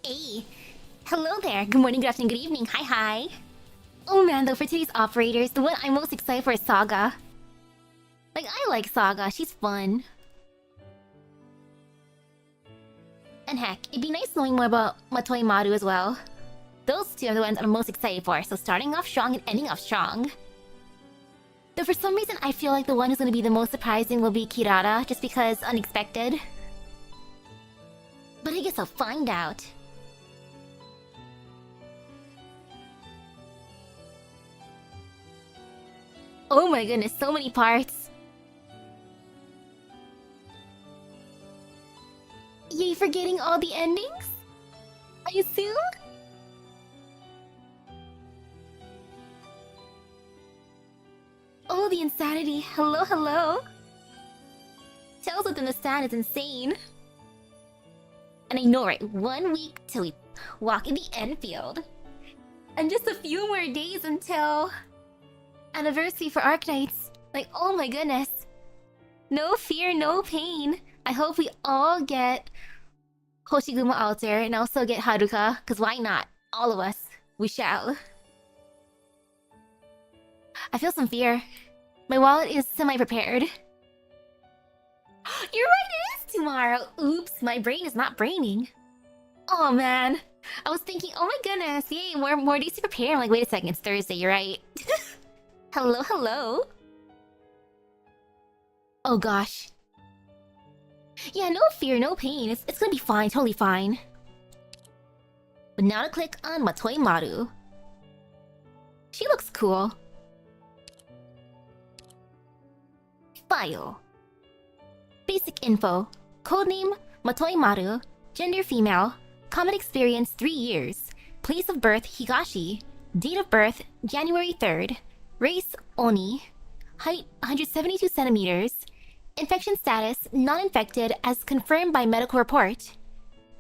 Hey, hello there. Good morning, good afternoon, good evening. Hi. Oh man, though, for today's operators, the one I'm most excited for is Saga. Like, I like Saga. She's fun. And heck, it'd be nice knowing more about Matoi Maru as well. Those two are the ones I'm most excited for, so starting off strong and ending off strong. Though for some reason, I feel like the one who's gonna be the most surprising will be Kirara, just because unexpected. But I guess I'll find out. Oh my goodness, so many parts. Yay for getting all the endings? I assume? Oh, the insanity. Hello. Tells within the stand is insane. And I know, right? 1 week till we walk in the end field. And just a few more days until anniversary for Arknights. Like, oh my goodness. No fear, no pain. I hope we all get Hoshiguma Alter and also get Haruka, because why not? All of us. We shall. I feel some fear. My wallet is semi-prepared. You're right, it is tomorrow! Oops, my brain is not braining. Oh man. I was thinking, oh my goodness, yay, more days to prepare. I'm like, wait a second, it's Thursday, you're right. Hello? Oh gosh. Yeah, no fear, no pain. It's gonna be fine, totally fine. But now to click on Matoi Maru. She looks cool. File. Basic info. Codename Matoi Maru. Gender female. Common experience 3 years. Place of birth Higashi. Date of birth January 3rd. Race Oni. Height 172 centimeters. Infection status non-infected as confirmed by medical report.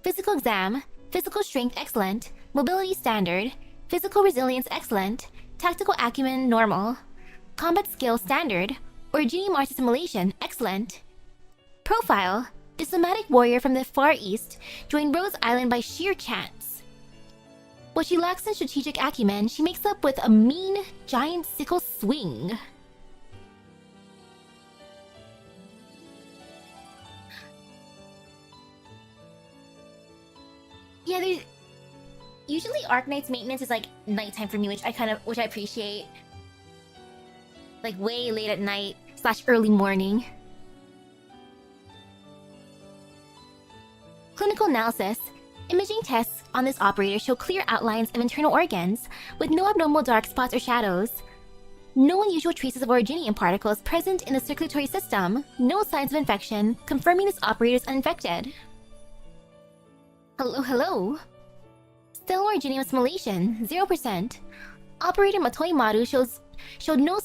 Physical exam. Physical strength excellent. Mobility standard. Physical resilience excellent. Tactical acumen normal. Combat skill standard. Origini Mars assimilation excellent. Profile. Diplomatic warrior from the Far East joined Rose Island by sheer chance. What she lacks in strategic acumen, she makes up with a mean, giant sickle swing. Yeah, there's... Usually Arknights maintenance is like nighttime for me, which I appreciate. Like way late at night / early morning. Clinical analysis. Imaging tests on this operator show clear outlines of internal organs, with no abnormal dark spots or shadows. No unusual traces of originium particles present in the circulatory system. No signs of infection, confirming this operator is uninfected. Hello. Stellar originium assimilation, 0%. Operator Matoi Maru showed no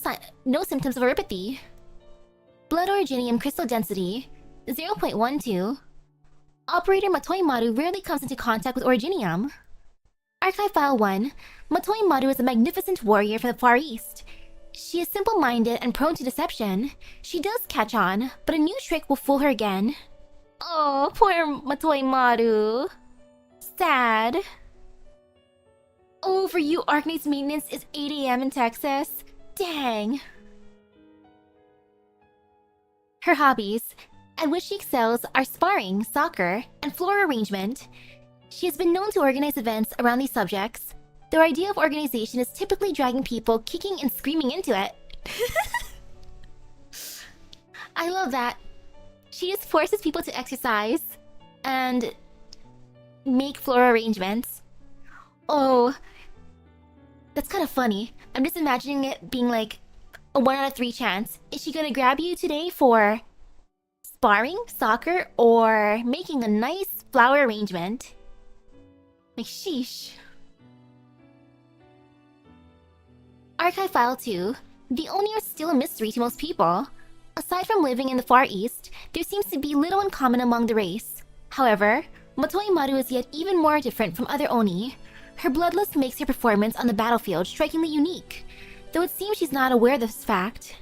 symptoms of uropathy. Blood originium crystal density, 0.12. Operator Matoi Maru rarely comes into contact with originium. Archive File 1. Matoi Maru is a magnificent warrior from the Far East. She is simple-minded and prone to deception. She does catch on, but a new trick will fool her again. Oh, poor Matoi Maru. Sad. Oh, for you, Arknights maintenance is 8 AM in Texas. Dang. Her hobbies, at which she excels, are sparring, soccer, and floor arrangement. She has been known to organize events around these subjects. Their idea of organization is typically dragging people kicking and screaming into it. I love that. She just forces people to exercise and make floor arrangements. Oh, that's kind of funny. I'm just imagining it being like a 1 out of 3 chance. Is she gonna grab you today for sparring, soccer, or making a nice flower arrangement? Like, sheesh. Archive File 2. The Oni are still a mystery to most people. Aside from living in the Far East, there seems to be little in common among the race. However, Matoi Maru is yet even more different from other Oni. Her bloodlust makes her performance on the battlefield strikingly unique, though it seems she's not aware of this fact.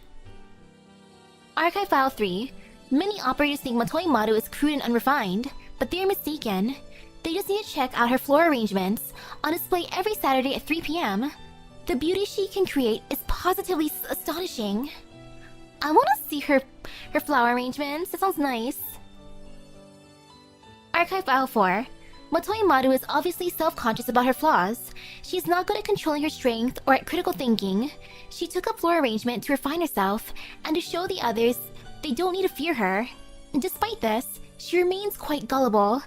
Archive File 3. Many operators think Matoi Maru is crude and unrefined, but they are mistaken. They just need to check out her floor arrangements, on display every Saturday at 3 p.m. The beauty she can create is positively astonishing. I want to see her flower arrangements. That sounds nice. Archive File 4. Motoi Maru is obviously self-conscious about her flaws. She's not good at controlling her strength or at critical thinking. She took up floor arrangement to refine herself and to show the others they don't need to fear her. Despite this, she remains quite gullible.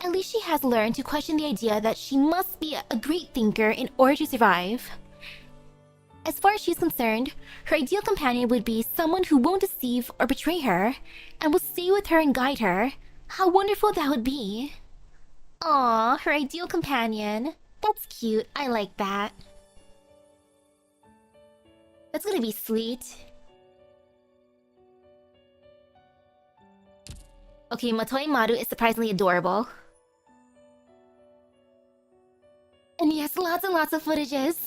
At least she has learned to question the idea that she must be a great thinker in order to survive. As far as she's concerned, her ideal companion would be someone who won't deceive or betray her, and will stay with her and guide her. How wonderful that would be. Aww, her ideal companion. That's cute, I like that. That's gonna be sweet. Okay, Motoi Maru is surprisingly adorable. And yes, lots and lots of footages.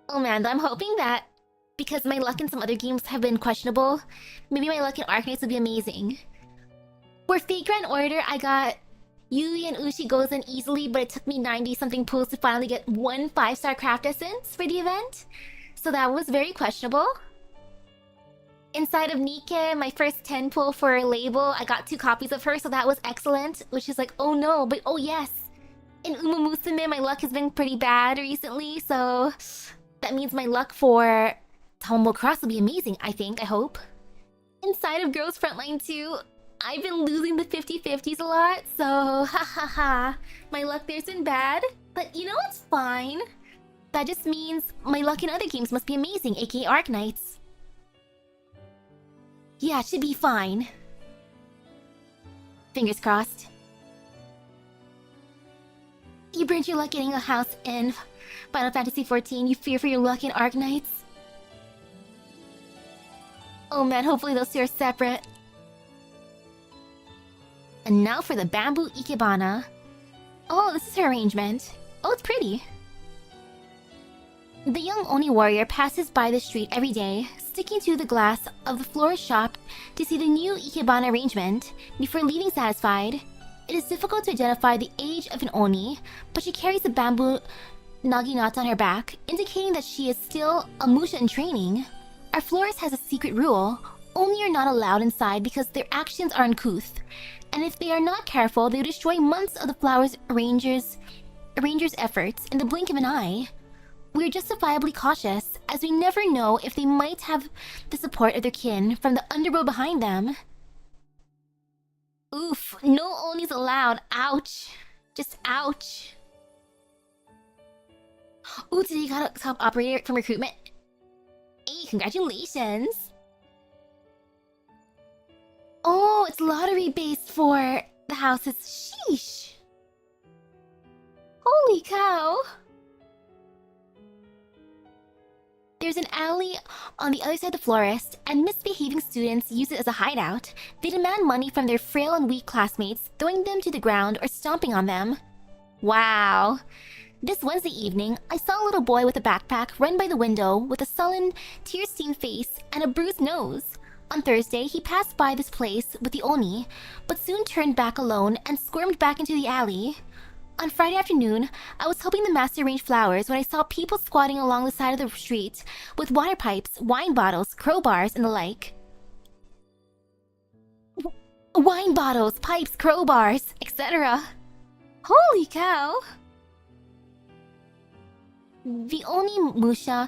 Oh man, I'm hoping that because my luck in some other games have been questionable, maybe my luck in Arknights would be amazing. For Fate Grand Order, I got Yui and Ushi Gozen easily, but it took me 90-something pulls to finally get one 5-star craft essence for the event. So that was very questionable. Inside of Nike, my first 10 pull for a label, I got 2 copies of her, so that was excellent. Which is like, oh no, but oh yes. In Uma Musume, my luck has been pretty bad recently, so that means my luck for Tomomo Cross will be amazing, I think, I hope. Inside of Girls Frontline 2, I've been losing the 50-50s a lot, so ha ha ha. My luck there's been bad, but you know what's fine? That just means my luck in other games must be amazing, aka Arknights. Yeah, it should be fine. Fingers crossed. You burned your luck getting a house in Final Fantasy XIV. You fear for your luck in Arknights. Oh man, hopefully those two are separate. And now for the bamboo ikebana. Oh, this is her arrangement. Oh, it's pretty. The young Oni warrior passes by the street every day, sticking to the glass of the florist shop to see the new ikebana arrangement before leaving satisfied. It is difficult to identify the age of an Oni, but she carries a bamboo naginata on her back, indicating that she is still a musha in training. Our florist has a secret rule. Oni are not allowed inside because their actions are uncouth, and if they are not careful, they will destroy months of the flower's arranger's efforts in the blink of an eye. We are justifiably cautious, as we never know if they might have the support of their kin from the underworld behind them. Oof, no Onis allowed. Ouch. Just ouch. Ooh, today you got a top operator from recruitment. Hey, congratulations. Oh, it's lottery based for the houses. Sheesh. Holy cow. There's an alley on the other side of the florist, and misbehaving students use it as a hideout. They demand money from their frail and weak classmates, throwing them to the ground or stomping on them. Wow. This Wednesday evening, I saw a little boy with a backpack run by the window with a sullen, tear-stained face and a bruised nose. On Thursday, he passed by this place with the Oni, but soon turned back alone and squirmed back into the alley. On Friday afternoon, I was helping the master arrange flowers when I saw people squatting along the side of the street with water pipes, wine bottles, crowbars, and the like. Wine bottles, pipes, crowbars, etc. Holy cow! The Oni Musha...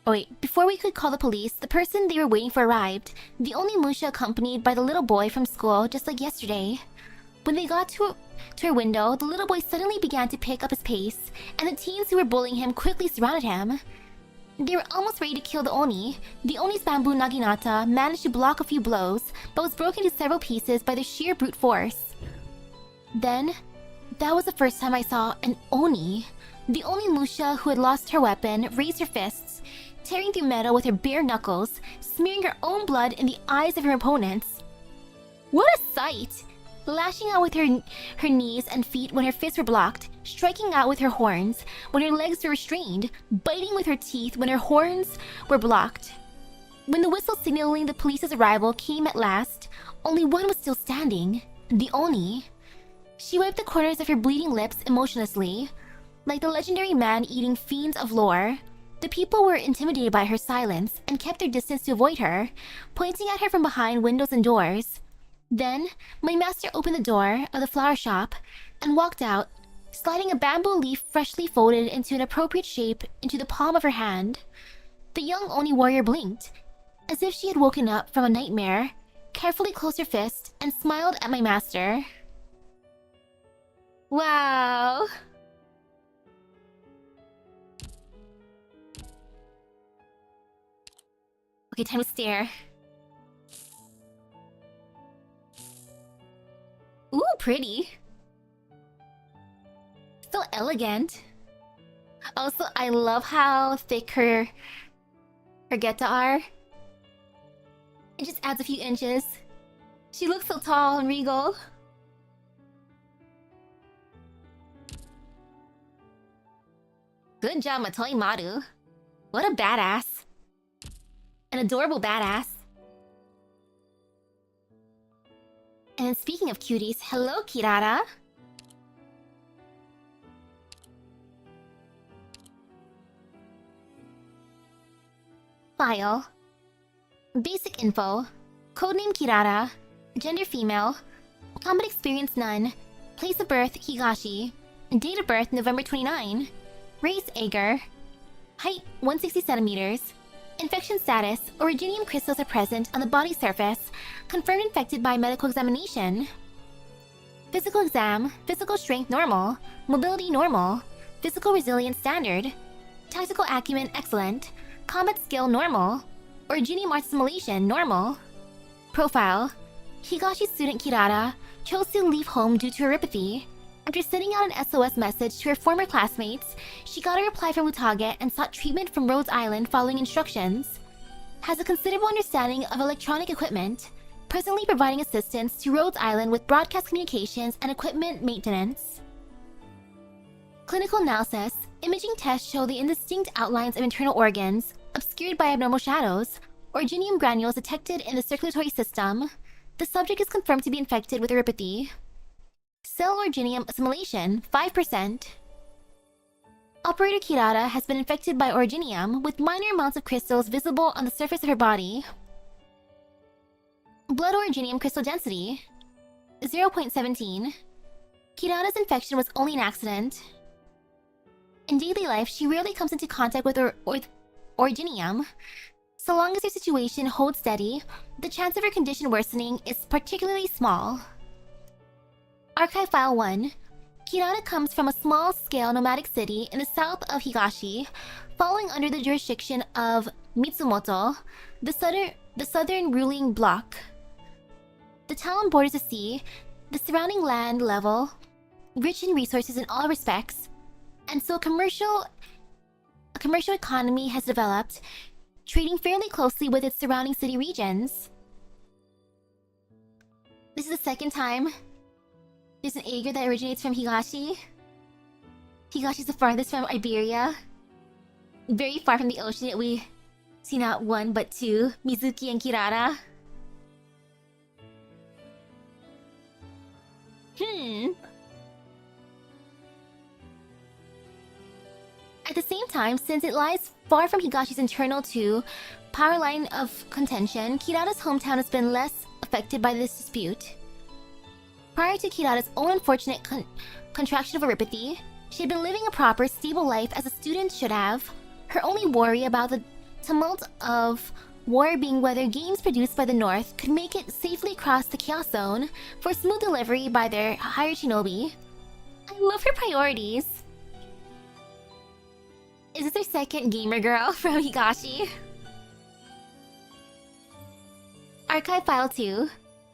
Oh wait, before we could call the police, the person they were waiting for arrived. The Oni Musha accompanied by the little boy from school, just like yesterday. When they got to her window, the little boy suddenly began to pick up his pace, and the teens who were bullying him quickly surrounded him. They were almost ready to kill the Oni. The Oni's bamboo naginata managed to block a few blows, but was broken into several pieces by their sheer brute force. Then, that was the first time I saw an Oni. The Oni Musha, who had lost her weapon, raised her fists, tearing through metal with her bare knuckles, smearing her own blood in the eyes of her opponents. What a sight! Lashing out with her knees and feet when her fists were blocked, striking out with her horns when her legs were restrained, biting with her teeth when her horns were blocked. When the whistle signaling the police's arrival came at last, only one was still standing. The Oni. She wiped the corners of her bleeding lips emotionlessly. Like the legendary man-eating fiends of lore, the people were intimidated by her silence and kept their distance to avoid her, pointing at her from behind windows and doors. Then, my master opened the door of the flower shop and walked out, sliding a bamboo leaf freshly folded into an appropriate shape into the palm of her hand. The young Oni warrior blinked, as if she had woken up from a nightmare, carefully closed her fist, and smiled at my master. Wow! Okay, time to stare. Ooh, pretty. So elegant. Also, I love how thick her geta are. It just adds a few inches. She looks so tall and regal. Good job, Matoi Maru. What a badass. An adorable badass. And speaking of cuties, hello, Kirara. File. Basic info. Codename Kirara. Gender female. Combat experience none. Place of birth Higashi. Date of birth November 29. Race Ager. Height 160 centimeters. Infection status: originium crystals are present on the body surface, confirmed infected by medical examination. Physical exam: physical strength normal, mobility normal, physical resilience standard, tactical acumen excellent, combat skill normal, originium art assimilation normal. Profile: Higashi student Kirara chose to leave home due to neuropathy. After sending out an SOS message to her former classmates, she got a reply from Utage and sought treatment from Rhodes Island following instructions. Has a considerable understanding of electronic equipment, presently providing assistance to Rhodes Island with broadcast communications and equipment maintenance. Clinical analysis: imaging tests show the indistinct outlines of internal organs, obscured by abnormal shadows, originium granules detected in the circulatory system. The subject is confirmed to be infected with neuropathy. Cell originium assimilation, 5%. Operator Kirara has been infected by originium, with minor amounts of crystals visible on the surface of her body. Blood originium crystal density, 0.17. Kirara's infection was only an accident. In daily life, she rarely comes into contact with originium. So long as her situation holds steady, the chance of her condition worsening is particularly small. Archive File 1. Kirara comes from a small-scale nomadic city in the south of Higashi, falling under the jurisdiction of Mitsumoto, the southern ruling bloc. The town borders the sea, the surrounding land level, rich in resources in all respects, and so a commercial economy has developed, trading fairly closely with its surrounding city regions. This is the second time there's an Ager that originates from Higashi. Higashi's the farthest from Iberia. Very far from the ocean, yet we see not one but two, Mizuki and Kirara. At the same time, since it lies far from Higashi's internal power line of contention, Kirara's hometown has been less affected by this dispute. Prior to Kirara's own unfortunate contraction of neuropathy, she had been living a proper, stable life as a student should have, her only worry about the tumult of war being whether games produced by the North could make it safely across the Chaos Zone for smooth delivery by their higher shinobi. I love her priorities. Is this her second gamer girl from Higashi? Archive File 2.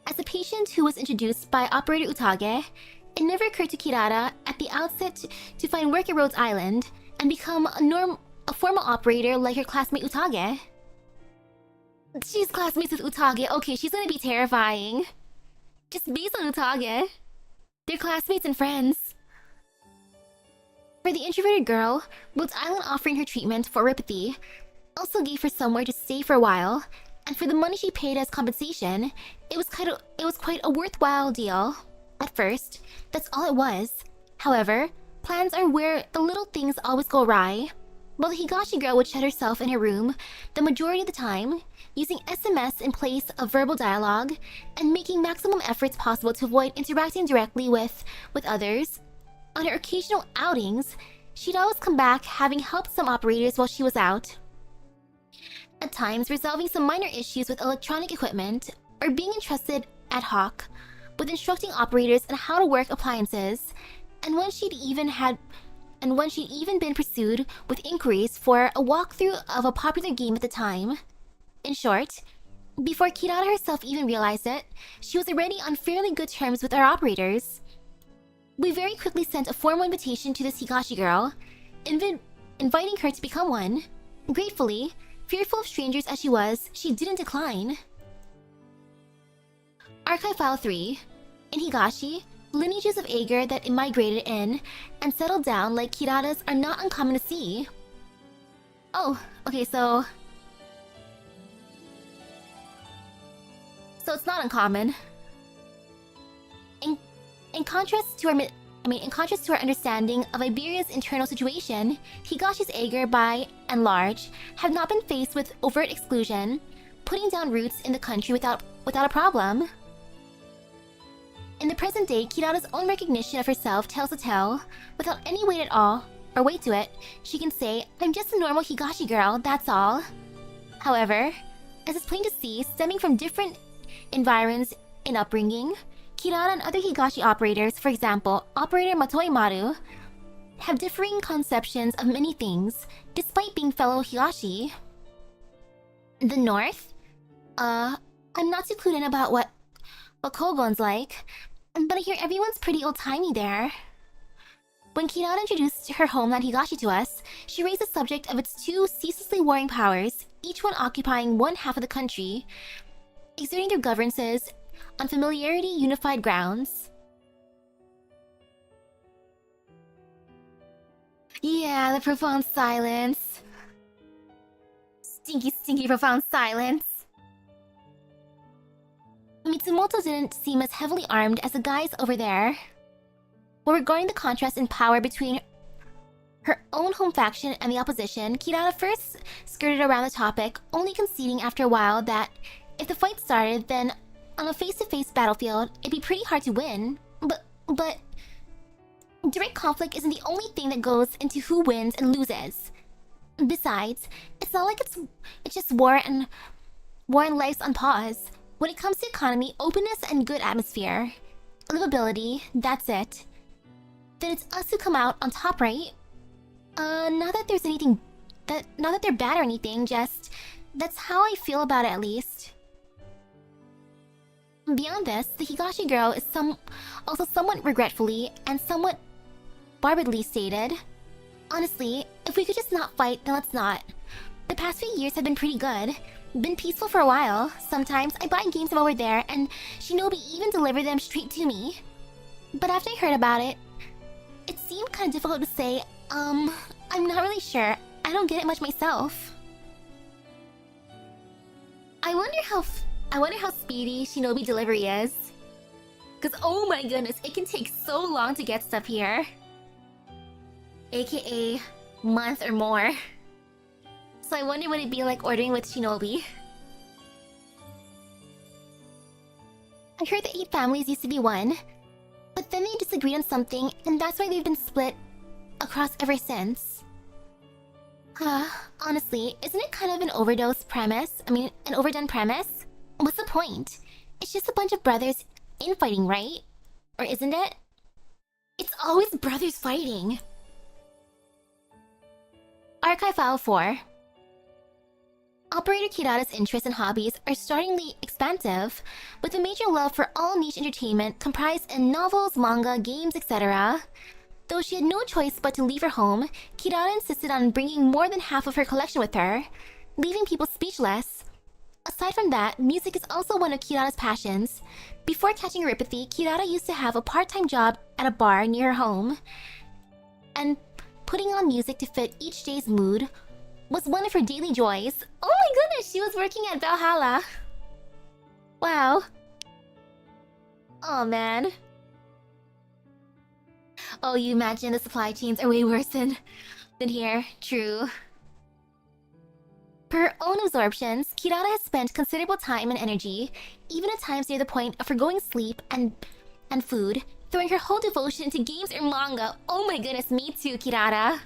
As a patient who was introduced by Operator Utage, it never occurred to Kirara at the outset to find work at Rhodes Island and become a formal operator like her classmate Utage. She's classmates with Utage. Okay, she's gonna be terrifying. Just based on Utage. They're classmates and friends. For the introverted girl, Rhodes Island offering her treatment for neuropathy also gave her somewhere to stay for a while, and for the money she paid as compensation, it was quite a worthwhile deal. At first, that's all it was. However, plans are where the little things always go awry. While the Higashi girl would shut herself in her room the majority of the time, using SMS in place of verbal dialogue, and making maximum efforts possible to avoid interacting directly with others, on her occasional outings, she'd always come back having helped some operators while she was out. At times, resolving some minor issues with electronic equipment, or being entrusted ad hoc with instructing operators on how to work appliances, and when she'd even been pursued with inquiries for a walkthrough of a popular game at the time. In short, before Kirara herself even realized it, she was already on fairly good terms with our operators. We very quickly sent a formal invitation to this Higashi girl, inviting her to become one. Gratefully, fearful of strangers as she was, she didn't decline. Archive File 3. In Higashi, lineages of Ager that migrated in and settled down like Kirara's are not uncommon to see. Oh, okay, so it's not uncommon. In contrast to our understanding of Iberia's internal situation, Higashi's Ager, by and large, have not been faced with overt exclusion, putting down roots in the country without a problem. In the present day, Kirara's own recognition of herself tells the tale. Without any weight at all, or weight to it, she can say, "I'm just a normal Higashi girl, that's all." However, as is plain to see, stemming from different environs in upbringing, Kirara and other Higashi operators, for example, operator Matoi Maru, have differing conceptions of many things, despite being fellow Higashi. The North? I'm not too clued in about what Kogon's like, but I hear everyone's pretty old-timey there. When Kirara introduced her homeland Higashi to us, she raised the subject of its two ceaselessly warring powers, each one occupying one half of the country, exerting their governances on familiarity unified grounds. Yeah, the profound silence. Stinky profound silence. Mitsumoto didn't seem as heavily armed as the guys over there. While regarding the contrast in power between her own home faction and the opposition, Kirara first skirted around the topic, only conceding after a while that if the fight started, then on a face-to-face battlefield, it'd be pretty hard to win. But direct conflict isn't the only thing that goes into who wins and loses. Besides, it's not like it's just war and life's on pause. When it comes to economy, openness, and good atmosphere, livability, that's it. Then it's us who come out on top, right? Not that they're bad or anything, just that's how I feel about it at least. Beyond this, the Higashi girl is also somewhat regretfully and somewhat barbidly stated. Honestly, if we could just not fight, then let's not. The past few years have been pretty good. Been peaceful for a while. Sometimes I buy games from over there and Shinobi even deliver them straight to me. But after I heard about it, it seemed kind of difficult to say, I'm not really sure. I don't get it much myself. I wonder how speedy Shinobi delivery is. Cause oh my goodness, it can take so long to get stuff here. AKA month or more. So I wonder what it'd be like ordering with Shinobi. I heard the 8 families used to be one, but then they disagreed on something, and that's why they've been split across ever since. Honestly, isn't it kind of an overdose premise? An overdone premise? What's the point? It's just a bunch of brothers infighting, right? Or isn't it? It's always brothers fighting. Archive File 4. Operator Kirara's interests and hobbies are startlingly expansive, with a major love for all niche entertainment comprised in novels, manga, games, etc. Though she had no choice but to leave her home, Kirara insisted on bringing more than half of her collection with her, leaving people speechless. Aside from that, music is also one of Kirara's passions. Before catching neuropathy, Kirara used to have a part-time job at a bar near her home, and putting on music to fit each day's mood was one of her daily joys. Oh my goodness, she was working at Valhalla. Wow. Oh man. Oh, you imagine the supply chains are way worse than here. True. Per her own absorptions, Kirara has spent considerable time and energy, even at times near the point of forgoing sleep and food, throwing her whole devotion into games or manga. Oh my goodness, me too, Kirara.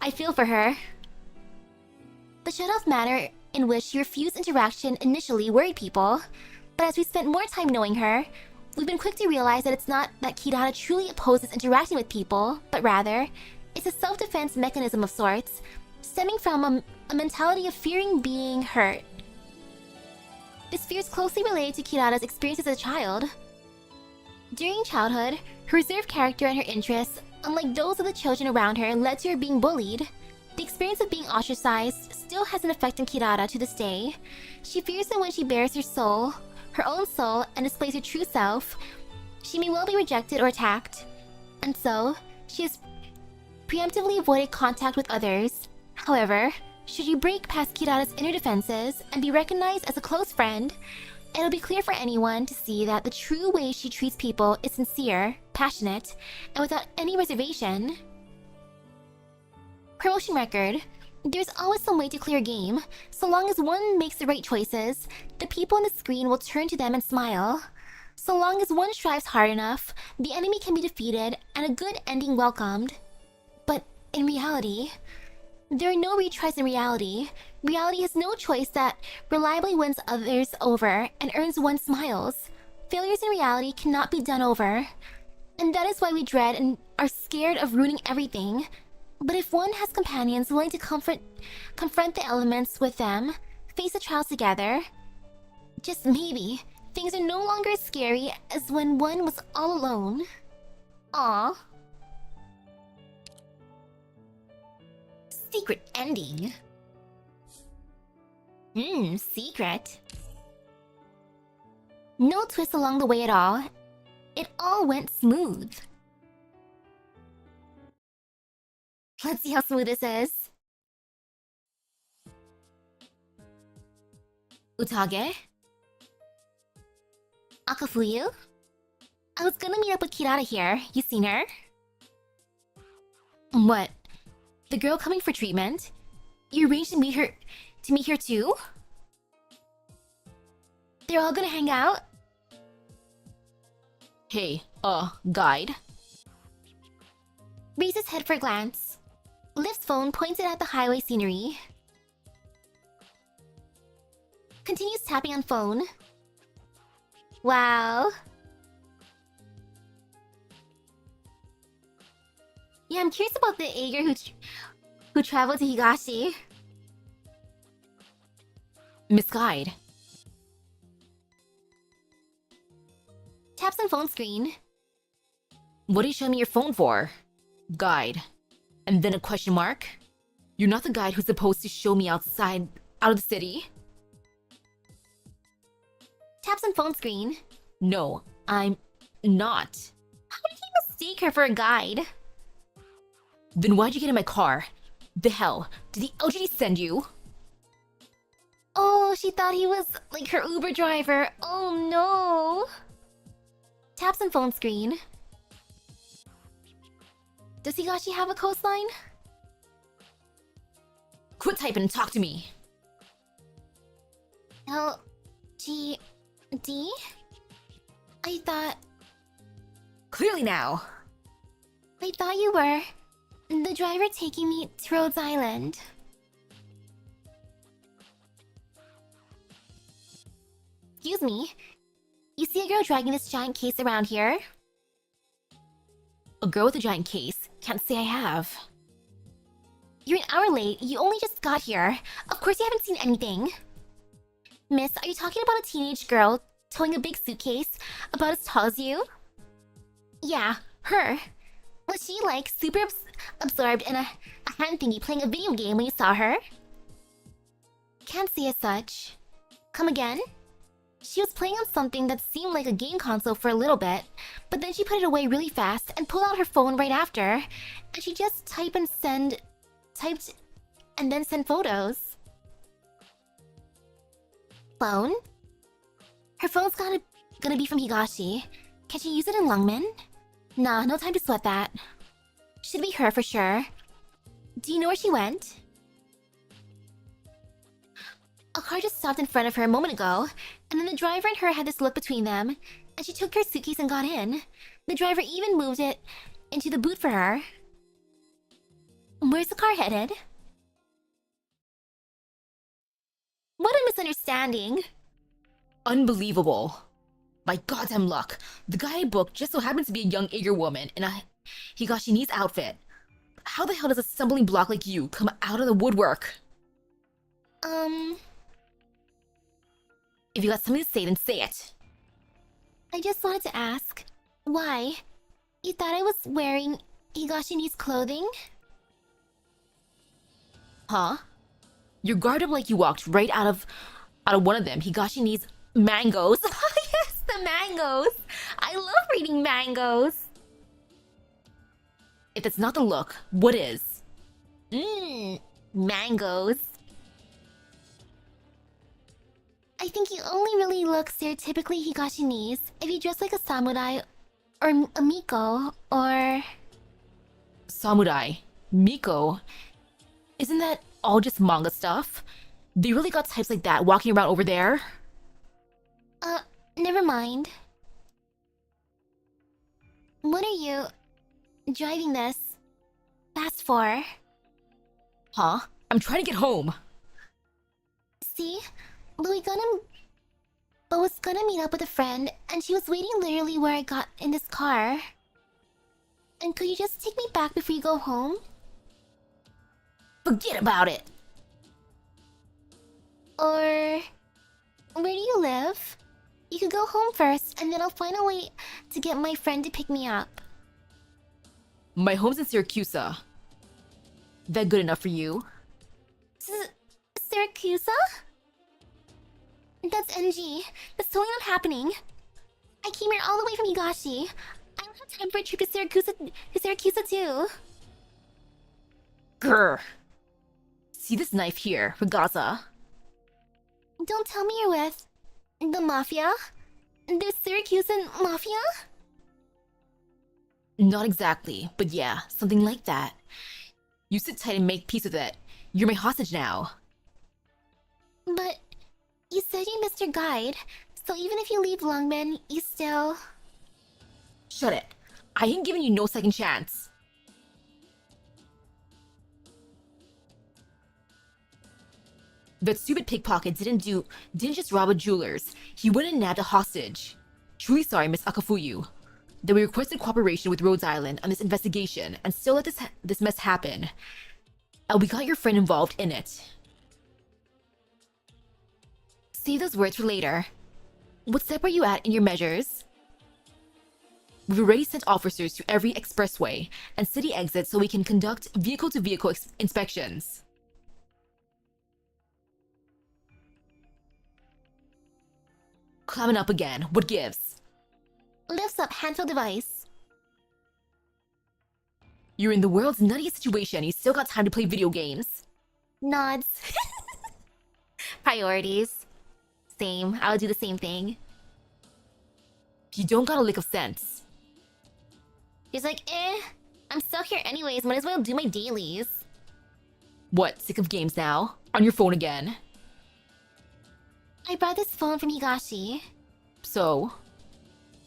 I feel for her. The shut-off manner in which she refused interaction initially worried people, but as we spent more time knowing her, we've been quick to realize that it's not that Kirara truly opposes interacting with people, but rather, it's a self-defense mechanism of sorts, stemming from a mentality of fearing being hurt. This fear is closely related to Kirara's experiences as a child. During childhood, her reserved character and her interests, unlike those of the children around her, led to her being bullied. The experience of being ostracized still has an effect on Kirara to this day. She fears that when she bears her own soul, and displays her true self, she may well be rejected or attacked. And so, she has preemptively avoided contact with others. However, should you break past Kirara's inner defenses and be recognized as a close friend, it'll be clear for anyone to see that the true way she treats people is sincere, passionate, and without any reservation. Promotion record. There's always some way to clear a game. So long as one makes the right choices, the people on the screen will turn to them and smile. So long as one strives hard enough, the enemy can be defeated and a good ending welcomed. But in reality, there are no retries in reality. Reality has no choice that reliably wins others over and earns one smiles. Failures in reality cannot be done over. And that is why we dread and are scared of ruining everything. But if one has companions willing to confront the elements with them, face the trials together, just maybe, things are no longer as scary as when one was all alone. Aww. Secret ending. Secret. No twist along the way at all. It all went smooth. Let's see how smooth this is. Utage? Akafuyu? I was gonna meet up with Kirara here. You seen her? What? The girl coming for treatment? You arranged to meet her too? They're all gonna hang out? Hey, guide. Raises head for a glance. Lifts phone pointed at the highway scenery. Continues tapping on phone. Wow. Yeah, I'm curious about the Ager who traveled to Higashi. Misguide. Taps on phone screen. What are you showing me your phone for? Guide. And then a question mark? You're not the guide who's supposed to show me out of the city? Taps on phone screen. No, I'm not. How did he mistake her for a guide? Then why'd you get in my car? The hell? Did the LGD send you? Oh, she thought he was like her Uber driver. Oh no. Taps on phone screen. Does Higashi have a coastline? Quit typing and talk to me. LGD? I thought... Clearly now. I thought you were the driver taking me to Rhodes Island. Excuse me. You see a girl dragging this giant case around here? A girl with a giant case? Can't say I have. You're an hour late. You only just got here. Of course you haven't seen anything. Miss, are you talking about a teenage girl towing a big suitcase about as tall as you? Yeah, her. Was she like super absorbed in a hand thingy playing a video game when you saw her? Can't see as such. Come again? She was playing on something that seemed like a game console for a little bit, but then she put it away really fast and pulled out her phone right after, and she just typed and then send photos. Phone? Her phone's gonna be from Higashi. Can she use it in Lungmen? Nah, no time to sweat that. Should be her for sure. Do you know where she went? A car just stopped in front of her a moment ago, and then the driver and her had this look between them, and she took her suitcase and got in. The driver even moved it into the boot for her. Where's the car headed? What a misunderstanding! Unbelievable. My goddamn luck. The guy I booked just so happens to be a young eager woman in a Higashini's outfit. How the hell does a stumbling block like you come out of the woodwork? If you got something to say, then say it. I just wanted to ask, why? You thought I was wearing Higashini's clothing? Huh? You're guarded up like you walked right out of one of them. Higashini's mangoes. Yes, the mangoes! I love reading mangoes! If that's not the look, what is? Mangoes. I think you only really look stereotypically Higashinese if you dress like a samurai or a Miko or... Samurai. Miko. Isn't that all just manga stuff? They really got types like that walking around over there? Never mind. What are you driving this fast for? Huh? I'm trying to get home. See? But was gonna meet up with a friend, and she was waiting literally where I got in this car. And could you just take me back before you go home? Forget about it. Or... where do you live? You could go home first, and then I'll find a way to get my friend to pick me up. My home's in Syracuse. That good enough for you? Syracuse? That's NG. That's totally not happening. I came here all the way from Higashi. I don't have time for a trip to Syracuse too. Grr. See this knife here, Ragaza? Don't tell me you're with... the Mafia? The Syracusan Mafia? Not exactly, but yeah, something like that. You sit tight and make peace with it. You're my hostage now. But... you said you missed your guide, so even if you leave Lungmen, you still... Shut it. I ain't giving you no second chance. That stupid pickpocket didn't just rob a jeweler's. He went and nabbed a hostage. Truly sorry, Miss Akafuyu, that we requested cooperation with Rhodes Island on this investigation and still let this mess happen. And we got your friend involved in it. Save those words for later. What step are you at in your measures? We've already sent officers to every expressway and city exit so we can conduct vehicle-to-vehicle inspections. Climbing up again. What gives? Lifts up handheld device. You're in the world's nuttiest situation and you still got time to play video games. Nods. Priorities. Same. I would do the same thing. You don't got a lick of sense. He's like, I'm stuck here anyways, might as well do my dailies. What, sick of games now? On your phone again? I brought this phone from Higashi. So?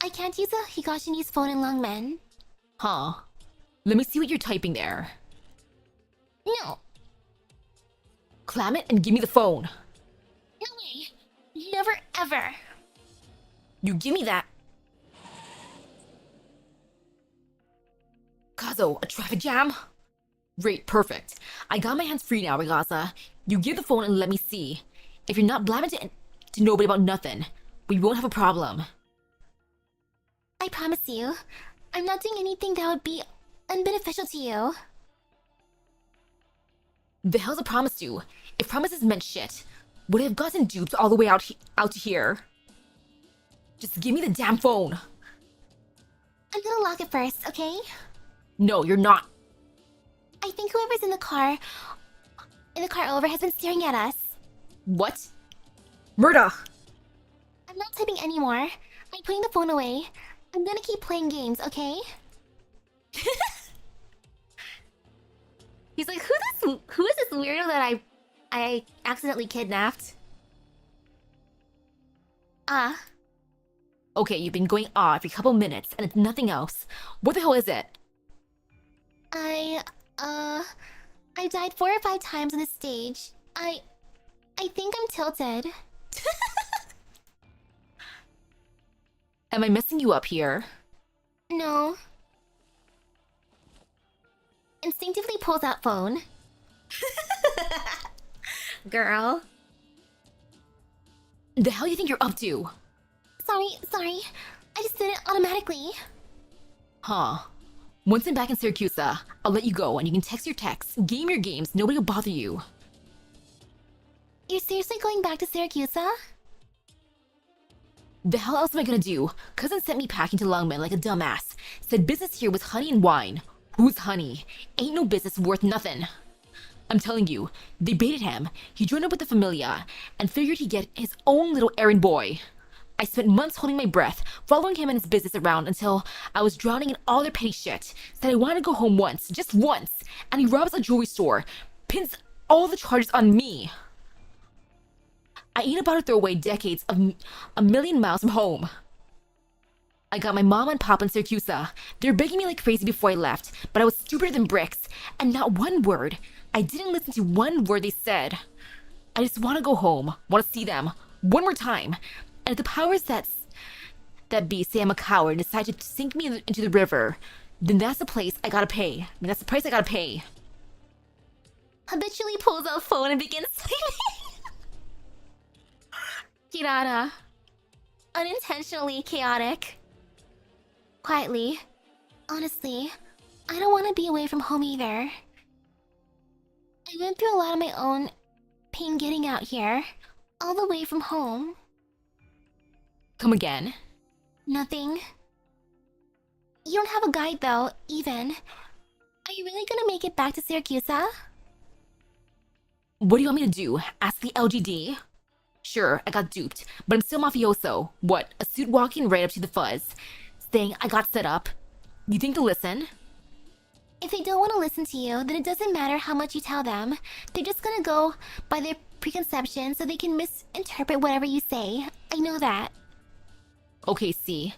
I can't use a Higashini's phone in Lungmen. Huh. Let me see what you're typing there. No. Clam it and give me the phone. No way. Never ever. You give me that. Kazo, a traffic jam? Great, perfect. I got my hands free now, Ragaza. You give the phone and let me see. If you're not blabbing to nobody about nothing, we won't have a problem. I promise you, I'm not doing anything that would be unbeneficial to you. The hell's a promise to? If promises meant shit, would I have gotten dupes all the way out to here? Just give me the damn phone. I'm gonna lock it first, okay? No, you're not. I think whoever's in the car in the car over has been staring at us. What? Murda! I'm not typing anymore. I'm putting the phone away. I'm gonna keep playing games, okay? He's like, who is this weirdo that I accidentally kidnapped? Okay, you've been going off every couple minutes and it's nothing else. What the hell is it? I died 4 or 5 times on the stage. I think I'm tilted. Am I messing you up here? No. Instinctively pulls out phone. Girl. The hell do you think you're up to? Sorry. I just did it automatically. Huh. Once I'm back in Syracuse, I'll let you go and you can text your texts, game your games, nobody will bother you. You're seriously going back to Syracuse? The hell else am I gonna do? Cousin sent me packing to Longman like a dumbass. Said business here was honey and wine. Who's honey? Ain't no business worth nothing. I'm telling you, they baited him. He joined up with the Familia and figured he'd get his own little errand boy. I spent months holding my breath, following him and his business around until I was drowning in all their petty shit. Said I wanted to go home once, just once, and he robs a jewelry store, pins all the charges on me. I ain't about to throw away decades of a million miles from home. I got my mom and pop in Syracuse. They were begging me like crazy before I left, but I was stupider than bricks, and not one word. I didn't listen to one word they said. I just want to go home, want to see them, one more time. And if the powers that be say I'm a coward and decide to sink me into the river, then that's the place I gotta pay. I mean, that's the price I gotta pay. Habitually pulls out phone and begins typing. Kirara. Unintentionally chaotic. Quietly. Honestly, I don't want to be away from home either. I went through a lot of my own pain getting out here. All the way from home. Come again? Nothing. You don't have a guide though, even. Are you really gonna make it back to Syracuse? What do you want me to do? Ask the LGD? Sure, I got duped, but I'm still mafioso. What, a suit walking right up to the fuzz, saying I got set up. You think they'll listen? If they don't want to listen to you, then it doesn't matter how much you tell them. They're just gonna go by their preconceptions so they can misinterpret whatever you say. I know that. Okay, see.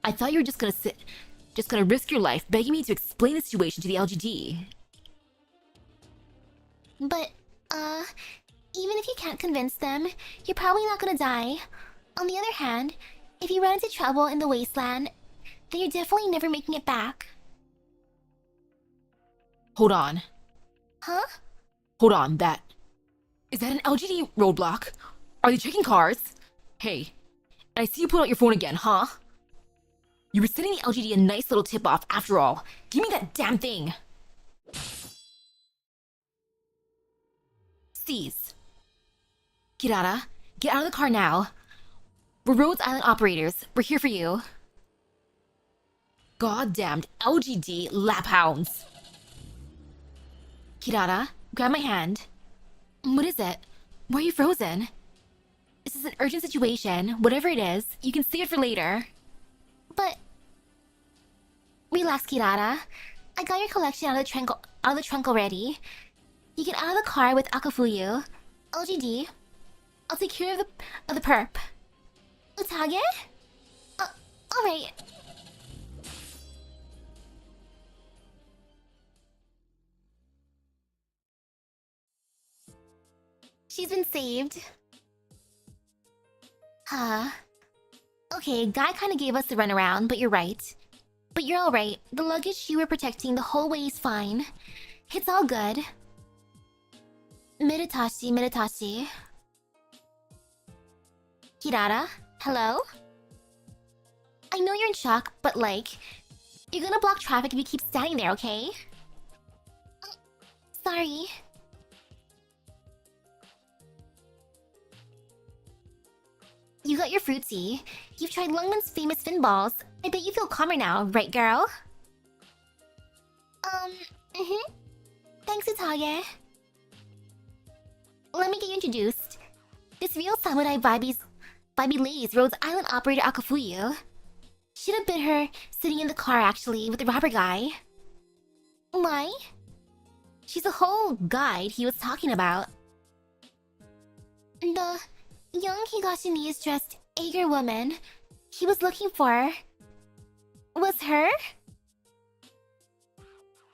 I thought you were just gonna risk your life begging me to explain the situation to the LGD. But, even if you can't convince them, you're probably not gonna die. On the other hand, if you run into trouble in the wasteland, then you're definitely never making it back. Hold on. Huh? Hold on, is that an LGD roadblock? Are they checking cars? Hey, I see you pulled out your phone again, huh? You were sending the LGD a nice little tip-off after all. Give me that damn thing! Seize. Kirara, get out of the car now. We're Rhodes Island operators. We're here for you. Goddamned LGD laphounds. Kirara, grab my hand. What is it? Why are you frozen? This is an urgent situation. Whatever it is, you can save it for later. But... Relax, Kirara. I got your collection out of the trunk already. You get out of the car with Akafuyu. LGD. I'll take care of the perp. Utage? Alright. She's been saved. Huh. Okay, guy kinda gave us the runaround, but you're right. But you're alright. The luggage you were protecting the whole way is fine. It's all good. Meditashi. Kirara, hello? I know you're in shock, but like... You're gonna block traffic if you keep standing there, okay? Sorry. You got your fruit tea. You've tried Lungman's famous fin balls. I bet you feel calmer now, right, girl? Thanks, Utage. let me get you introduced. This real samurai vibey lady's Rhode Island operator Akafuyu. Should have been her sitting in the car actually with the robber guy. Why? She's the whole guide he was talking about. The young Higashi dressed eager woman he was looking for was her?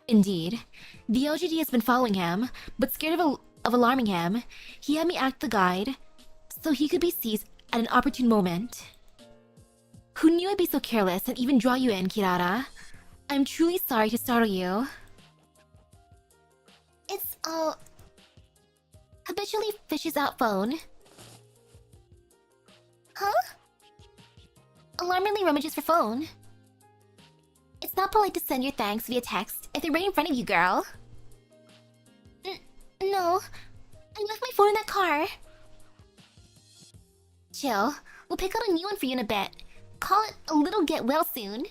Indeed. The LGD has been following him, but scared of alarming him, he had me act the guide, so he could be seized at an opportune moment. Who knew I'd be so careless and even draw you in, Kirara? I'm truly sorry to startle you. It's habitually fishes out phone. Huh? Alarmingly rummages for phone. It's not polite to send your thanks via text if they're right in front of you, girl. No, I left my phone in that car. Chill, we'll pick out a new one for you in a bit. Call it a little get well soon.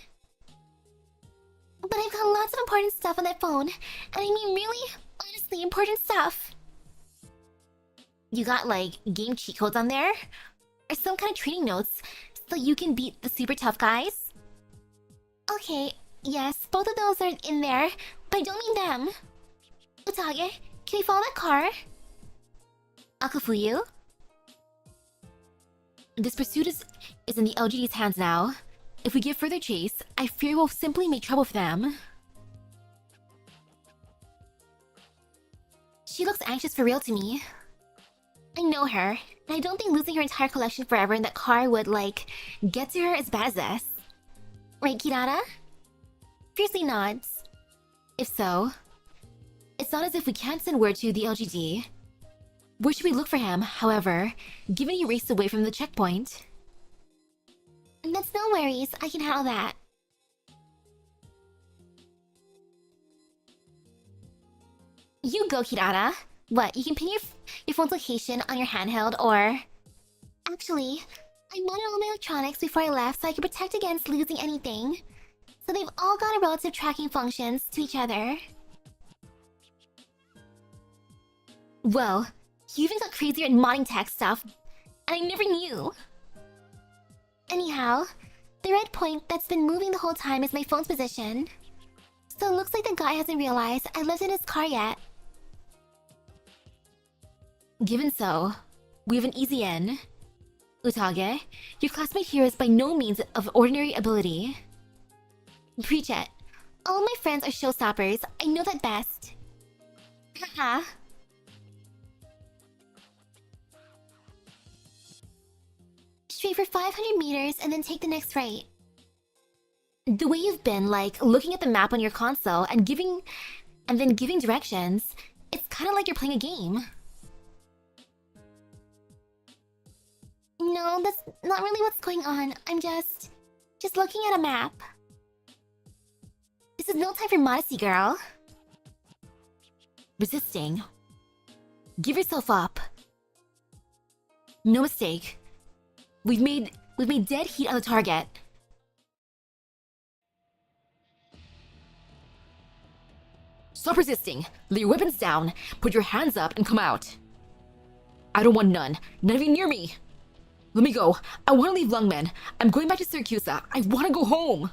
But I've got lots of important stuff on that phone, and I mean really, honestly important stuff. You got like game cheat codes on there? Or some kind of training notes so you can beat the super tough guys? Okay, yes, both of those are in there, but I don't mean them. Utage, can we follow that car? Akafuyu? This pursuit is in the LGD's hands now. If we give further chase, I fear we'll simply make trouble for them. She looks anxious for real to me. I know her, and I don't think losing her entire collection forever in that car would, like, get to her as bad as this. Right, Kirara? Fiercely nods. If so, it's not as if we can't send word to the LGD. Where should we look for him, however, given he raced away from the checkpoint? That's no worries, I can handle that. You go, Kirara. What, you can pin your phone's location on your handheld or... Actually, I monitored all my electronics before I left so I could protect against losing anything. So they've all got a relative tracking functions to each other. Well, you even got crazier at modding tech stuff, and I never knew. Anyhow, the red point that's been moving the whole time is my phone's position. So it looks like the guy hasn't realized I lived in his car yet. Given so, we have an easy in. Utage, your classmate here is by no means of ordinary ability. Preach it. All my friends are showstoppers, I know that best. Haha. Straight for 500 meters and then take the next right. The way you've been, like, looking at the map on your console and then giving directions, it's kind of like you're playing a game. No, that's not really what's going on. I'm just looking at a map. This is no time for modesty, girl. Resisting. Give yourself up. No mistake. We've made dead heat on the target. Stop resisting. Lay your weapons down. Put your hands up and come out. I don't want none. None of you near me. Let me go. I want to leave Lungmen. I'm going back to Syracuse. I want to go home.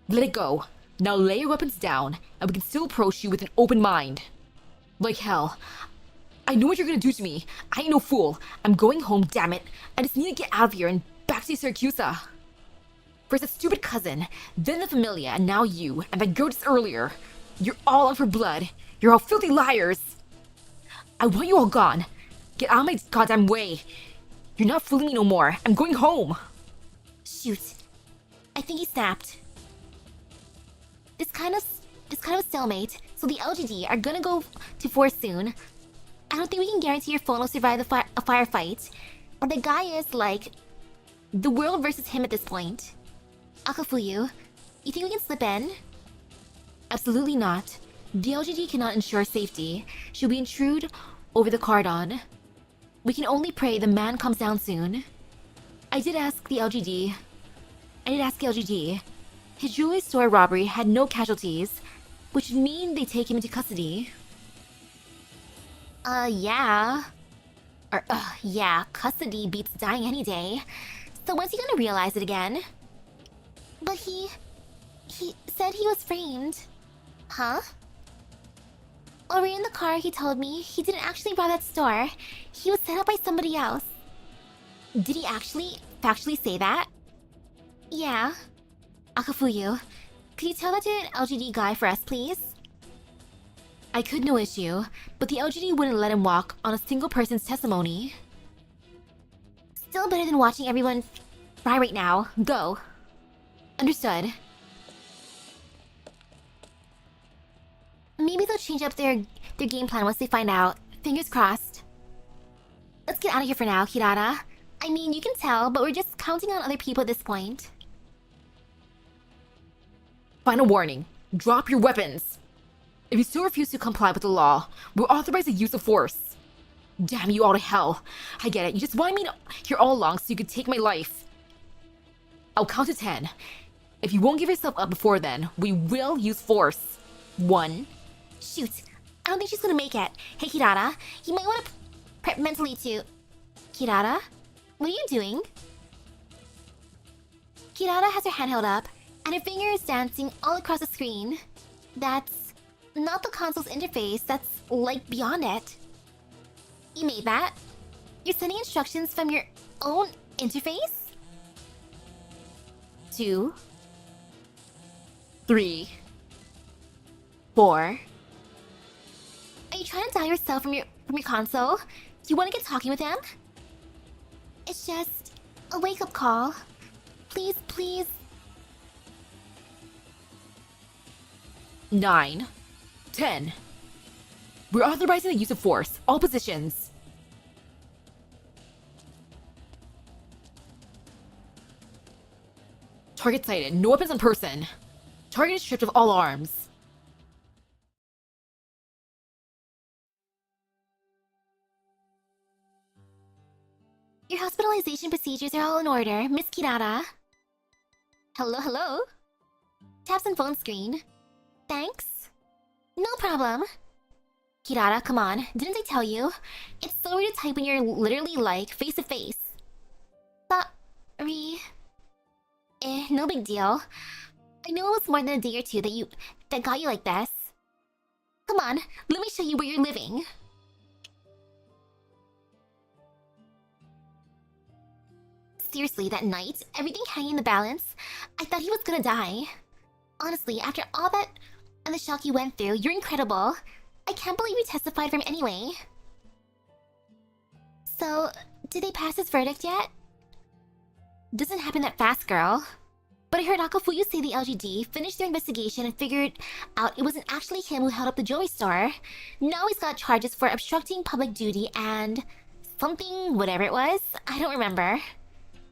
Let it go. Now lay your weapons down, and we can still approach you with an open mind. Like hell. I know what you're gonna do to me. I ain't no fool. I'm going home, damn it. I just need to get out of here and back to Syracuse. First that stupid cousin, then the familia, and now you, and that girl just earlier. You're all out for blood. You're all filthy liars. I want you all gone. Get out of my goddamn way. You're not fooling me no more. I'm going home. Shoot. I think he snapped. This kind of a stalemate, so the LGD are gonna go to force soon. I don't think we can guarantee your phone will survive a firefight. But the guy is, like, the world versus him at this point. Akafuyu, you think we can slip in? Absolutely not. The LGD cannot ensure safety should we intrude over the cordon. We can only pray the man comes down soon. I did ask the LGD. His jewelry store robbery had no casualties, which would mean they take him into custody. Yeah. Yeah, custody beats dying any day. So when's he gonna realize it again? But he said he was framed. Huh? While we were in the car, he told me he didn't actually rob that store. He was set up by somebody else. Did he actually, factually say that? Yeah. Akafuyu, could you tell that to an LGD guy for us, please? I could, no issue, but the LGD wouldn't let him walk on a single person's testimony. Still better than watching everyone fry right now. Go. Understood. Maybe they'll change up their game plan once they find out. Fingers crossed. Let's get out of here for now, Hirata. I mean, you can tell, but we're just counting on other people at this point. Final warning. Drop your weapons. If you still refuse to comply with the law, we'll authorize the use of force. Damn you all to hell. I get it. You just wanted me here all along so you could take my life. I'll count to 10. If you won't give yourself up before then, we will use force. 1. Shoot. I don't think she's gonna make it. Hey, Hirata, you might want to prep mentally to... Hirata? What are you doing? Hirata has her hand held up, and her finger is dancing all across the screen. That's not the console's interface, that's like beyond it. You made that? You're sending instructions from your own interface? 2, 3, 4. Are you trying to dial yourself from your console? You want to get talking with him? It's just a wake-up call. Please, please. 9, 10. We're authorizing the use of force. All positions. Target sighted. No weapons on person. Target is stripped of all arms. Your hospitalization procedures are all in order, Miss Kirata. Hello, hello. Taps on phone screen. Thanks. No problem. Kirata, come on. Didn't I tell you? It's so weird to type when you're literally like face to face. Sorry. No big deal. I know it was more than a day or two that got you like this. Come on, let me show you where you're living. Seriously, that night, everything hanging in the balance, I thought he was gonna die. Honestly, after all that and the shock you went through, you're incredible. I can't believe you testified for him anyway. So, did they pass his verdict yet? Doesn't happen that fast, girl. But I heard Akafuyu say the LGD finished their investigation and figured out it wasn't actually him who held up the jewelry store. Now he's got charges for obstructing public duty and... something, whatever it was. I don't remember.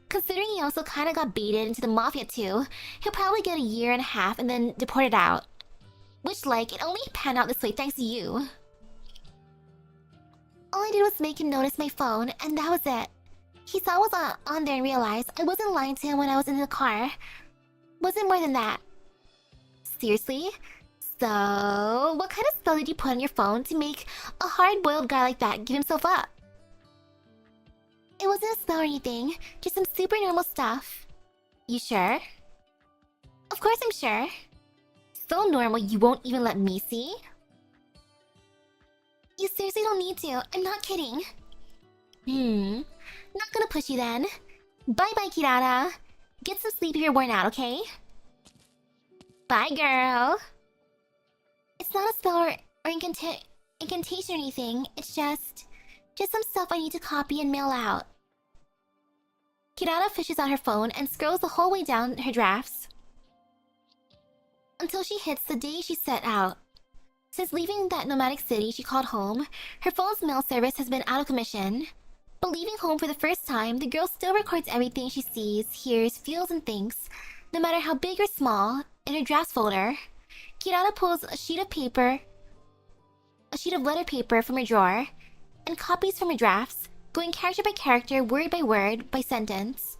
Considering he also kinda got baited into the mafia too, he'll probably get a year and a half and then deported out. Which, like, it only panned out this way thanks to you. All I did was make him notice my phone, and that was it. He saw what was on there and realized I wasn't lying to him when I was in the car. Wasn't more than that. Seriously? So, what kind of spell did you put on your phone to make a hard-boiled guy like that give himself up? It wasn't a spell or anything, just some super normal stuff. You sure? Of course I'm sure. So normal you won't even let me see? You seriously don't need to, I'm not kidding. Not gonna push you then. Bye-bye, Kirata. Get some sleep if you're worn out, okay? Bye, girl. It's not a spell or incantation or anything, it's just some stuff I need to copy and mail out. Kirata fishes out her phone and scrolls the whole way down her drafts. Until she hits the day she set out. Since leaving that nomadic city she called home, her phone's mail service has been out of commission. But leaving home for the first time, the girl still records everything she sees, hears, feels, and thinks, no matter how big or small, in her drafts folder. Kirata pulls a sheet of letter paper from her drawer, and copies from her drafts, going character by character, word by word, by sentence.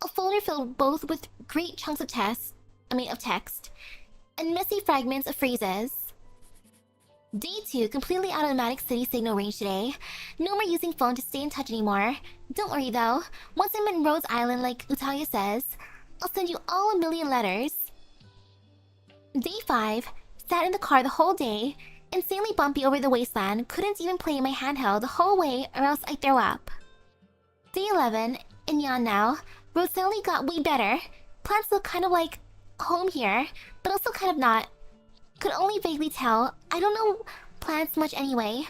A folder filled both with great chunks of text, and messy fragments of phrases. Day 2, completely automatic city signal range today. No more using phone to stay in touch anymore. Don't worry though, once I'm in Rhodes Island like Utalia says, I'll send you all a million letters. Day 5, sat in the car the whole day, insanely bumpy over the wasteland, couldn't even play my handheld the whole way or else I'd throw up. Day 11, in Yan now, roads suddenly got way better. Plants look kind of like home here, but also kind of not. Could only vaguely tell. I don't know plants much anyway.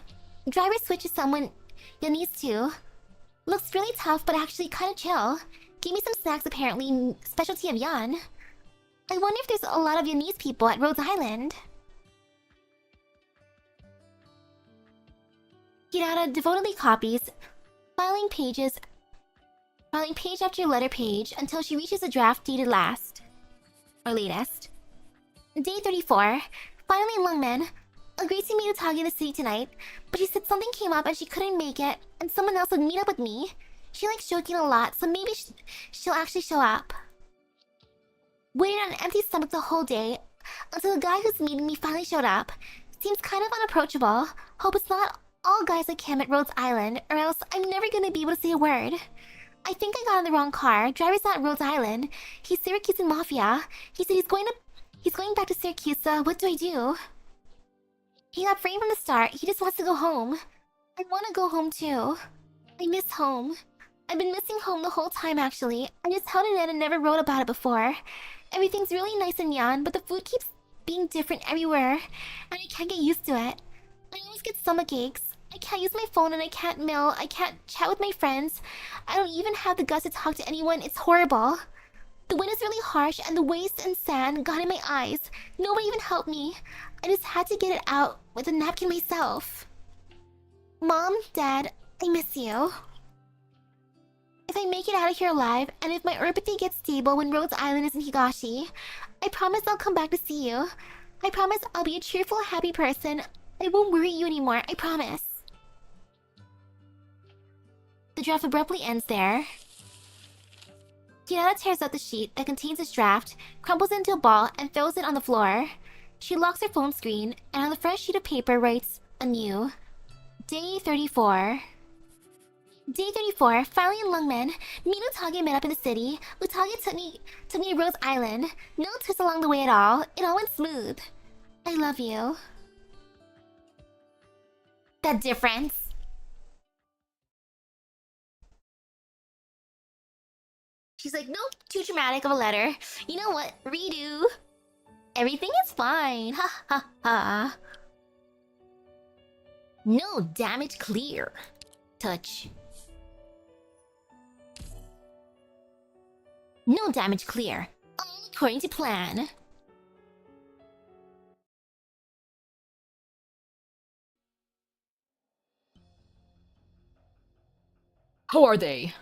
Driver switch to someone Yanni's too. Looks really tough, but actually kind of chill. Gave me some snacks apparently, specialty of Yan. I wonder if there's a lot of Yanni's people at Rhodes Island. Hirata devotedly copies, filing page after letter page until she reaches a draft dated last. Or latest. Day 34. Finally Lungmen. Agreed to meet Utagi in the city tonight, but she said something came up and she couldn't make it, and someone else would meet up with me. She likes joking a lot, so maybe she'll actually show up. Waited on an empty stomach the whole day, until the guy who's meeting me finally showed up. Seems kind of unapproachable. Hope it's not all guys like him at Rhodes Island, or else I'm never gonna be able to say a word. I think I got in the wrong car. Driver's not at Rhodes Island. He's Syracusan Mafia. He said he's going back to Syracuse, what do I do? He got framed from the start. He just wants to go home. I want to go home too. I miss home. I've been missing home the whole time actually. I just held it in and never wrote about it before. Everything's really nice in Yan, but the food keeps being different everywhere, and I can't get used to it. I always get stomach aches. I can't use my phone and I can't mail. I can't chat with my friends. I don't even have the guts to talk to anyone. It's horrible. The wind is really harsh and the waste and sand got in my eyes. Nobody even helped me. I just had to get it out with a napkin myself. Mom, Dad, I miss you. If I make it out of here alive, and if my uropathy gets stable when Rhodes Island is in Higashi, I promise I'll come back to see you. I promise I'll be a cheerful, happy person. I won't worry you anymore, I promise. The draft abruptly ends there. Hinata tears out the sheet that contains this draft, crumbles it into a ball, and throws it on the floor. She locks her phone screen, and on the fresh sheet of paper writes anew. Day 34. Day 34, finally in Lungmen. Me and Utage met up in the city. Utage took me to Rhodes Island. No twists along the way at all. It all went smooth. I love you. That difference. She's like, nope, too dramatic of a letter. You know what? Redo. Everything is fine. Ha ha ha. No damage clear. Touch. No damage clear. All according to plan. How are they?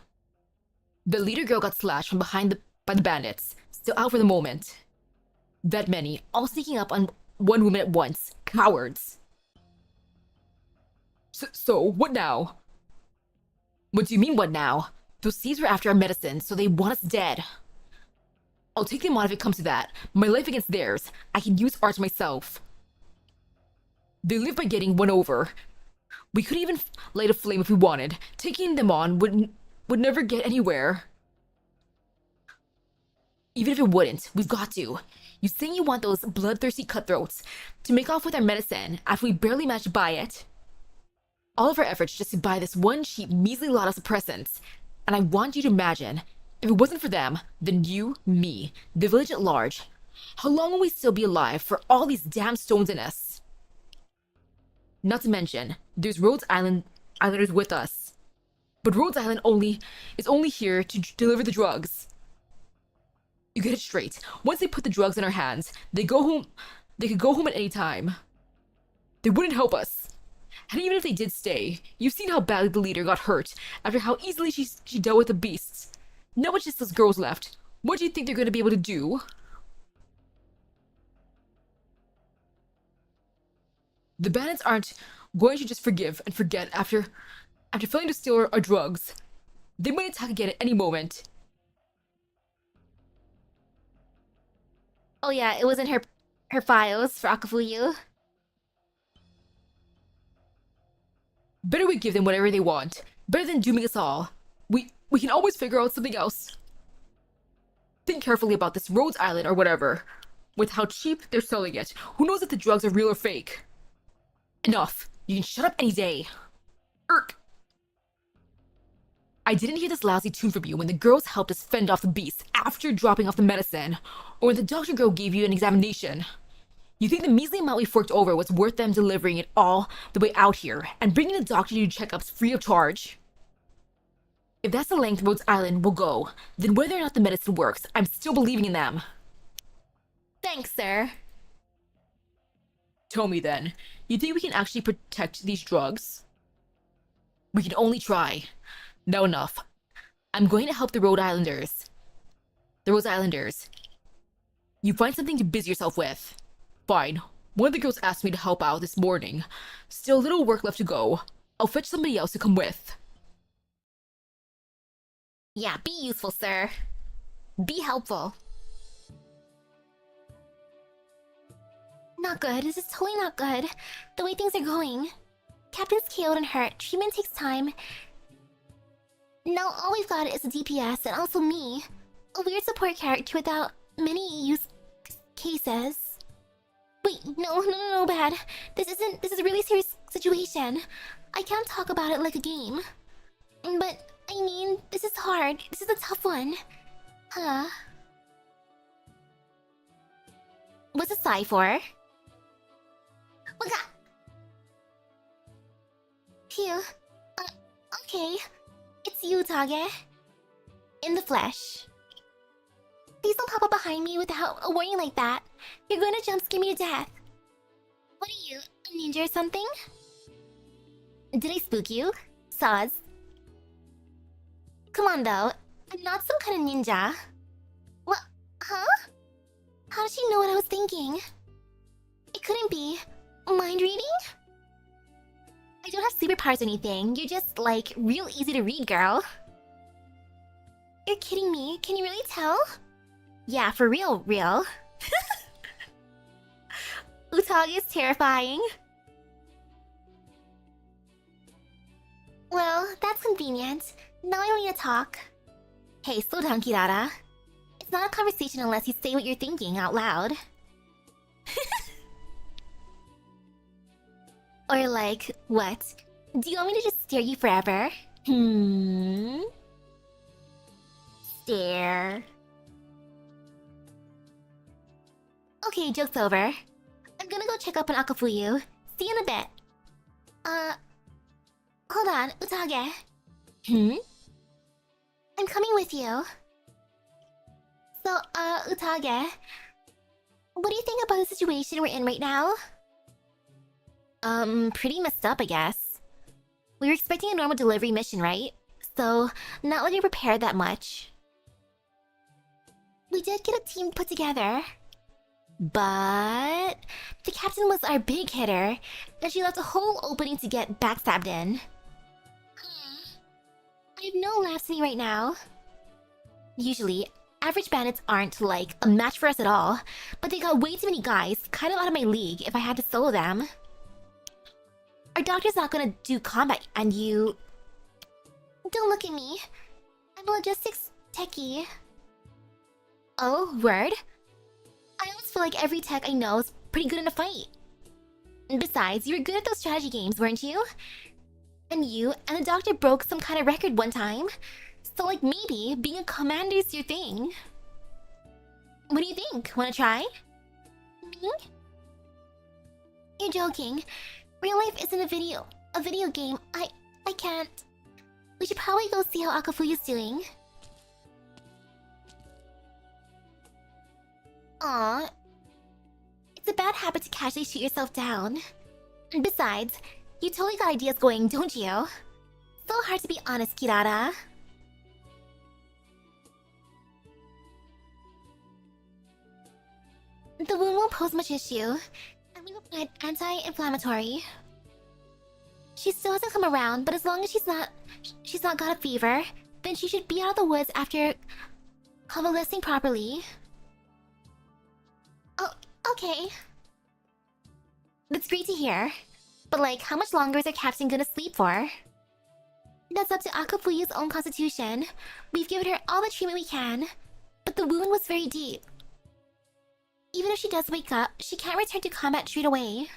The leader girl got slashed from behind by the bandits. Still out for the moment. That many, all sneaking up on one woman at once. Cowards. So, what now? What do you mean, what now? Those thieves were after our medicine, so they want us dead. I'll take them on if it comes to that. My life against theirs. I can use art myself. They live by getting one over. We could even light a flame if we wanted. Taking them on would never get anywhere. Even if it wouldn't, we've got to. You saying you want those bloodthirsty cutthroats to make off with our medicine after we barely managed to buy it? All of our efforts just to buy this one cheap, measly lot of suppressants. And I want you to imagine, if it wasn't for them, then you, me, the village at large, how long will we still be alive for all these damn stones in us? Not to mention, there's Rhodes Islanders with us. But Rhodes Island is only here to deliver the drugs. You get it straight. Once they put the drugs in our hands, they could go home at any time. They wouldn't help us. And even if they did stay, you've seen how badly the leader got hurt after how easily she dealt with the beasts. Now it's just those girls left. What do you think they're going to be able to do? The bandits aren't going to just forgive and forget after failing to steal our drugs. They might attack again at any moment. Oh yeah, it was in her files for Akafuyu. Better we give them whatever they want. Better than dooming us all. We can always figure out something else. Think carefully about this Rhodes Island or whatever. With how cheap they're selling it, who knows if the drugs are real or fake? Enough. You can shut up any day. Irk. I didn't hear this lousy tune from you when the girls helped us fend off the beasts after dropping off the medicine, or when the doctor girl gave you an examination. You think the measly amount we forked over was worth them delivering it all the way out here and bringing the doctor to do checkups free of charge? If that's the length Rhodes Island will go, then whether or not the medicine works, I'm still believing in them. Thanks, sir. Tell me then, you think we can actually protect these drugs? We can only try. Now enough. I'm going to help the Rhode Islanders. The Rhode Islanders. You find something to busy yourself with. Fine. One of the girls asked me to help out this morning. Still a little work left to go. I'll fetch somebody else to come with. Yeah, be useful, sir. Be helpful. Not good. This is totally not good. The way things are going. Captain's KO'd and hurt. Treatment takes time. Now all we've got is a DPS and also me. A weird support character without many use cases. Wait, no, bad. This is a really serious situation. I can't talk about it like a game. But, I mean, this is hard. This is a tough one. Huh. What's a sigh for? Waka! Phew. Okay. It's you, Tage. In the flesh. Please don't pop up behind me without a warning like that. You're going to jump scare me to death. What are you, a ninja or something? Did I spook you? Soz. Come on, though. I'm not some kind of ninja. What? Huh? How did she know what I was thinking? It couldn't be. Mind reading? I don't have superpowers or anything. You're just, like, real easy to read, girl. You're kidding me. Can you really tell? Yeah, for real. Utage is terrifying. Well, that's convenient. Now I don't need to talk. Hey, slow down, Kirara. It's not a conversation unless you say what you're thinking out loud. Or like, what? Do you want me to just stare you forever? Stare. Okay, joke's over. I'm gonna go check up on Akafuyu. See you in a bit. Hold on, Utage. I'm coming with you. So, Utage, what do you think about the situation we're in right now? Pretty messed up, I guess. We were expecting a normal delivery mission, right? So, not letting prepared that much. We did get a team put together. But the captain was our big hitter, and she left a whole opening to get backstabbed in. I have no laughs in me right now. Usually, average bandits aren't, like, a match for us at all, but they got way too many guys, kind of out of my league if I had to solo them. Our doctor's not gonna do combat, and you... Don't look at me. I'm a logistics techie. Oh, word? I always feel like every tech I know is pretty good in a fight. Besides, you were good at those strategy games, weren't you? And you and the doctor broke some kind of record one time. So, like, maybe being a commander's your thing. What do you think? Wanna try? Me? You're joking. Real life isn't a video game. I can't. We should probably go see how Akafuyu's doing. Aw. It's a bad habit to casually shoot yourself down. And besides, you totally got ideas going, don't you? So hard to be honest, Kirara. The wound won't pose much issue, and we've applied anti-inflammatory. She still hasn't come around, but as long as she's not got a fever, then she should be out of the woods after convalescing properly. Oh, okay. That's great to hear. But like, how much longer is our captain gonna sleep for? That's up to Akafuyu's own constitution. We've given her all the treatment we can, but the wound was very deep. Even if she does wake up, she can't return to combat straight away.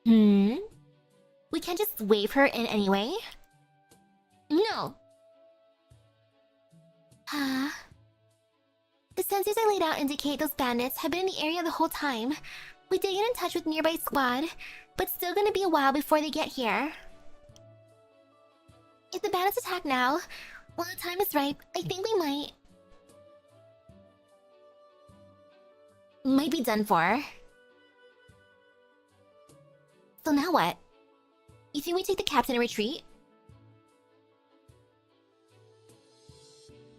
We can't just wave her in anyway? No. The sensors I laid out indicate those bandits have been in the area the whole time. We did get in touch with nearby squad, but still gonna be a while before they get here. If the bandits attack now, when the time is ripe, I think we might be done for. So now what? You think we take the captain and retreat?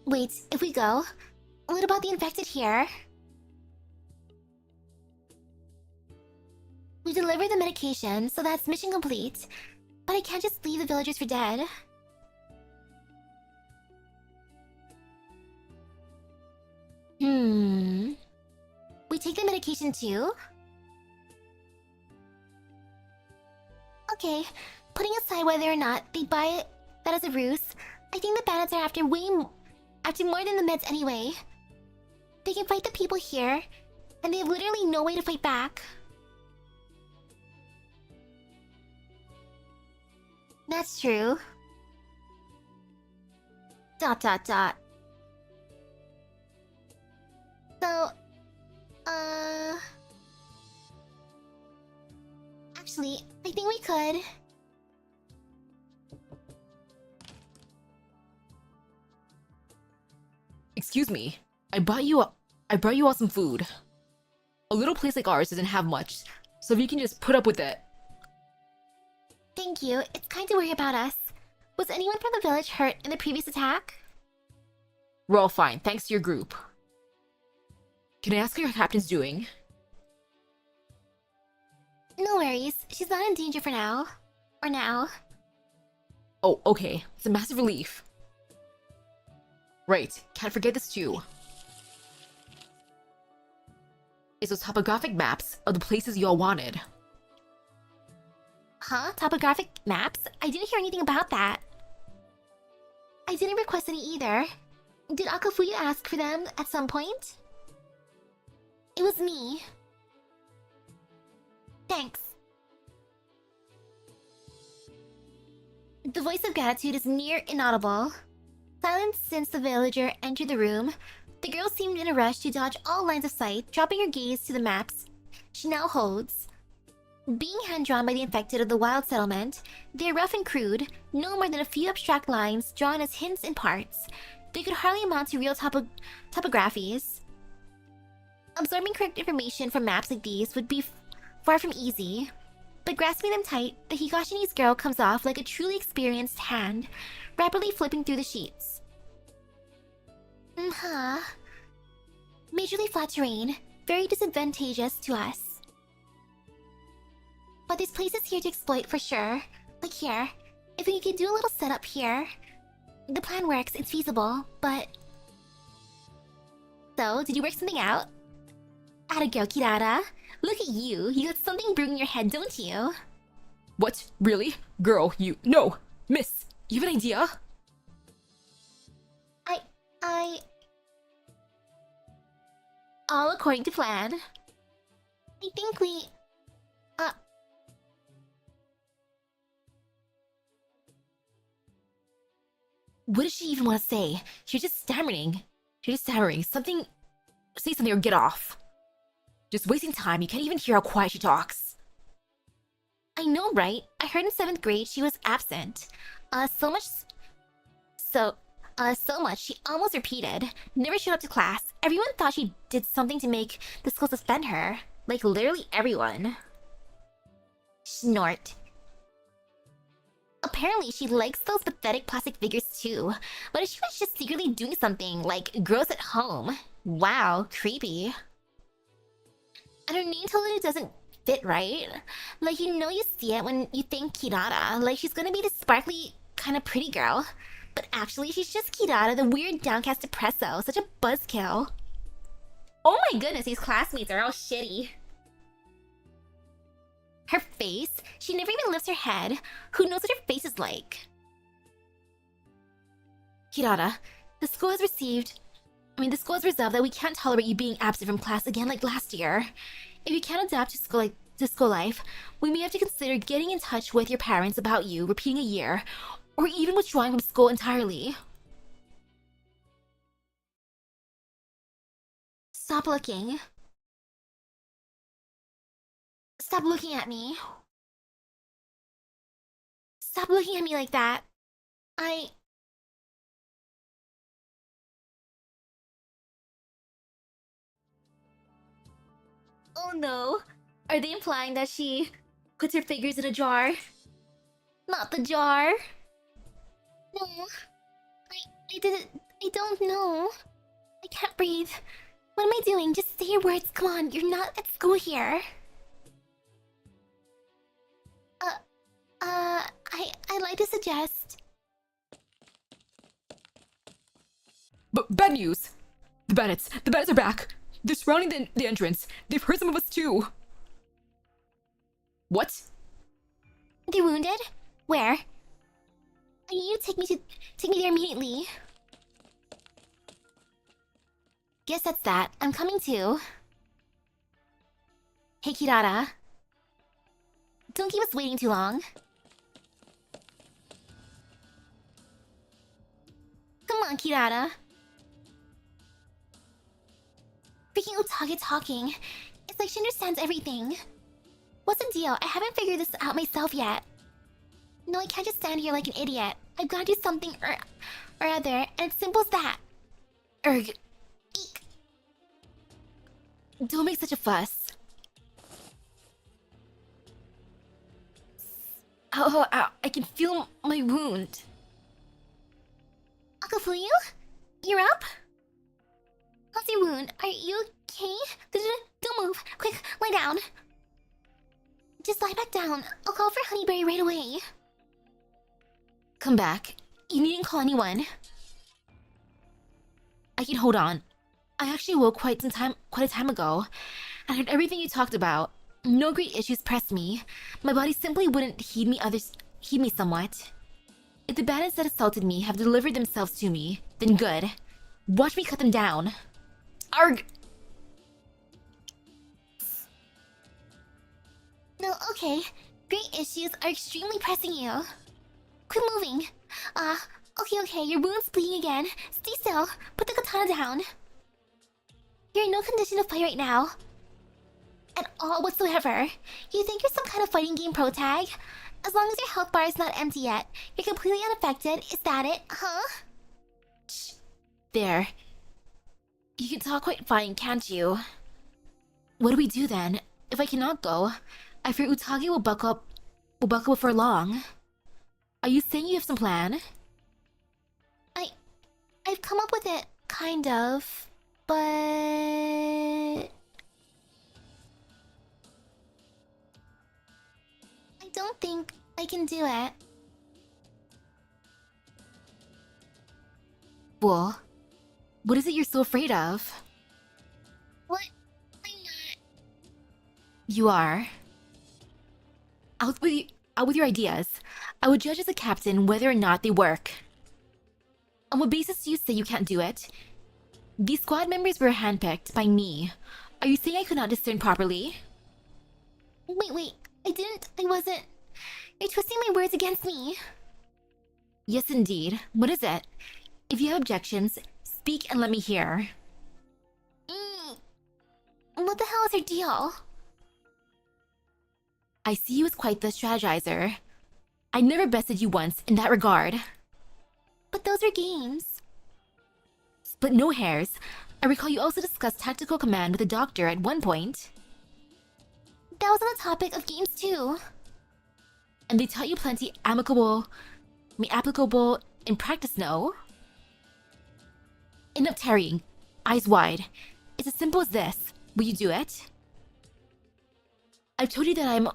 Wait, if we go, what about the infected here? We delivered the medication, so that's mission complete. But I can't just leave the villagers for dead. We take the medication too? Okay, putting aside whether or not they buy that as a ruse, I think the bandits are after more than the meds anyway. They can fight the people here, and they have literally no way to fight back. That's true. ... So, actually, I think we could. Excuse me. I brought you all some food. A little place like ours doesn't have much, so if you can just put up with it. Thank you. It's kind to worry about us. Was anyone from the village hurt in the previous attack? We're all fine, thanks to your group. Can I ask how your captain's doing? No worries. She's not in danger for now. Or now. Oh, okay. It's a massive relief. Right, can't forget this too. It's those topographic maps of the places you all wanted. Huh? Topographic maps? I didn't hear anything about that. I didn't request any either. Did Akafuyu ask for them at some point? It was me. Thanks. The voice of gratitude is near inaudible. Silence since the villager entered the room. The girl seemed in a rush to dodge all lines of sight, dropping her gaze to the maps she now holds. Being hand-drawn by the infected of the wild settlement, they are rough and crude, no more than a few abstract lines drawn as hints and parts. They could hardly amount to real topographies. Absorbing correct information from maps like these would be far from easy, but grasping them tight, the Higashini's girl comes off like a truly experienced hand, rapidly flipping through the sheets. Majorly flat terrain, very disadvantageous to us. But there's places here to exploit for sure. Like here, if we could do a little setup here. The plan works, it's feasible, but... So, did you work something out? Atta girl, Kirara. Look at you, you got something brewing in your head, don't you? What? Really? Girl, you... No! Miss, you have an idea? All according to plan. I think we... What does she even want to say? She's just stammering. Something... Say something or get off. Just wasting time, you can't even hear how quiet she talks. I know, right? I heard in 7th grade she was absent. So much she almost repeated. Never showed up to class. Everyone thought she did something to make the school suspend her. Like, literally everyone. Snort. Apparently, she likes those pathetic plastic figures too. What if she was just secretly doing something, like, gross at home? Wow, creepy. And her name totally doesn't fit, right? Like, you know you see it when you think Kirara. Like, she's gonna be this sparkly, kind of pretty girl. But actually, she's just Kirara, the weird downcast depresso. Such a buzzkill. Oh my goodness, these classmates are all shitty. Her face? She never even lifts her head. Who knows what her face is like? Hirata, the school has resolved that we can't tolerate you being absent from class again like last year. If you can't adapt to school life, we may have to consider getting in touch with your parents about you repeating a year, or even withdrawing from school entirely. Stop looking. Stop looking at me. Stop looking at me like that. Oh no. Are they implying that she puts her figures in a jar? Not the jar. No. I didn't. I don't know. I can't breathe. What am I doing? Just say your words. Come on, you're not at school here. I'd like to suggest. But bad news! The bandits are back! They're surrounding the entrance. They've heard some of us too. What? They're wounded? Where? I need you to take me there immediately. Guess that's that. I'm coming too. Hey, Kirara. Don't keep us waiting too long. Come on, Kirara. Freaking Utage talking. It's like she understands everything. What's the deal? I haven't figured this out myself yet. No, I can't just stand here like an idiot. I've got to do something or other, and it's simple as that. Erg. Eek. Don't make such a fuss. Ow, ow, I can feel my wound. Akafuyu? You're up? How's your wound? Are you okay? Don't move. Quick, lie down. Just lie back down. I'll call for Honeyberry right away. Come back. You needn't call anyone. I can hold on. I actually woke quite a time ago. I heard everything you talked about. No great issues pressed me. My body simply wouldn't heed me somewhat. If the bandits that assaulted me have delivered themselves to me, then good. Watch me cut them down. Arg! No, okay. Great issues are extremely pressing you. Quit moving. Okay, your wound's bleeding again. Stay still. Put the katana down. You're in no condition to fight right now. At all whatsoever. You think you're some kind of fighting game pro tag? As long as your health bar is not empty yet, you're completely unaffected. Is that it, huh? Shh. There. You can talk quite fine, can't you? What do we do then? If I cannot go, I fear Utage will buck up before long. Are you saying you have some plan? I've come up with it, kind of, but... I don't think I can do it. Well, what is it you're so afraid of? What? I'm not. You are. Out with your ideas. I would judge as a captain whether or not they work. On what basis do you say you can't do it? These squad members were handpicked by me. Are you saying I could not discern properly? Wait. I wasn't... You're twisting my words against me. Yes, indeed. What is it? If you have objections, speak and let me hear. What the hell is your deal? I see you as quite the strategizer. I never bested you once in that regard. But those are games. Split no hairs. I recall you also discussed tactical command with the doctor at one point. That was on the topic of games too. And they taught you plenty applicable in practice, no? Enough tarrying. Eyes wide. It's as simple as this. Will you do it? I've told you that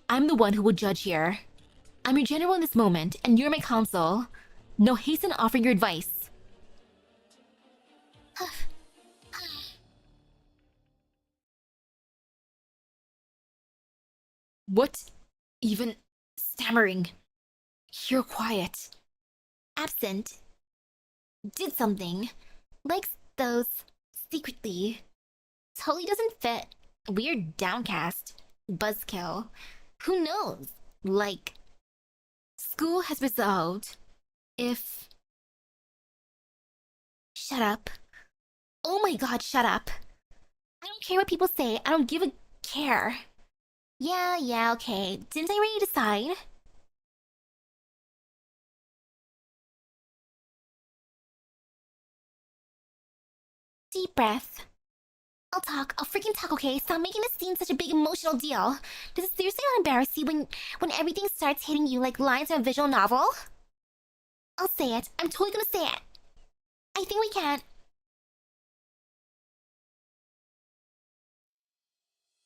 I'm the one who will judge here. I'm your general in this moment, and you're my counsel. No haste in offering your advice. What even stammering? You're quiet. Absent. Did something. Likes those secretly. Totally doesn't fit. Weird downcast. Buzzkill. Who knows? Like, School has resolved. If shut up. Oh my god, shut up. I don't care what people say. I don't give a care. Yeah, okay. Didn't I already decide? Deep breath. I'll freaking talk, okay? Stop making this scene such a big emotional deal. Does it seriously not embarrass you when everything starts hitting you like lines from a visual novel? I'll say it. I'm totally gonna say it. I think we can.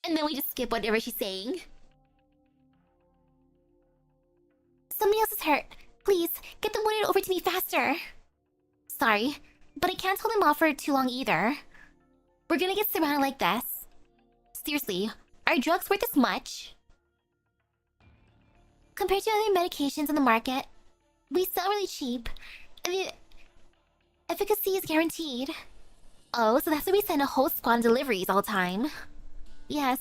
And then we just skip whatever she's saying. Somebody else is hurt. Please, get the wounded over to me faster. Sorry, but I can't hold him off for too long either. We're gonna get surrounded like this. Seriously, are drugs worth this much? Compared to other medications on the market, we sell really cheap, and the efficacy is guaranteed. Oh, so that's why we send a whole squad on deliveries all the time. Yes.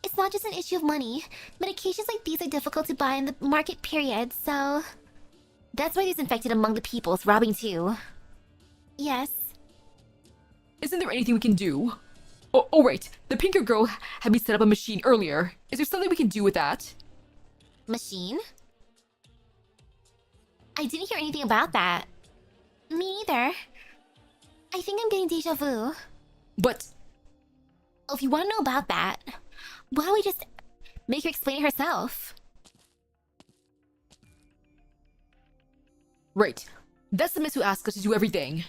It's not just an issue of money. Medications like these are difficult to buy in the market period, so... That's why there's infected among the peoples robbing too. Yes. isn't there anything we can do? Oh right, the pinker girl had me set up a machine earlier. Is there something we can do with that? Machine? I didn't hear anything about that. Me neither. I think I'm getting deja vu. But Oh, if you want to know about that, why don't we just make her explain it herself? right, that's the miss who asked us to do everything.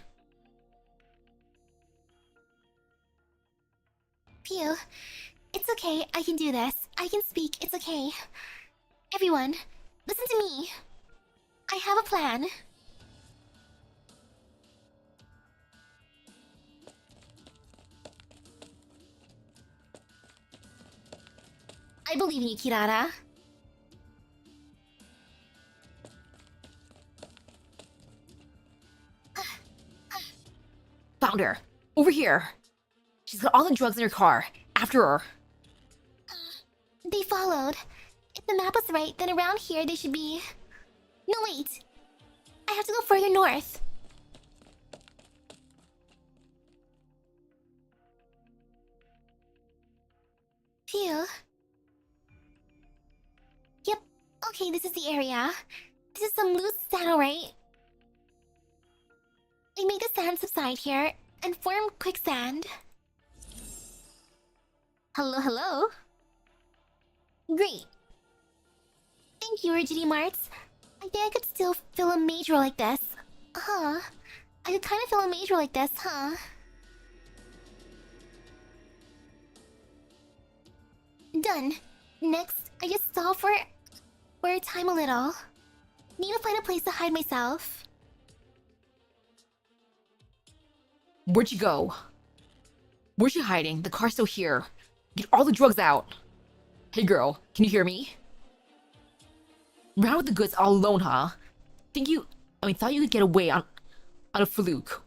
Phew. It's okay, I can do this. I can speak, it's okay. Everyone, listen to me. I have a plan. I believe in you, Kirara. Found her. Over here. She's got all the drugs in her car. After her. They followed. If the map was right, then around here they should be... No, wait. I have to go further north. Phew. Yep. Okay, this is the area. This is some loose sand, alright? I make the sand subside here and form quicksand. Hello? Great. Thank you, Rigidity Marts. I think I could still fill a major like this. Huh. I could kind of fill a major like this, huh? Done. Next, I just stall for time a little. Need to find a place to hide myself. Where'd you go? Where's she hiding? The car's still here. Get all the drugs out. Hey girl, can you hear me? Round with the goods all alone, huh? Thought you could get away on a fluke.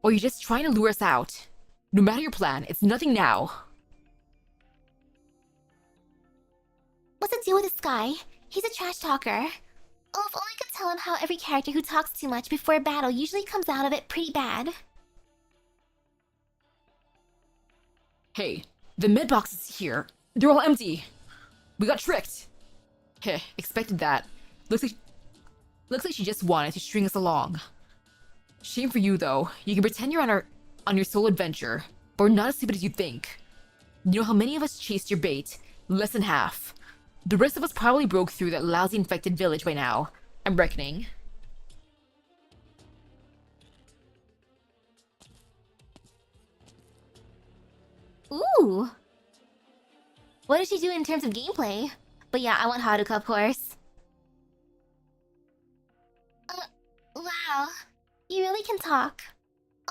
Or you're just trying to lure us out. No matter your plan, it's nothing now. What's the deal with this guy? He's a trash talker. Oh, if only I could tell him how every character who talks too much before a battle usually comes out of it pretty bad. Hey, the med boxes here. They're all empty. We got tricked. Heh, expected that. Looks like she just wanted to string us along. Shame for you though. You can pretend you're on your solo adventure, but we're not as stupid as you think. You know how many of us chased your bait? Less than half. The rest of us probably broke through that lousy infected village by now. I'm reckoning. Ooh! What does she do in terms of gameplay? But yeah, I want Haruka, of course. Wow. You really can talk.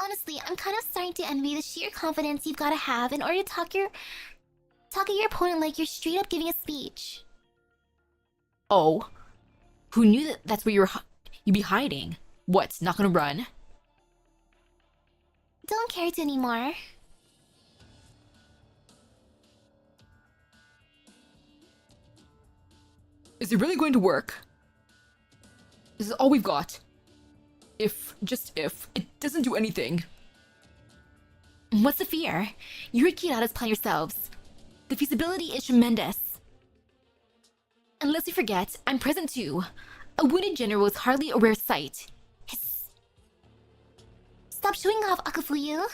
Honestly, I'm kind of starting to envy the sheer confidence you've got to have in order to talk your Talk at your opponent like you're straight up giving a speech. Oh, who knew that's where you'd be hiding? What, not gonna run? Don't care to anymore. Is it really going to work? This is all we've got. Just if, it doesn't do anything. What's the fear? You heard Kirata's plan yourselves. The feasibility is tremendous. Unless we forget, I'm present too. A wounded general is hardly a rare sight. Hiss. Stop showing off, Akafuyu.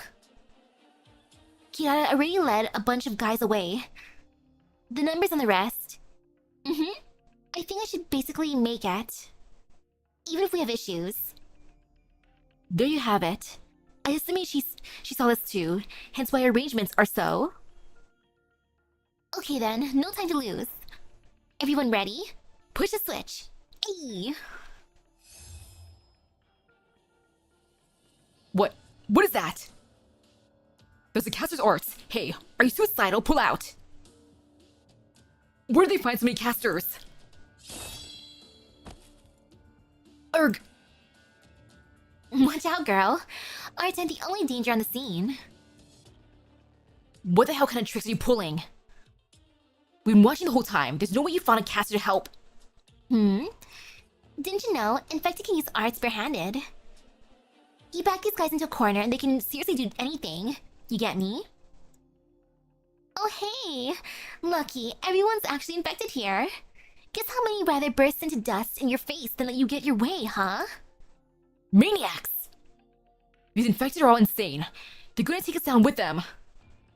Kirata already led a bunch of guys away. The numbers on the rest. I think I should basically make it. Even if we have issues. There you have it. I estimate she saw this too, hence why arrangements are so. Okay then, no time to lose. Everyone ready? Push the switch. Ayy. What is that? There's a caster's arts. Hey, are you suicidal? Pull out. Where do they find so many casters? Erg! Watch out, girl. Arts aren't the only danger on the scene. What the hell kind of tricks are you pulling? We've been watching the whole time. There's no way you found a caster to help. Didn't you know Infected can use arts barehanded? You back these guys into a corner and they can seriously do anything. You get me? Oh hey! Lucky, everyone's actually infected here. Guess how many rather burst into dust in your face than let you get your way, huh? Maniacs! These infected are all insane. They're gonna take us down with them.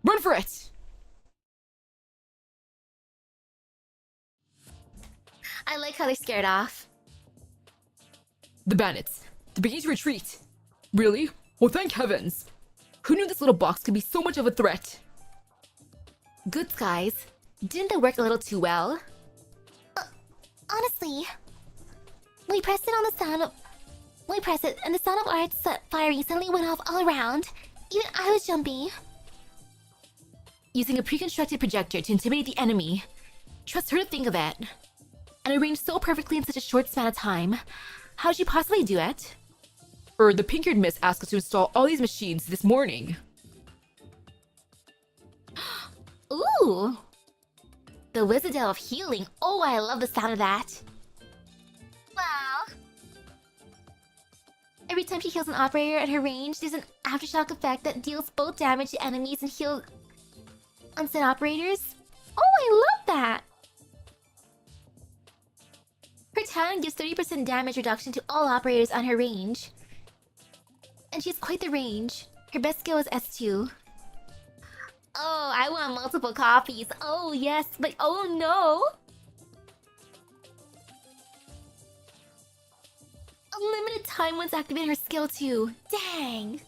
Run for it! I like how they're scared off. The bandits. They're beginning to retreat. Really? Oh, thank heavens. Who knew this little box could be so much of a threat? Good guys. Didn't that work a little too well? Honestly, we pressed it on the sound of... We pressed it, and the sound of arts firing suddenly went off all around. Even I was jumpy. Using a pre-constructed projector to intimidate the enemy. Trust her to think of it. And arranged so perfectly in such a short span of time. How did she possibly do it? The pink-haired miss asked us to install all these machines this morning. Ooh! The Wizardell of Healing. Oh, I love the sound of that. Wow. Every time she heals an operator at her range, there's an aftershock effect that deals both damage to enemies and heals unsaid operators. Oh, I love that! Her talent gives 30% damage reduction to all operators on her range. And she has quite the range. Her best skill is S2. Oh, I want multiple copies. Oh, yes, but oh no! A limited time once activating her skill too. Dang!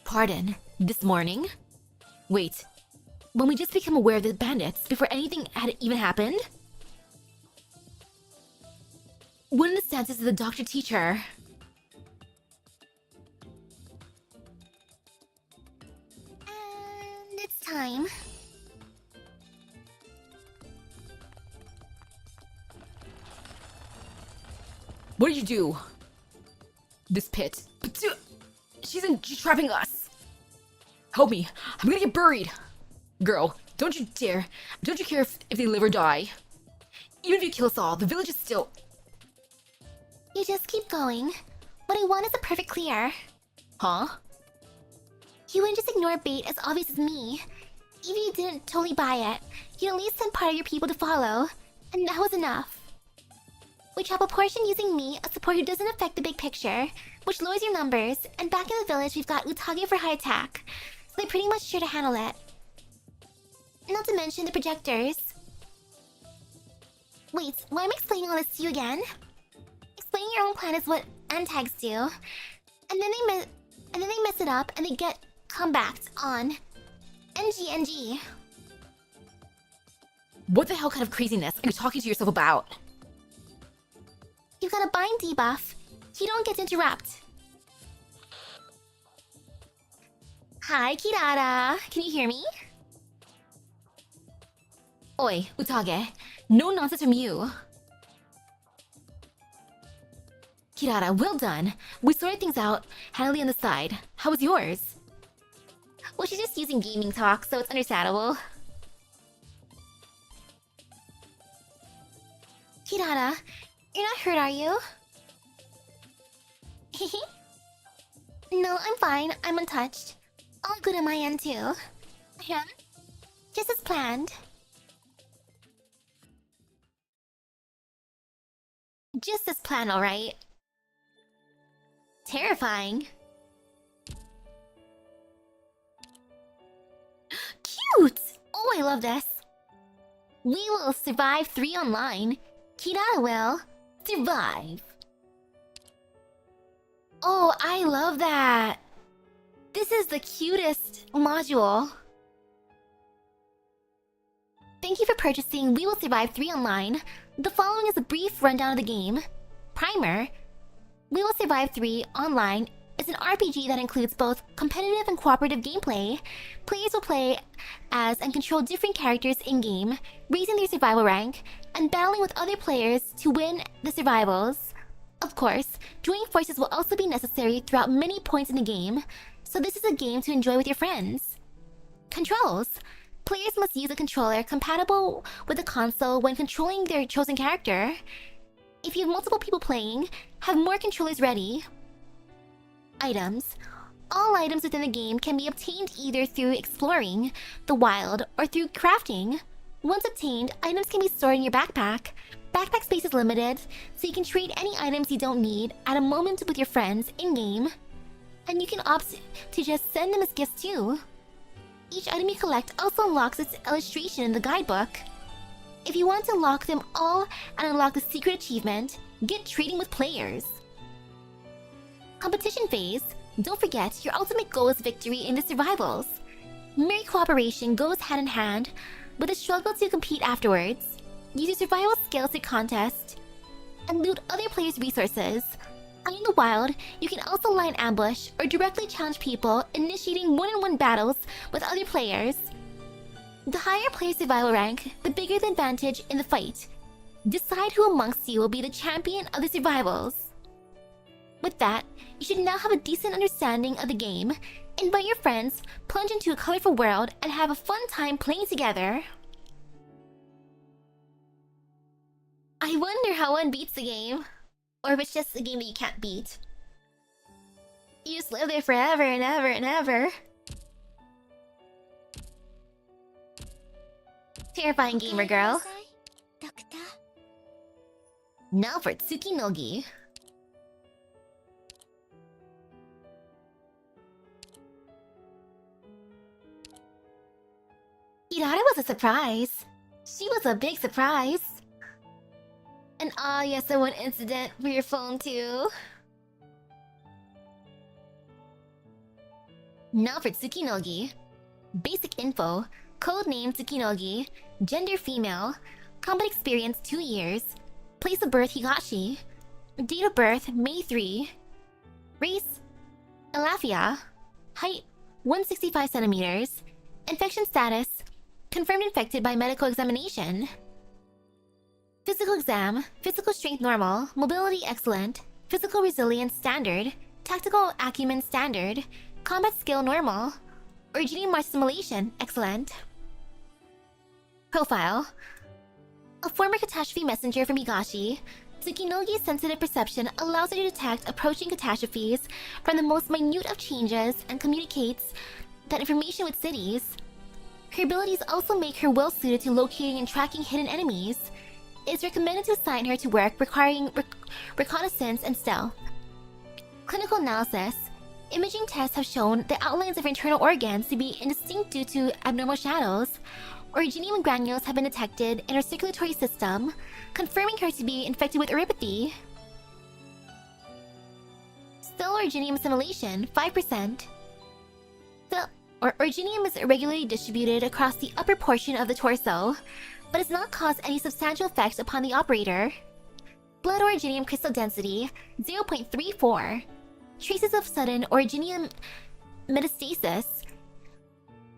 Pardon, this morning? Wait, when we just became aware of the bandits before anything had even happened? What in the stances did the doctor teach her? And it's time. What did you do? This pit. She's trapping us. Help me. I'm gonna get buried. Girl, don't you dare. Don't you care if they live or die? Even if you kill us all, the village is still... You just keep going. What I want is a perfect clear. Huh? You wouldn't just ignore bait as obvious as me. Even if you didn't totally buy it, you'd at least send part of your people to follow. And that was enough. We trap a portion using me, a support who doesn't affect the big picture, which lowers your numbers, and back in the village we've got Utage for high attack, so they're pretty much sure to handle it. Not to mention the projectors. Wait, why am I explaining all this to you again? Explaining your own plan is what antags do. And then they mess it up and they get comebacked on NG. What the hell kind of craziness are you talking to yourself about? You've got a bind debuff. You don't get to interrupt. Hi, Kirara. Can you hear me? Oi, Utage. No nonsense from you. Kirara, well done. We sorted things out, handily on the side. How was yours? Well, she's just using gaming talk, so it's understandable. Kirara, you're not hurt, are you? No, I'm fine. I'm untouched. All good on my end, too. Just as planned. Just as planned, alright. Terrifying. Cute! Oh, I love this. We will survive 3 online. Kirara will survive. Oh, I love that. This is the cutest module. Thank you for purchasing We Will Survive 3 Online. The following is a brief rundown of the game. Primer. We Will Survive 3 Online is an RPG that includes both competitive and cooperative gameplay. Players will play as and control different characters in-game, raising their survival rank, and battling with other players to win the survivals. Of course, joining forces will also be necessary throughout many points in the game, so this is a game to enjoy with your friends. Controls. Players must use a controller compatible with the console when controlling their chosen character. If you have multiple people playing, have more controllers ready. Items. All items within the game can be obtained either through exploring the wild or through crafting. Once obtained, items can be stored in your backpack. Backpack space is limited, so you can trade any items you don't need at a moment with your friends in-game. And you can opt to just send them as gifts too. Each item you collect also unlocks its illustration in the guidebook. If you want to unlock them all and unlock the secret achievement, get trading with players. Competition phase. Don't forget, your ultimate goal is victory in the survivals. Merry cooperation goes hand in hand with a struggle to compete afterwards. Use your survival skills to contest and loot other players' resources. And in the wild, you can also lie in ambush or directly challenge people, initiating one-on-one battles with other players. The higher player survival rank, the bigger the advantage in the fight. Decide who amongst you will be the champion of the survivals. With that, you should now have a decent understanding of the game. Invite your friends, plunge into a colorful world, and have a fun time playing together. I wonder how one beats the game. Or if it's just a game that you can't beat. You just live there forever and ever and ever. Terrifying gamer girl. Now for Tsukinogi. Kirara was a surprise. She was a big surprise. And ah, yes, the one incident for your phone too. Now for Tsukinogi. Basic info. Codename Tsukinogi. Gender female. Combat experience 2 years. Place of birth Higashi. Date of birth May 3. Race Elafia. Height 165 centimeters. Infection status confirmed infected by medical examination. Physical exam. Physical strength normal. Mobility excellent. Physical resilience standard. Tactical acumen standard. Combat skill normal. Originating martial simulation excellent. Profile. A former catastrophe messenger from Higashi, Tsukinogi's sensitive perception allows her to detect approaching catastrophes from the most minute of changes and communicates that information with cities. Her abilities also make her well suited to locating and tracking hidden enemies. It is recommended to assign her to work requiring reconnaissance and stealth. Clinical analysis. Imaging tests have shown the outlines of her internal organs to be indistinct due to abnormal shadows. Originium granules have been detected in her circulatory system, confirming her to be infected with erypathy. Still originium assimilation, 5%. Originium is irregularly distributed across the upper portion of the torso, but does not cause any substantial effects upon the operator. Blood originium crystal density, 0.34. Traces of sudden originium metastasis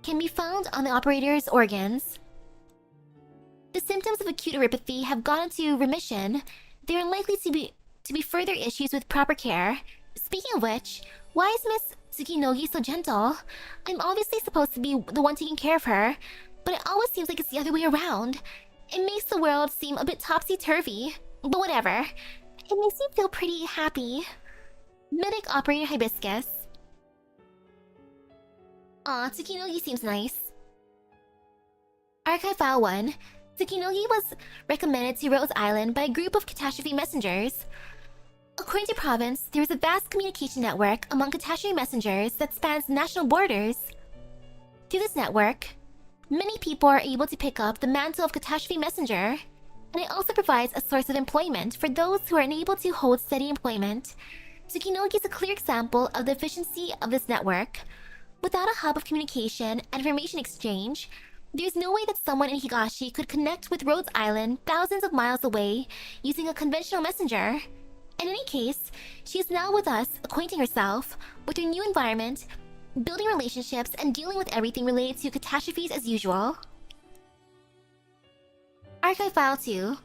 can be found on the operator's organs. The symptoms of acute neuropathy have gone into remission. There are likely to be further issues with proper care. Speaking of which, why is Miss Tsukinogi so gentle? I'm obviously supposed to be the one taking care of her, but it always seems like it's the other way around. It makes the world seem a bit topsy-turvy. But whatever. It makes me feel pretty happy. Medic Operator Hibiscus. Aw, Tsukinogi seems nice. Archive File 1. Tsukinogi was recommended to Rose Island by a group of catastrophe messengers. According to Province, there is a vast communication network among catastrophe messengers that spans national borders. Through this network, many people are able to pick up the mantle of catastrophe messenger, and it also provides a source of employment for those who are unable to hold steady employment. Tsukinogi is a clear example of the efficiency of this network. Without a hub of communication and information exchange, there's no way that someone in Higashi could connect with Rhodes Island thousands of miles away using a conventional messenger. In any case, she is now with us, acquainting herself with her new environment, building relationships, and dealing with everything related to catastrophes as usual. Archive File 2.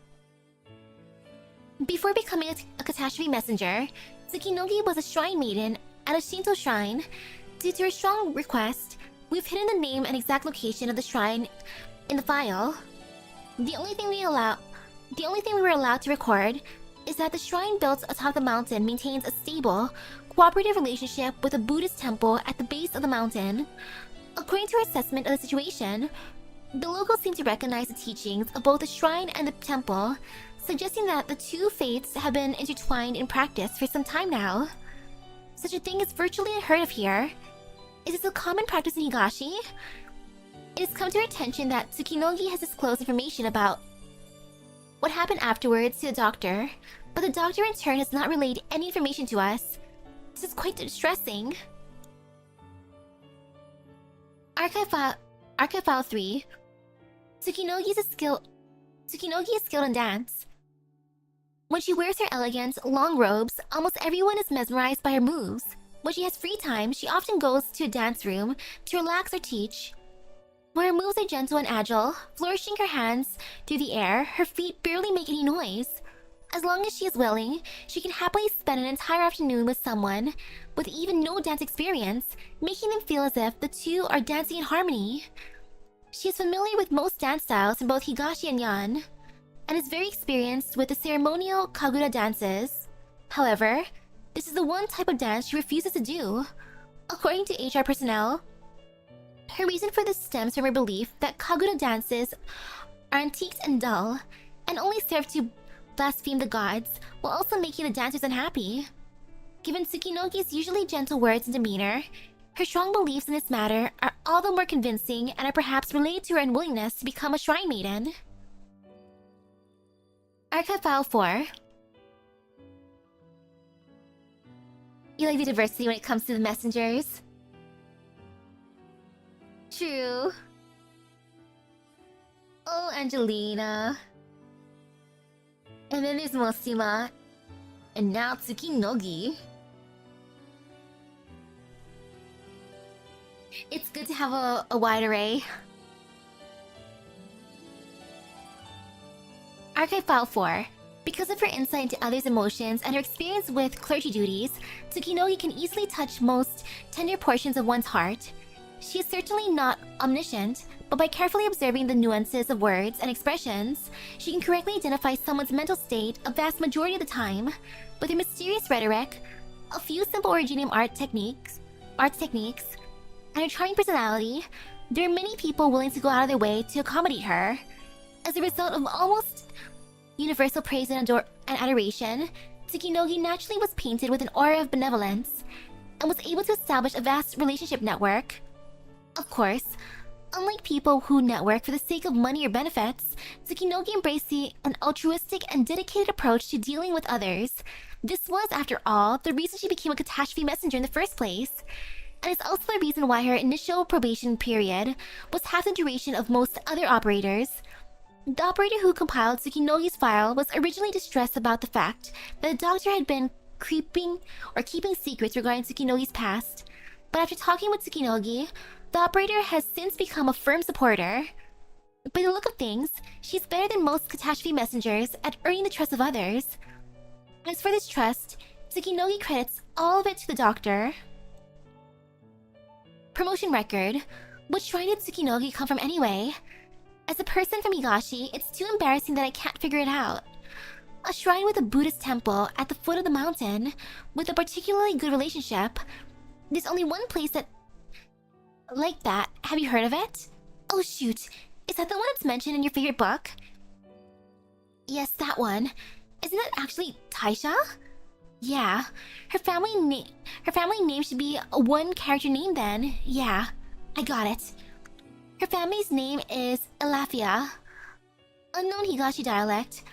Before becoming a catastrophe messenger, Tsukinogi was a shrine maiden at a Shinto shrine. Due to her strong request, we've hidden the name and exact location of the shrine in the file. The only thing we were allowed to record is that the shrine built atop the mountain maintains a stable, cooperative relationship with a Buddhist temple at the base of the mountain. According to our assessment of the situation, the locals seem to recognize the teachings of both the shrine and the temple, suggesting that the two faiths have been intertwined in practice for some time now. Such a thing is virtually unheard of here. Is this a common practice in Higashi? It has come to our attention that Tsukinogi has disclosed information about what happened afterwards to the doctor, but the doctor in turn has not relayed any information to us. This is quite distressing. Archive File 3. Tsukinogi is skilled in dance. When she wears her elegant, long robes, almost everyone is mesmerized by her moves. When she has free time, she often goes to a dance room to relax or teach. Where her moves are gentle and agile, flourishing her hands through the air, her feet barely make any noise. As long as she is willing, she can happily spend an entire afternoon with someone with even no dance experience, making them feel as if the two are dancing in harmony. She is familiar with most dance styles in both Higashi and Yan, and is very experienced with the ceremonial Kagura dances. However, this is the one type of dance she refuses to do. According to HR personnel, her reason for this stems from her belief that Kagura dances are antiqued and dull, and only serve to blaspheme the gods, while also making the dancers unhappy. Given Tsukinogi's usually gentle words and demeanor, her strong beliefs in this matter are all the more convincing and are perhaps related to her unwillingness to become a shrine maiden. Archive File 4. You like the diversity when it comes to the messengers? True. Oh, Angelina. And then there's Mosima. And now Tsukinogi. It's good to have a wide array. Archive File 4. Because of her insight into others' emotions and her experience with clergy duties, Tsukinogi can easily touch most tender portions of one's heart. She is certainly not omniscient, but by carefully observing the nuances of words and expressions, she can correctly identify someone's mental state a vast majority of the time. With her mysterious rhetoric, a few simple originium art techniques, and her charming personality, there are many people willing to go out of their way to accommodate her. As a result of almost universal praise and adoration, Tsukinogi naturally was painted with an aura of benevolence, and was able to establish a vast relationship network. Of course, unlike people who network for the sake of money or benefits, Tsukinogi embraced an altruistic and dedicated approach to dealing with others. This was, after all, the reason she became a catastrophe messenger in the first place. And it's also the reason why her initial probation period was half the duration of most other operators. The operator who compiled Tsukinogi's file was originally distressed about the fact that the doctor had been keeping secrets regarding Tsukinogi's past. But after talking with Tsukinogi, the The operator has since become a firm supporter. By the look of things, she's better than most catastrophe messengers at earning the trust of others. As for this trust, Tsukinogi credits all of it to the doctor. Promotion record. What shrine did Tsukinogi come from anyway? As a person from Higashi, it's too embarrassing that I can't figure it out. A shrine with a Buddhist temple at the foot of the mountain, with a particularly good relationship. There's only one place that... like that. Have you heard of it? Oh shoot, is that the one that's mentioned in your favorite book? Yes, that one. Isn't that actually Taisha? Yeah. Her family name should be a one-character name then. Yeah, I got it. Her family's name is Elafia. Unknown Higashi dialect.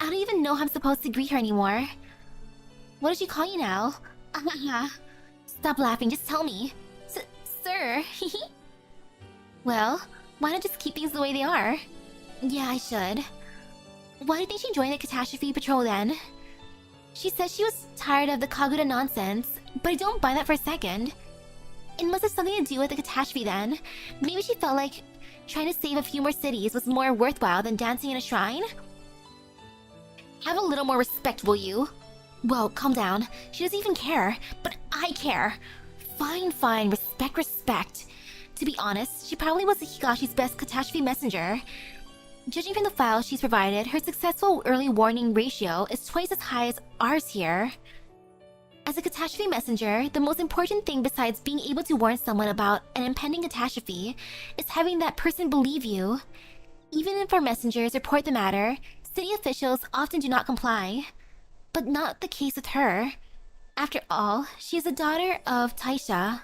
I don't even know how I'm supposed to greet her anymore. What does she call you now? Stop laughing, just tell me. Sir. Well, why not just keep things the way they are? Yeah, I should. Why do you think she joined the catastrophe patrol then? She said she was tired of the Kaguya nonsense, but I don't buy that for a second. It must have something to do with the catastrophe then. Maybe she felt like trying to save a few more cities was more worthwhile than dancing in a shrine? Have a little more respect, will you? Whoa, calm down. She doesn't even care, but I care. Fine, respect. To be honest, she probably was Higashi's best catastrophe messenger. Judging from the files she's provided, her successful early warning ratio is twice as high as ours here. As a catastrophe messenger, the most important thing besides being able to warn someone about an impending catastrophe is having that person believe you. Even if our messengers report the matter, city officials often do not comply. But not the case with her. After all, she is the daughter of Taisha.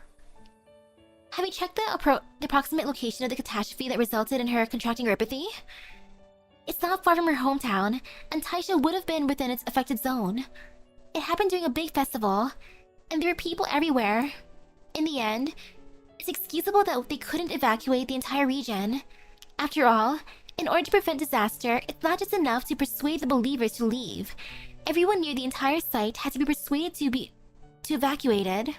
Have you checked the approximate location of the catastrophe that resulted in her contracting neuropathy? It's not far from her hometown, and Taisha would have been within its affected zone. It happened during a big festival, and there were people everywhere. In the end, it's excusable that they couldn't evacuate the entire region. After all, in order to prevent disaster, it's not just enough to persuade the believers to leave. Everyone near the entire site had to be persuaded to evacuate it.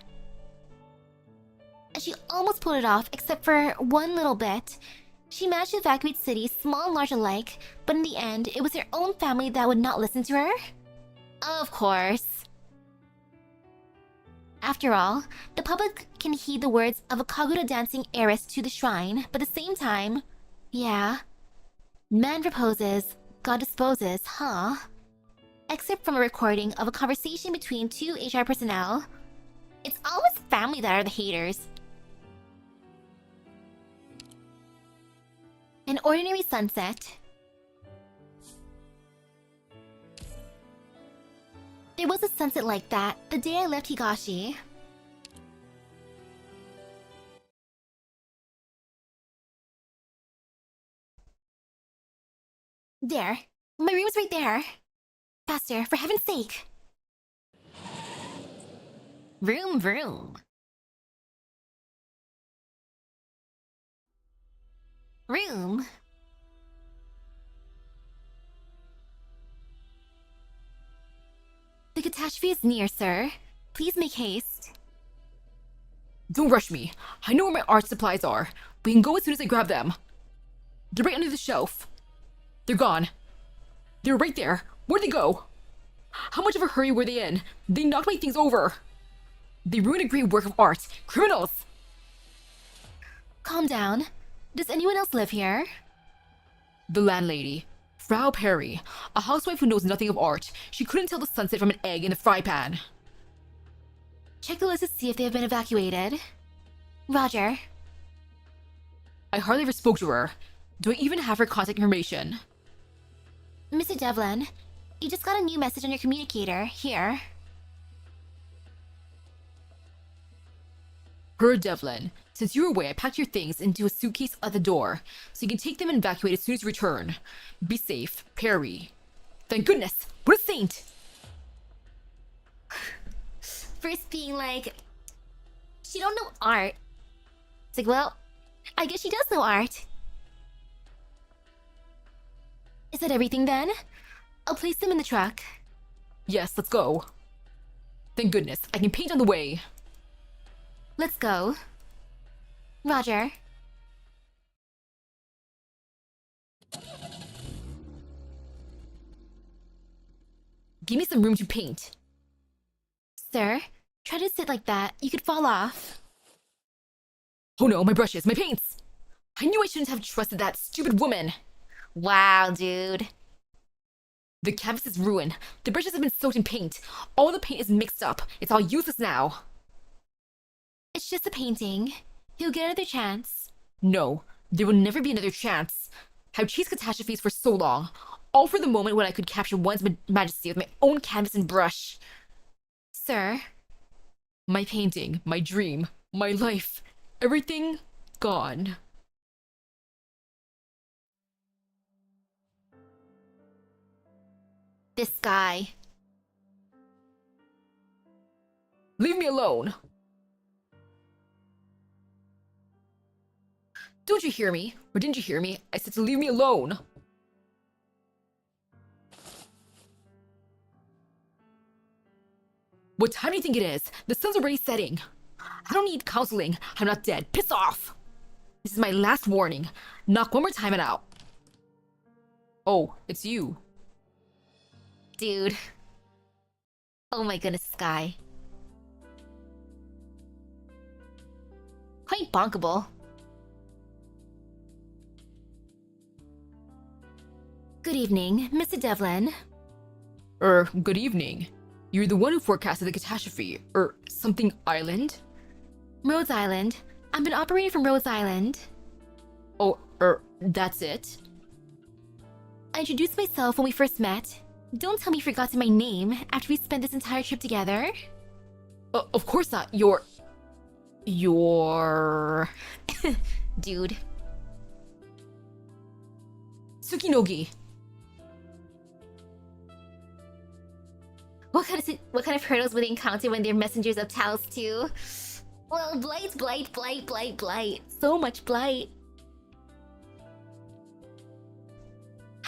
And she almost pulled it off, except for one little bit. She managed to evacuate cities, small and large alike, but in the end, it was her own family that would not listen to her? Of course. After all, the public can heed the words of a Kaguya dancing heiress to the shrine, but at the same time... yeah. Man proposes, God disposes, huh? Excerpt from a recording of a conversation between two HR personnel. It's always family that are the haters. An ordinary sunset. There was a sunset like that the day I left Higashi. There. My room's right there. Faster, for heaven's sake. Vroom. Room. The catastrophe is near, sir. Please make haste. Don't rush me. I know where my art supplies are. We can go as soon as I grab them. They're right under the shelf. They're gone. They're right there. Where'd they go? How much of a hurry were they in? They knocked my things over. They ruined a great work of art. Criminals! Calm down. Does anyone else live here? The landlady, Frau Perry, a housewife who knows nothing of art. She couldn't tell the sunset from an egg in the fry pan. Check the list to see if they have been evacuated. Roger. I hardly ever spoke to her. Do I even have her contact information? Mr. Devlin, you just got a new message on your communicator. Here. Her Devlin, since you were away, I packed your things into a suitcase at the door, so you can take them and evacuate as soon as you return. Be safe, Perry. Thank goodness! What a saint! First being like, she don't know art. It's like, well, I guess she does know art. Is that everything then? I'll place them in the truck. Yes, let's go. Thank goodness, I can paint on the way. Let's go. Roger. Give me some room to paint. Sir, try to sit like that. You could fall off. Oh no, my brushes, my paints! I knew I shouldn't have trusted that stupid woman. Wow, dude. The canvas is ruined. The brushes have been soaked in paint. All the paint is mixed up. It's all useless now. It's just a painting. He'll get another chance. No, there will never be another chance. I've chased catastrophes for so long, all for the moment when I could capture one's majesty with my own canvas and brush. Sir, My painting, my dream, my life, everything gone. this guy. Leave me alone! Don't you hear me? Or didn't you hear me? I said to leave me alone! What time do you think it is? The sun's already setting. I don't need counseling. I'm not dead. Piss off! This is my last warning. Knock one more time and out. Oh, it's you. Dude. Oh my goodness, this guy. Quite bonkable. Good evening, Mr. Devlin. Good evening. You're the one who forecasted the catastrophe, something island? Rhodes Island. I've been operating from Rhodes Island. Oh, that's it? I introduced myself when we first met. Don't tell me you forgot my name after we spent this entire trip together. Of course not. You're... Dude. Tsukinogi. What kind of hurdles would they encounter when they're messengers of Taos too? Well, blight. So much blight.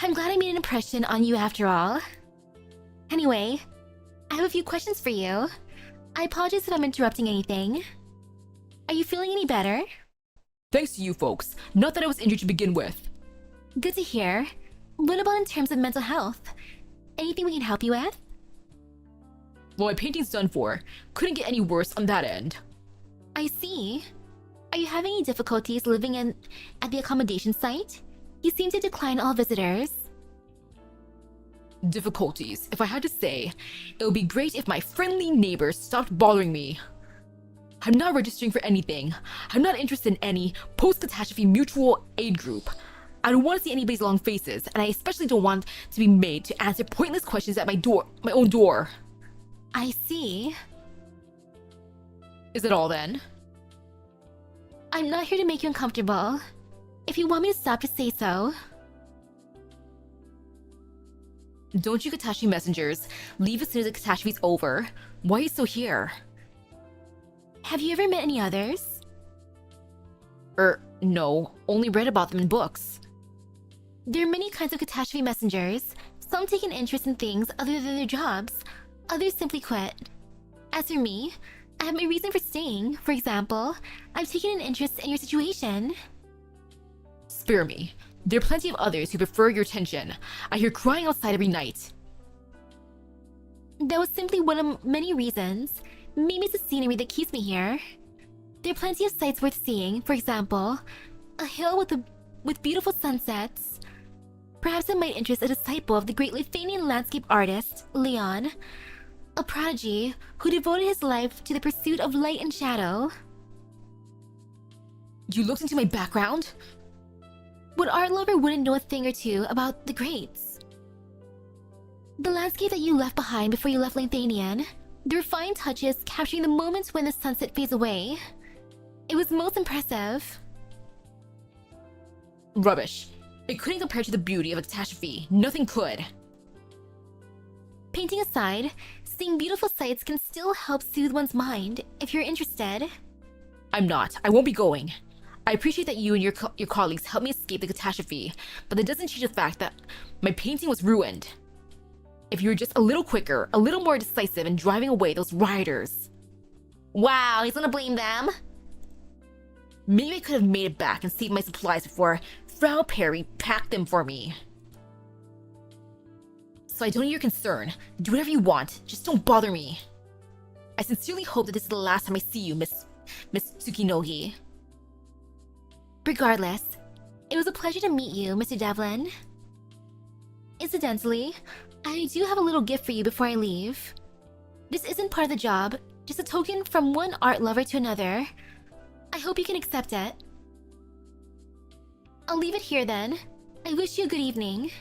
I'm glad I made an impression on you after all. Anyway, I have a few questions for you. I apologize if I'm interrupting anything. Are you feeling any better? Thanks to you folks. Not that I was injured to begin with. Good to hear. What about in terms of mental health? Anything we can help you with? Well, my painting's done for. Couldn't get any worse on that end. I see. Are you having any difficulties living at the accommodation site? You seem to decline all visitors. Difficulties. If I had to say, it would be great if my friendly neighbors stopped bothering me. I'm not registering for anything. I'm not interested in any post-catastrophe mutual aid group. I don't want to see anybody's long faces, and I especially don't want to be made to answer pointless questions at my own door. I see. Is it all then? I'm not here to make you uncomfortable. If you want me to stop, just say so. Don't you catastrophe messengers leave as soon as the catastrophe's over? Why are you still here? Have you ever met any others? No. Only read about them in books. There are many kinds of catastrophe messengers. Some take an interest in things other than their jobs. Others simply quit. As for me, I have my reason for staying. For example, I've taken an interest in your situation. Spare me. There are plenty of others who prefer your attention. I hear crying outside every night. That was simply one of many reasons. Maybe it's the scenery that keeps me here. There are plenty of sights worth seeing. For example, a hill with beautiful sunsets. Perhaps it might interest a disciple of the great Lithuanian landscape artist, Leon. A prodigy who devoted his life to the pursuit of light and shadow. You looked into my background? What art lover wouldn't know a thing or two about the greats? The landscape that you left behind before you left Lithuanian. The refined touches capturing the moments when the sunset fades away. It was most impressive. Rubbish. It couldn't compare to the beauty of a catastrophe. Nothing could. Painting aside, seeing beautiful sights can still help soothe one's mind if you're interested. I'm not. I won't be going. I appreciate that you and your colleagues helped me escape the catastrophe, but that doesn't change the fact that my painting was ruined. If you were just a little quicker, a little more decisive in driving away those rioters. Wow, he's gonna blame them? Maybe I could have made it back and saved my supplies before Frau Perry packed them for me. So I don't need your concern. Do whatever you want, just don't bother me. I sincerely hope that this is the last time I see you, Miss Tsukinogi. Regardless, it was a pleasure to meet you, Mr. Devlin. Incidentally, I do have a little gift for you before I leave. This isn't part of the job, just a token from one art lover to another. I hope you can accept it. I'll leave it here then. I wish you a good evening.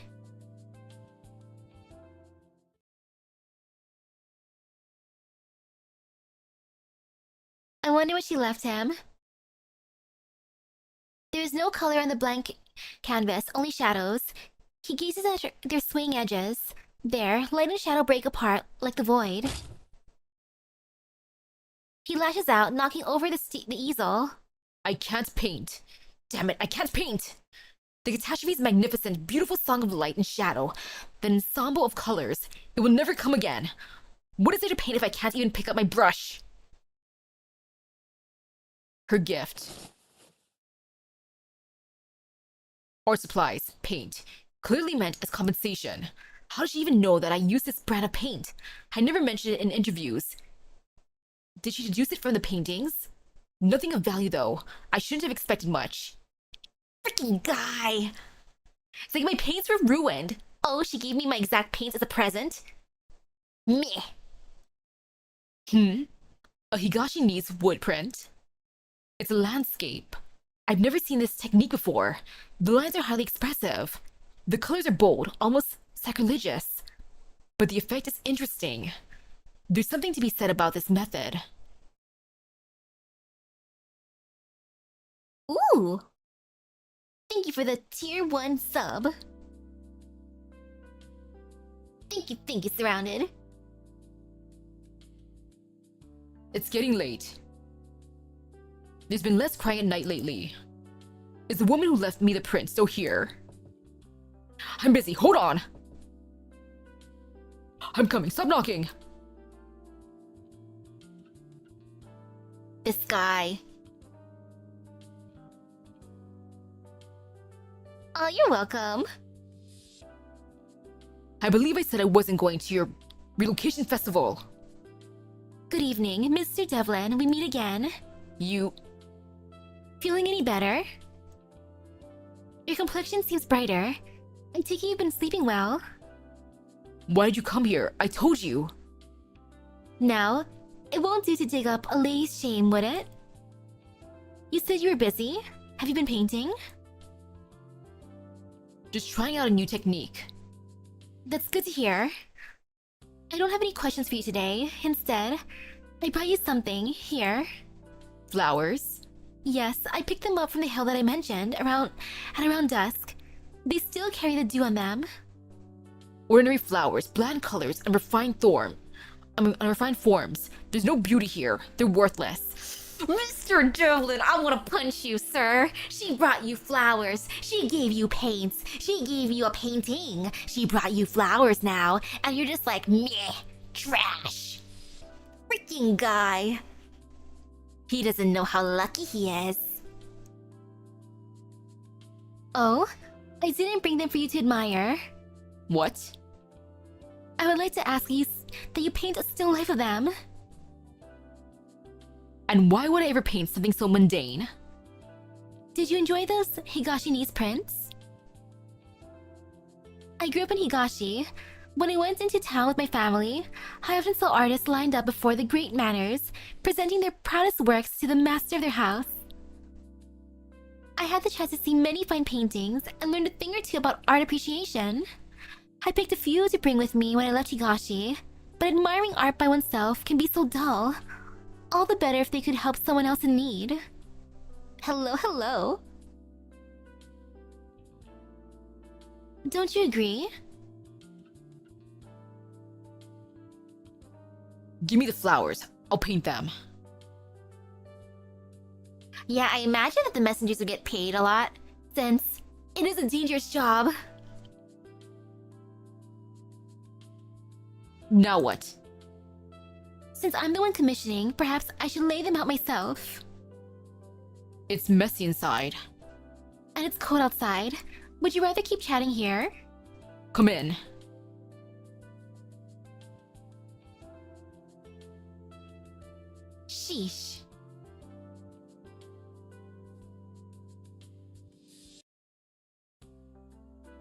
I wonder what she left him. There is no color on the blank canvas, only shadows. He gazes at their swaying edges. There, light and shadow break apart like the void. He lashes out, knocking over the easel. I can't paint. Damn it, I can't paint! The catastrophe's magnificent, beautiful song of light and shadow, the ensemble of colors, it will never come again. What is there to paint if I can't even pick up my brush? Her gift. Art supplies, paint, clearly meant as compensation. How did she even know that I use this brand of paint? I never mentioned it in interviews. Did she deduce it from the paintings? Nothing of value though. I shouldn't have expected much. Freaking guy! It's like my paints were ruined. Oh, she gave me my exact paints as a present? Meh. A Higashi needs wood print. It's a landscape. I've never seen this technique before. The lines are highly expressive. The colors are bold, almost sacrilegious. But the effect is interesting. There's something to be said about this method. Ooh! Thank you for the tier 1 sub. Thank you, Surrounded. It's getting late. There's been less crying at night lately. Is the woman who left me the print still here? I'm busy, hold on! I'm coming, stop knocking! This guy. Oh, you're welcome. I believe I said I wasn't going to your relocation festival. Good evening, Mr. Devlin. We meet again. You... Feeling any better? Your complexion seems brighter. I take it you've been sleeping well. Why did you come here? I told you. Now, it won't do to dig up a lady's shame, would it? You said you were busy. Have you been painting? Just trying out a new technique. That's good to hear. I don't have any questions for you today. Instead, I brought you something here. Flowers? Yes, I picked them up from the hill that I mentioned at around dusk. They still carry the dew on them. Ordinary flowers, bland colors, and refined forms. There's no beauty here. They're worthless. Mr. Devlin, I want to punch you, sir. She brought you flowers. She gave you paints. She gave you a painting. She brought you flowers now, and you're just like, meh, trash. Freaking guy. He doesn't know how lucky he is. Oh, I didn't bring them for you to admire. What? I would like to ask you that you paint a still life of them. And why would I ever paint something so mundane? Did you enjoy those Higashi niece prints? I grew up in Higashi. When I went into town with my family, I often saw artists lined up before the great manors, presenting their proudest works to the master of their house. I had the chance to see many fine paintings and learned a thing or two about art appreciation. I picked a few to bring with me when I left Higashi, but admiring art by oneself can be so dull. All the better if they could help someone else in need. Hello, hello. Don't you agree? Give me the flowers. I'll paint them. Yeah, I imagine that the messengers would get paid a lot, since it is a dangerous job. Now what? Since I'm the one commissioning, perhaps I should lay them out myself. It's messy inside. And it's cold outside. Would you rather keep chatting here? Come in. Sheesh.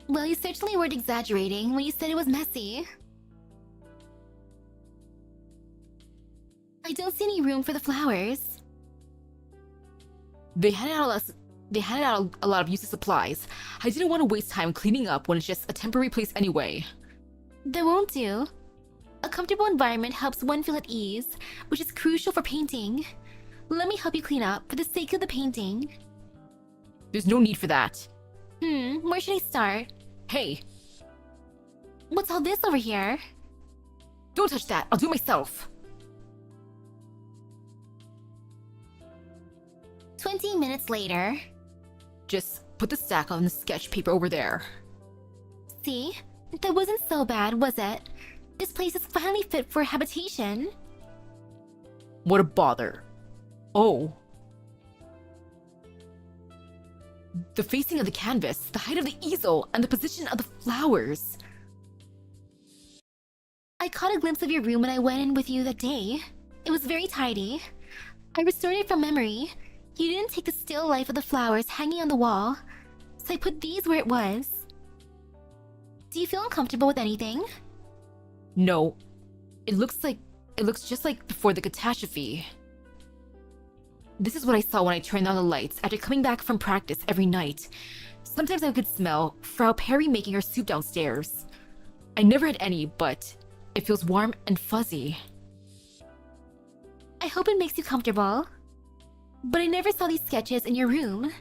Well, you certainly weren't exaggerating when you said it was messy. I don't see any room for the flowers. They handed out a lot of useless supplies. I didn't want to waste time cleaning up when it's just a temporary place anyway. That won't do. A comfortable environment helps one feel at ease, which is crucial for painting. Let me help you clean up for the sake of the painting. There's no need for that. Where should I start? Hey, What's all this over here? don't touch that. I'll do it myself. 20 minutes later. Just put the stack on the sketch paper over there. See? That wasn't so bad, was it? This place is finally fit for habitation. What a bother. Oh. The facing of the canvas, the height of the easel, and the position of the flowers. I caught a glimpse of your room when I went in with you that day. It was very tidy. I restored it from memory. You didn't take the still life of the flowers hanging on the wall, so I put these where it was. Do you feel uncomfortable with anything? No. It looks just like before the catastrophe. This is what I saw when I turned on the lights after coming back from practice every night. Sometimes I could smell Frau Perry making her soup downstairs. I never had any, but it feels warm and fuzzy. I hope it makes you comfortable. But I never saw these sketches in your room.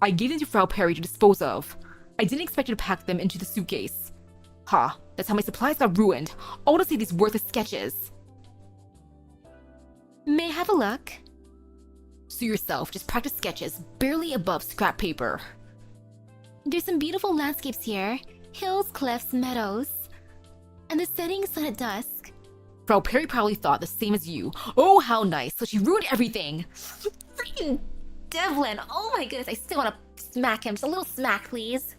I gave them to Frau Perry to dispose of. I didn't expect her to pack them into the suitcase. Ha, that's how my supplies got ruined. All to save these worthless sketches. May I have a look? Sue yourself, just practice sketches, barely above scrap paper. There's some beautiful landscapes here. Hills, cliffs, meadows. And the setting sun at dusk. Frau Perry probably thought the same as you. Oh, how nice, so she ruined everything. Freaking Devlin! Oh my goodness, I still want to smack him. Just a little smack, please.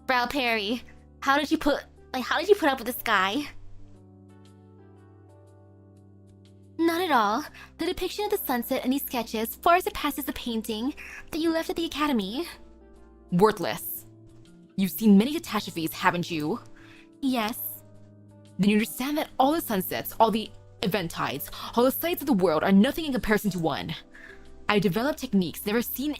Frau Perry, how did you put up with this guy? Not at all. The depiction of the sunset in these sketches far surpasses the painting that you left at the academy. Worthless. You've seen many catastrophes, haven't you? Yes. Then you understand that all the sunsets, all the event tides, all the sights of the world are nothing in comparison to one. I developed techniques never before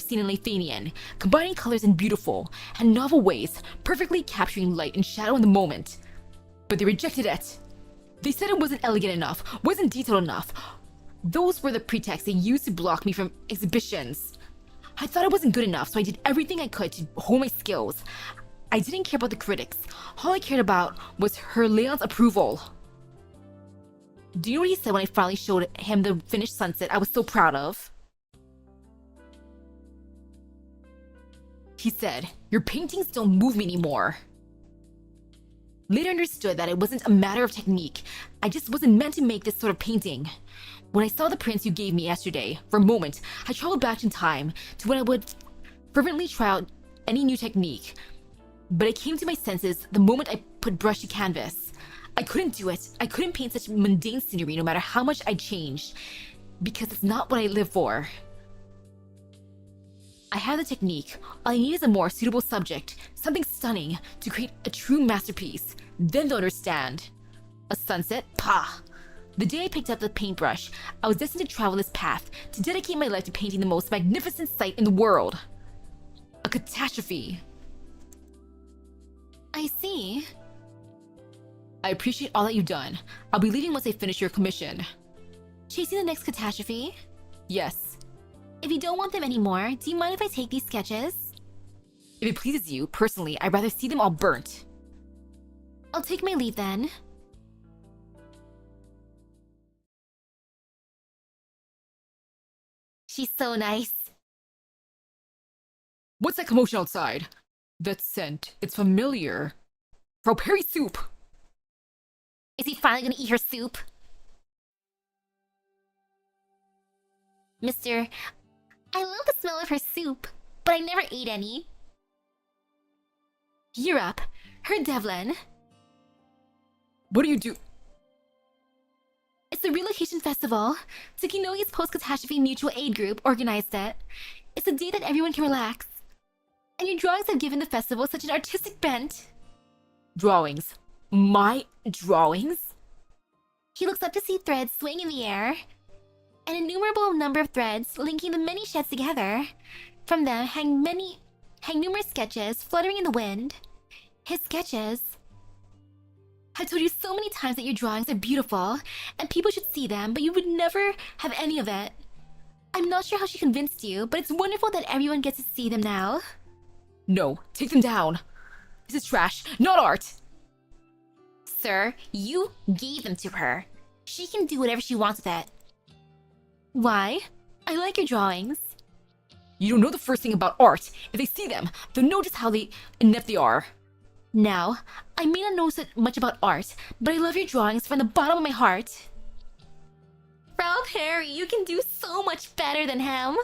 seen in Lithuanian, combining colors in beautiful and novel ways, perfectly capturing light and shadow in the moment. But they rejected it. They said it wasn't elegant enough, wasn't detailed enough. Those were the pretexts they used to block me from exhibitions. I thought I wasn't good enough, so I did everything I could to hone my skills. I didn't care about the critics. All I cared about was her Leon's approval. Do you know what he said when I finally showed him the finished sunset I was so proud of? He said, "Your paintings don't move me anymore." Later understood that it wasn't a matter of technique. I just wasn't meant to make this sort of painting. When I saw the prints you gave me yesterday, for a moment, I traveled back in time to when I would fervently try out any new technique. But I came to my senses the moment I put brush to canvas. I couldn't do it. I couldn't paint such mundane scenery no matter how much I changed, because it's not what I live for. I have the technique. All I need is a more suitable subject, something stunning, to create a true masterpiece. Then they'll understand. A sunset? Pah! The day I picked up the paintbrush, I was destined to travel this path, to dedicate my life to painting the most magnificent sight in the world. A catastrophe. I see. I appreciate all that you've done. I'll be leaving once I finish your commission. Chasing the next catastrophe? Yes. If you don't want them anymore, do you mind if I take these sketches? If it pleases you, personally, I'd rather see them all burnt. I'll take my leave then. She's so nice. What's that commotion outside? That scent, it's familiar. Frau Perry soup! Is he finally gonna eat her soup? Mr. I love the smell of her soup, but I never ate any. You're up. Her Devlin. What do you do? It's the Relocation Festival. Tsukinogi's post-catastrophe mutual aid group organized it. It's a day that everyone can relax. And your drawings have given the festival such an artistic bent. Drawings. My drawings? He looks up to see threads swaying in the air. An innumerable number of threads linking the many sheds together. From them hang numerous sketches fluttering in the wind. His sketches. I've told you so many times that your drawings are beautiful, and people should see them, but you would never have any of it. I'm not sure how she convinced you, but it's wonderful that everyone gets to see them now. No, take them down. This is trash, not art. Sir, you gave them to her. She can do whatever she wants with it. Why? I like your drawings. You don't know the first thing about art. If they see them, they'll know just how inept they are. Now, I may not know so much about art, but I love your drawings from the bottom of my heart. Frau Perry, you can do so much better than him.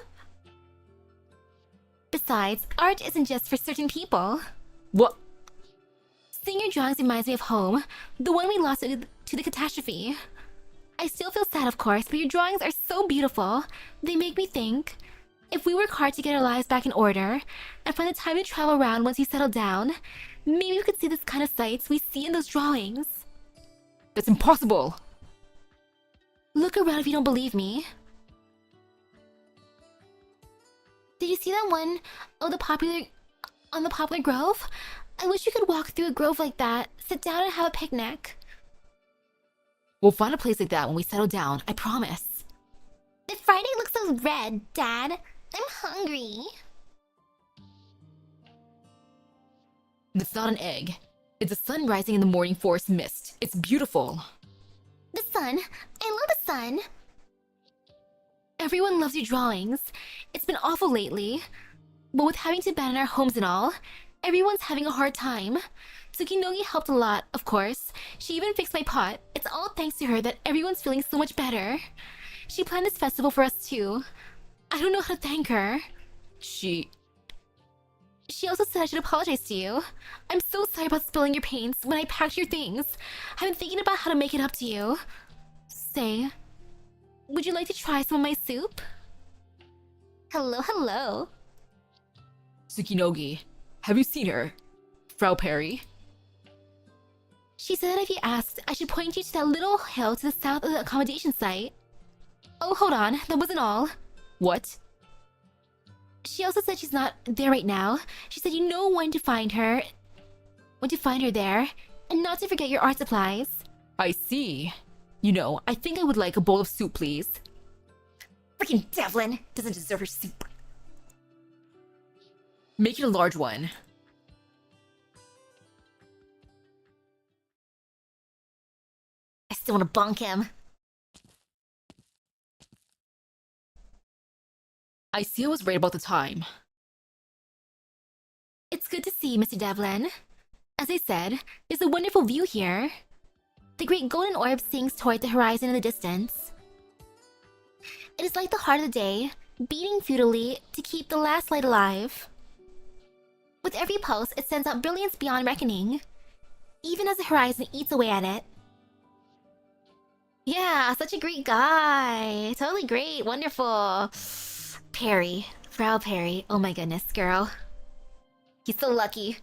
Besides, art isn't just for certain people. What? Seeing your drawings reminds me of home, the one we lost to the catastrophe. I still feel sad, of course, but your drawings are so beautiful. They make me think, if we work hard to get our lives back in order, and find the time to travel around once we settle down, maybe we could see this kind of sights we see in those drawings. That's impossible. Look around if you don't believe me. Did you see that one on the popular grove? I wish we could walk through a grove like that, sit down and have a picnic. We'll find a place like that when we settle down, I promise. The Friday looks so red, Dad. I'm hungry. That's not an egg. It's the sun rising in the morning forest mist. It's beautiful. The sun. I love the sun. Everyone loves your drawings. It's been awful lately. But with having to abandon our homes and all, everyone's having a hard time. Tsukinogi helped a lot, of course. She even fixed my pot. It's all thanks to her that everyone's feeling so much better. She planned this festival for us too. I don't know how to thank her. She also said I should apologize to you. I'm so sorry about spilling your paints when I packed your things. I've been thinking about how to make it up to you. Say, would you like to try some of my soup? Hello. Tsukinogi, have you seen her? Frau Perry? She said that if you asked, I should point you to that little hill to the south of the accommodation site. Oh, hold on, that wasn't all. What? She also said she's not there right now. She said you know when to find her there, and not to forget your art supplies. I see. You know, I think I would like a bowl of soup, please. Freaking Devlin doesn't deserve her soup. Make it a large one. I still want to bonk him. I see I was right about the time. It's good to see, Mr. Devlin. As I said, there's a wonderful view here. The great golden orb sinks toward the horizon in the distance. It is like the heart of the day, beating futilely to keep the last light alive. With every pulse, it sends out brilliance beyond reckoning, even as the horizon eats away at it. Yeah, such a great guy. Totally great, wonderful. Perry, Frau Perry, oh my goodness, girl. He's so lucky.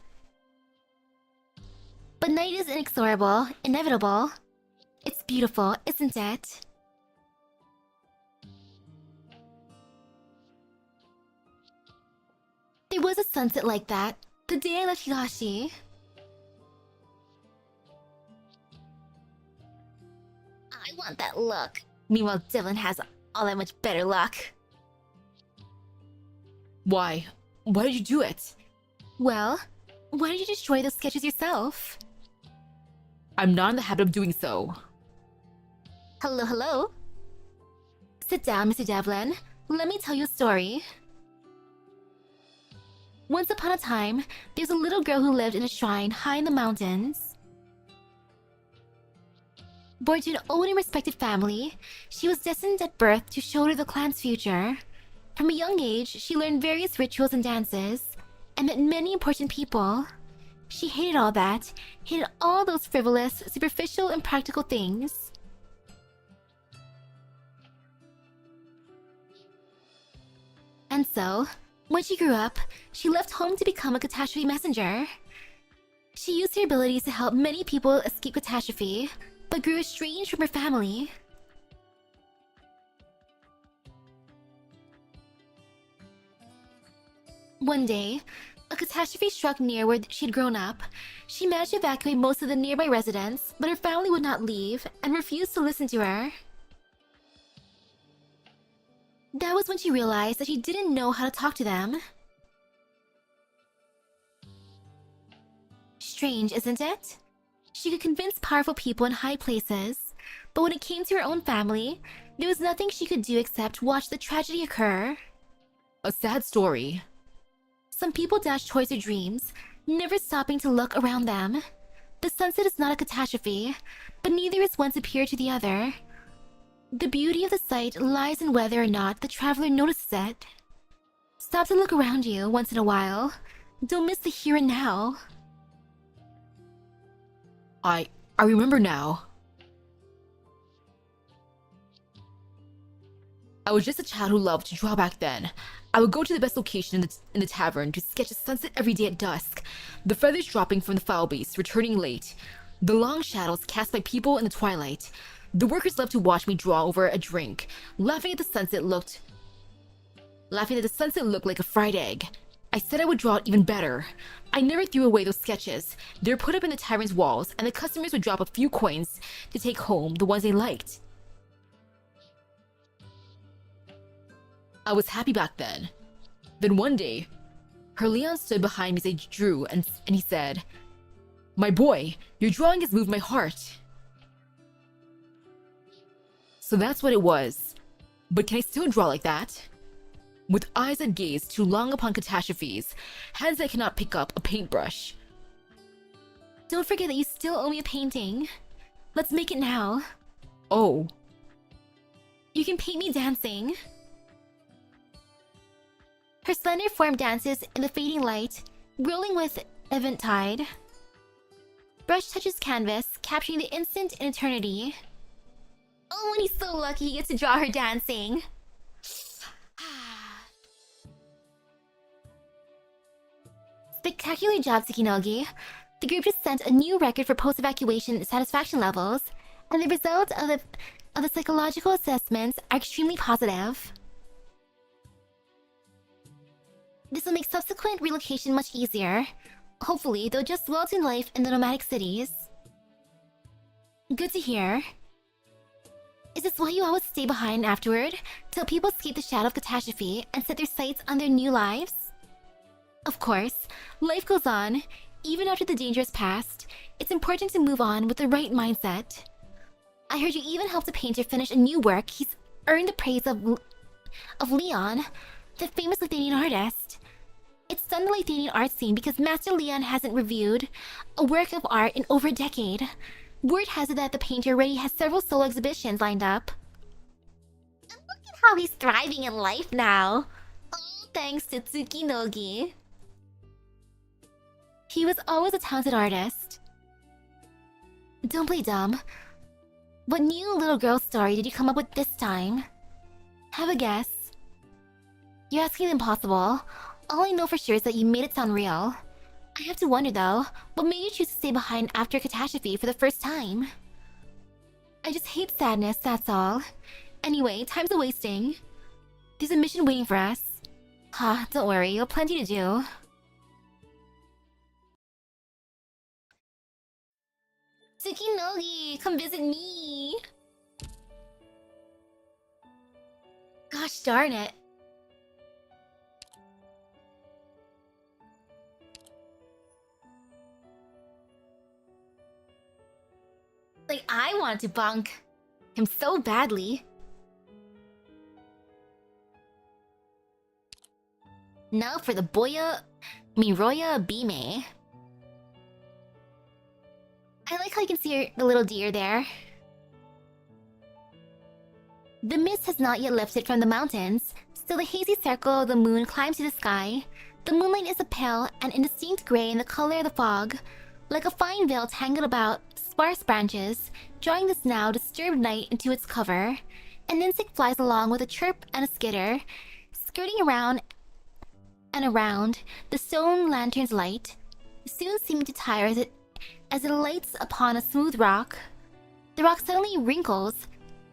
But night is inexorable, inevitable. It's beautiful, isn't it? There was a sunset like that, the day I left Higashi. I want that luck. Meanwhile, Devlin has all that much better luck. Why? Why did you do it? Well, why did you destroy those sketches yourself? I'm not in the habit of doing so. Hello? Sit down, Mr. Devlin. Let me tell you a story. Once upon a time, there's a little girl who lived in a shrine high in the mountains. Born to an old and respected family, she was destined at birth to shoulder the clan's future. From a young age, she learned various rituals and dances, and met many important people. She hated all that, hated all those frivolous, superficial, and practical things. And so, when she grew up, she left home to become a catastrophe messenger. She used her abilities to help many people escape catastrophe, but grew estranged from her family. One day, a catastrophe struck near where she'd grown up. She managed to evacuate most of the nearby residents, but her family would not leave and refused to listen to her. That was when she realized that she didn't know how to talk to them. Strange, isn't it? She could convince powerful people in high places, but when it came to her own family, there was nothing she could do except watch the tragedy occur. A sad story. Some people dash towards their dreams, never stopping to look around them. The sunset is not a catastrophe, but neither is one superior to the other. The beauty of the sight lies in whether or not the traveler notices it. Stop to look around you once in a while. Don't miss the here and now. I remember now. I was just a child who loved to draw back then. I would go to the best location in the tavern to sketch a sunset every day at dusk, the feathers dropping from the foul base, returning late, the long shadows cast by people in the twilight. The workers loved to watch me draw over a drink, laughing at the sunset looked like a fried egg. I said I would draw it even better. I never threw away those sketches. They were put up in the tavern's walls, and the customers would drop a few coins to take home, the ones they liked. I was happy back then. Then one day, Leon stood behind me as I drew, and he said, "My boy, your drawing has moved my heart." So that's what it was. But can I still draw like that? With eyes that gaze too long upon catastrophes, hands that cannot pick up a paintbrush. Don't forget that you still owe me a painting. Let's make it now. Oh. You can paint me dancing. Her slender form dances in the fading light, whirling with eventide. Brush touches canvas, capturing the instant in eternity. Oh, and he's so lucky he gets to draw her dancing. Spectacular job, Tsukinogi. The group just sent a new record for post-evacuation satisfaction levels, and the results of the psychological assessments are extremely positive. This will make subsequent relocation much easier. Hopefully, they'll adjust well to life in the nomadic cities. Good to hear. Is this why you always stay behind afterward, till people escape the shadow of catastrophe and set their sights on their new lives? Of course, life goes on. Even after the danger has passed, it's important to move on with the right mindset. I heard you even helped a painter finish a new work. He's earned the praise of Leon, the famous Lithuanian artist. It's stunned the Lithuanian art scene because Master Leon hasn't reviewed a work of art in over a decade. Word has it that the painter already has several solo exhibitions lined up. And look at how he's thriving in life now. Oh, thanks to Tsukinogi. He was always a talented artist. Don't play dumb. What new little girl story did you come up with this time? Have a guess. You're asking the impossible. All I know for sure is that you made it sound real. I have to wonder though, what made you choose to stay behind after a catastrophe for the first time? I just hate sadness, that's all. Anyway, time's a-wasting. There's a mission waiting for us. Don't worry, you'll have plenty to do. Tsukinogi, come visit me! Gosh darn it. Like, I wanted to bonk him so badly. Now for the Miroya Bime. I like how you can see the little deer there. The mist has not yet lifted from the mountains, still the hazy circle of the moon climbs to the sky. The moonlight is a pale and indistinct gray in the color of the fog, like a fine veil tangled about sparse branches, drawing this now disturbed night into its cover. An insect flies along with a chirp and a skitter, skirting around and around the stone lantern's light, soon seeming to tire as it lights upon a smooth rock. The rock suddenly wrinkles,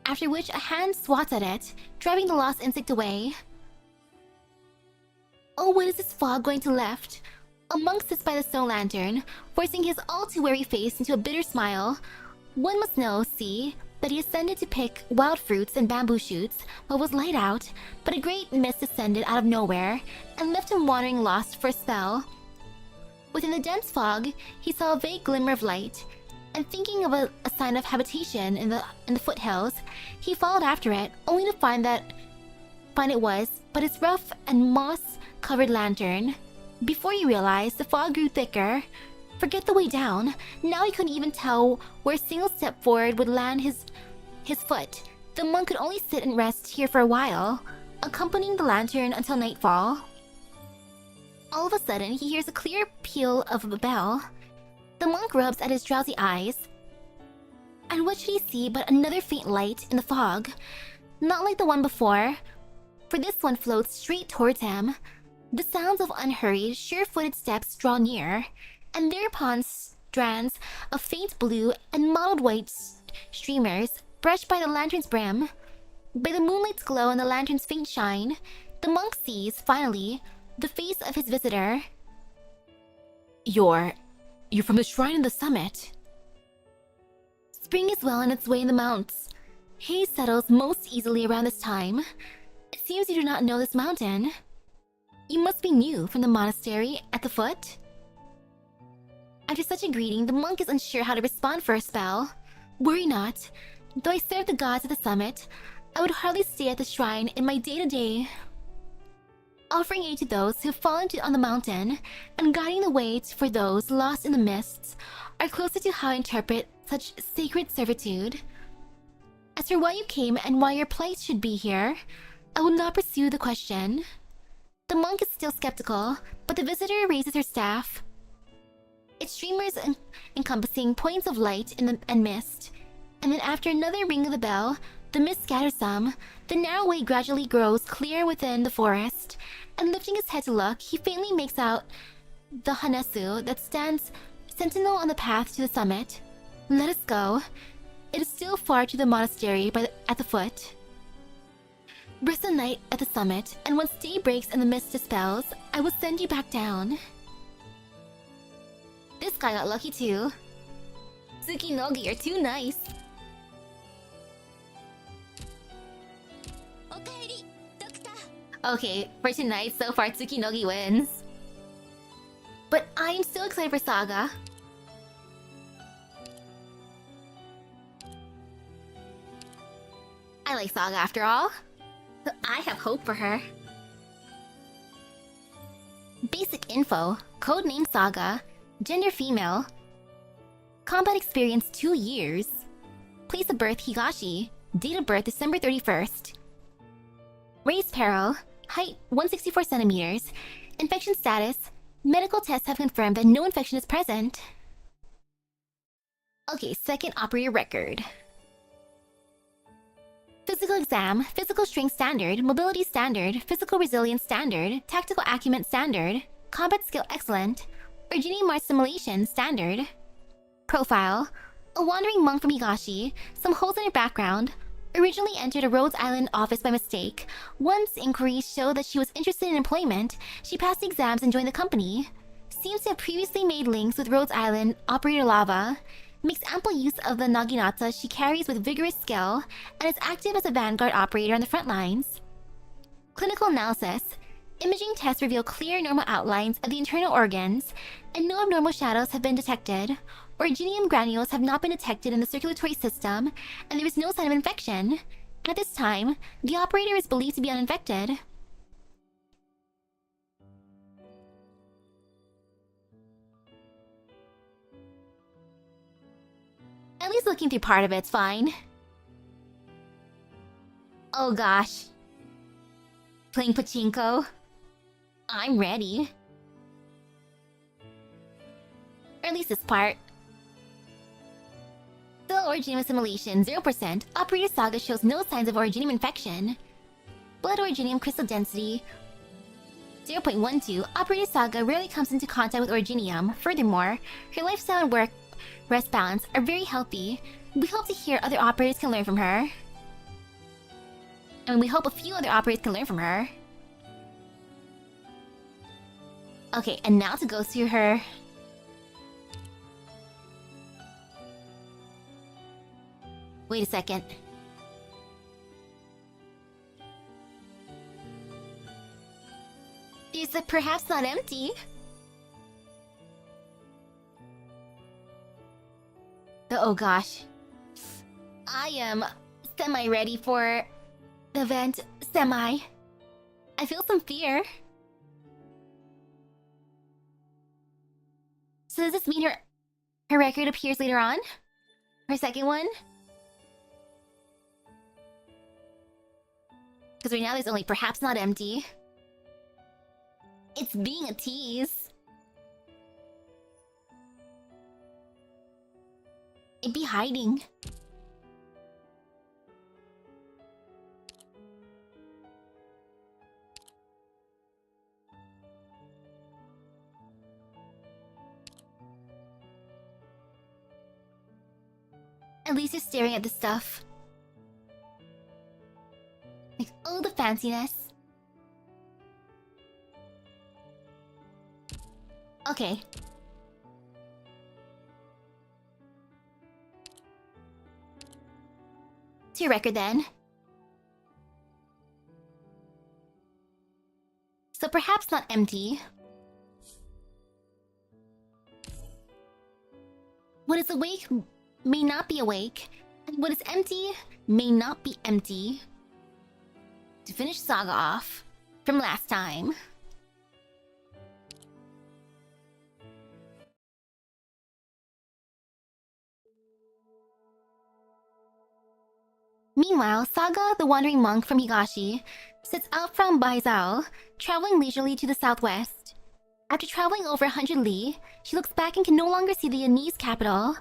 after which a hand swats at it, driving the lost insect away. Oh, when is this fog going to lift? A monk sits by the stone lantern, forcing his all-too-weary face into a bitter smile. One must see that he ascended to pick wild fruits and bamboo shoots while it was light out, but a great mist descended out of nowhere and left him wandering lost for a spell. Within the dense fog, he saw a vague glimmer of light, and thinking of a sign of habitation in the foothills, he followed after it, only to find it was but its rough and moss-covered lantern. Before he realized, the fog grew thicker. Forget the way down. Now he couldn't even tell where a single step forward would land his foot. The monk could only sit and rest here for a while, accompanying the lantern until nightfall. All of a sudden, he hears a clear peal of a bell. The monk rubs at his drowsy eyes. And what should he see but another faint light in the fog? Not like the one before, for this one floats straight towards him. The sounds of unhurried, sure-footed steps draw near, and thereupon strands of faint blue and mottled white streamers brush by the lantern's brim. By the moonlight's glow and the lantern's faint shine, the monk sees, finally, the face of his visitor. You're from the shrine in the summit. Spring is well on its way in the mounts. Haze settles most easily around this time. It seems you do not know this mountain. You must be new from the monastery at the foot. After such a greeting, the monk is unsure how to respond for a spell. Worry not. Though I serve the gods at the summit, I would hardly stay at the shrine in my day-to-day. Offering aid to those who have fallen on the mountain, and guiding the way for those lost in the mists, are closer to how I interpret such sacred servitude. As for why you came and why your plight should be here, I will not pursue the question. The monk is still skeptical, but the visitor raises her staff. Its streamers encompassing points of light and mist, and then after another ring of the bell, the mist scatters some. The narrow way gradually grows clear within the forest, and lifting his head to look, he faintly makes out the Hanesu that stands sentinel on the path to the summit. Let us go. It is still far to the monastery at the foot. Rest the night at the summit, and once day breaks and the mist dispels, I will send you back down. This guy got lucky too. Tsukinogi, you're too nice. Okay, for tonight, so far Tsukinogi wins. But I'm still excited for Saga. I like Saga after all. I have hope for her. Basic info. Codename Saga. Gender female. Combat experience 2 years. Place of birth Higashi. Date of birth December 31st. Race peril. Height 164 centimeters. Infection status. Medical tests have confirmed that no infection is present. Okay, second operator record. Physical exam, physical strength standard, mobility standard, physical resilience standard, tactical acumen standard, combat skill excellent, originating Mars simulation standard. Profile, a wandering monk from Higashi, some holes in her background, originally entered a Rhodes Island office by mistake. Once inquiries showed that she was interested in employment, she passed the exams and joined the company. Seems to have previously made links with Rhodes Island operator Lava. Makes ample use of the naginata she carries with vigorous skill, and is active as a vanguard operator on the front lines. Clinical analysis. Imaging tests reveal clear normal outlines of the internal organs, and no abnormal shadows have been detected. Originium granules have not been detected in the circulatory system, and there is no sign of infection. At this time, the operator is believed to be uninfected. At least looking through part of it's fine. Oh gosh. Playing pachinko? I'm ready. Or at least this part. Still Originium assimilation 0%. Operator Saga shows no signs of Originium infection. Blood Originium crystal density 0.12. Operator Saga rarely comes into contact with Originium. Furthermore, her lifestyle and work-rest balance are very healthy. We hope to hear other operators can learn from her. And we hope a few other operators can learn from her. Okay, and now to go through her... Wait a second. Is it perhaps not empty? Oh gosh. I am semi-ready for the event. Semi. I feel some fear. So does this mean her record appears later on? Her second one? Because right now there's only perhaps not empty. It's being a tease. It'd be hiding. At least you're staring at the stuff. Like, oh, the fanciness. Okay. To your record then. So perhaps not empty. What is awake may not be awake, and what is empty may not be empty. To finish Saga off from last time. Meanwhile, Saga, the wandering monk from Higashi, sets out from Baizao, traveling leisurely to the southwest. After traveling over 100 li, she looks back and can no longer see the Yanese capital,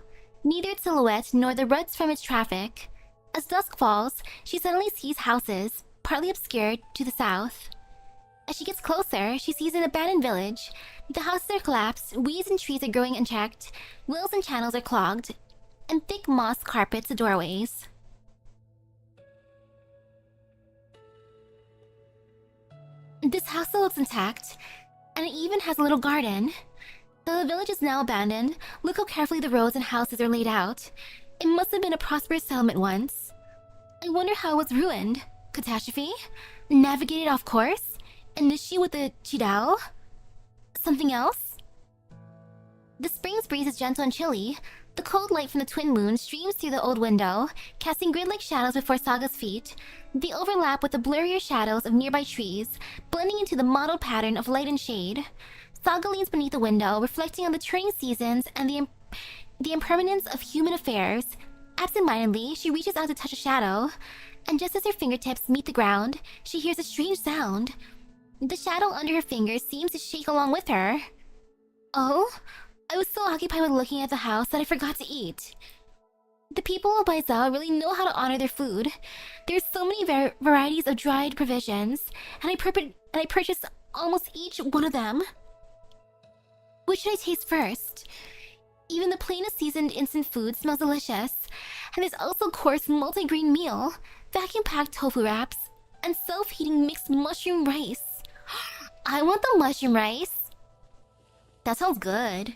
neither its silhouette nor the ruts from its traffic. As dusk falls, she suddenly sees houses, partly obscured, to the south. As she gets closer, she sees an abandoned village. The houses are collapsed, weeds and trees are growing unchecked, wells and channels are clogged, and thick moss carpets the doorways. This house still looks intact, and it even has a little garden. Though the village is now abandoned, look how carefully the roads and houses are laid out. It must have been a prosperous settlement once. I wonder how it was ruined. Catastrophe? Navigated off course? An issue with the Chidao? Something else? The spring's breeze is gentle and chilly. The cold light from the twin moon streams through the old window, casting grid-like shadows before Saga's feet. They overlap with the blurrier shadows of nearby trees, blending into the mottled pattern of light and shade. Saga leans beneath the window, reflecting on the turning seasons and the impermanence of human affairs. Absent-mindedly, she reaches out to touch a shadow, and just as her fingertips meet the ground, she hears a strange sound. The shadow under her fingers seems to shake along with her. Oh? I was so occupied with looking at the house that I forgot to eat. The people of Baizao really know how to honor their food. There's so many varieties of dried provisions, and I purchased almost each one of them. Which should I taste first? Even the plainest seasoned instant food smells delicious, and there's also coarse multi-grain meal, vacuum-packed tofu wraps, and self-heating mixed mushroom rice. I want the mushroom rice. That sounds good.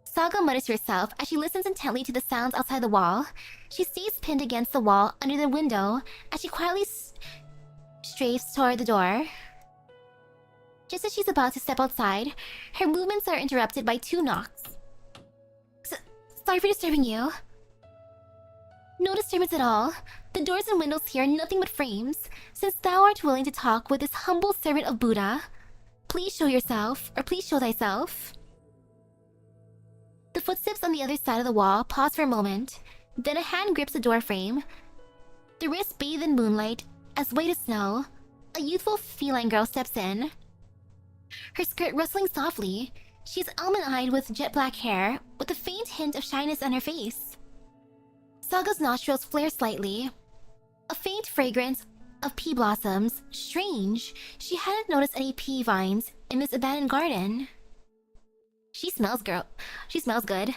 Saga mutters to herself as she listens intently to the sounds outside the wall. She stays pinned against the wall under the window as she quietly strafes toward the door. Just as she's about to step outside, her movements are interrupted by 2 knocks. Sorry for disturbing you. No disturbance at all. The doors and windows here are nothing but frames. Since thou art willing to talk with this humble servant of Buddha, please show yourself, or please show thyself. The footsteps on the other side of the wall pause for a moment. Then a hand grips the door frame. The wrist bathed in moonlight, as white as snow, a youthful feline girl steps in. Her skirt rustling softly, she is almond-eyed with jet black hair, with a faint hint of shyness on her face. Saga's nostrils flare slightly. A faint fragrance of pea blossoms. Strange, she hadn't noticed any pea vines in this abandoned garden. She smells good.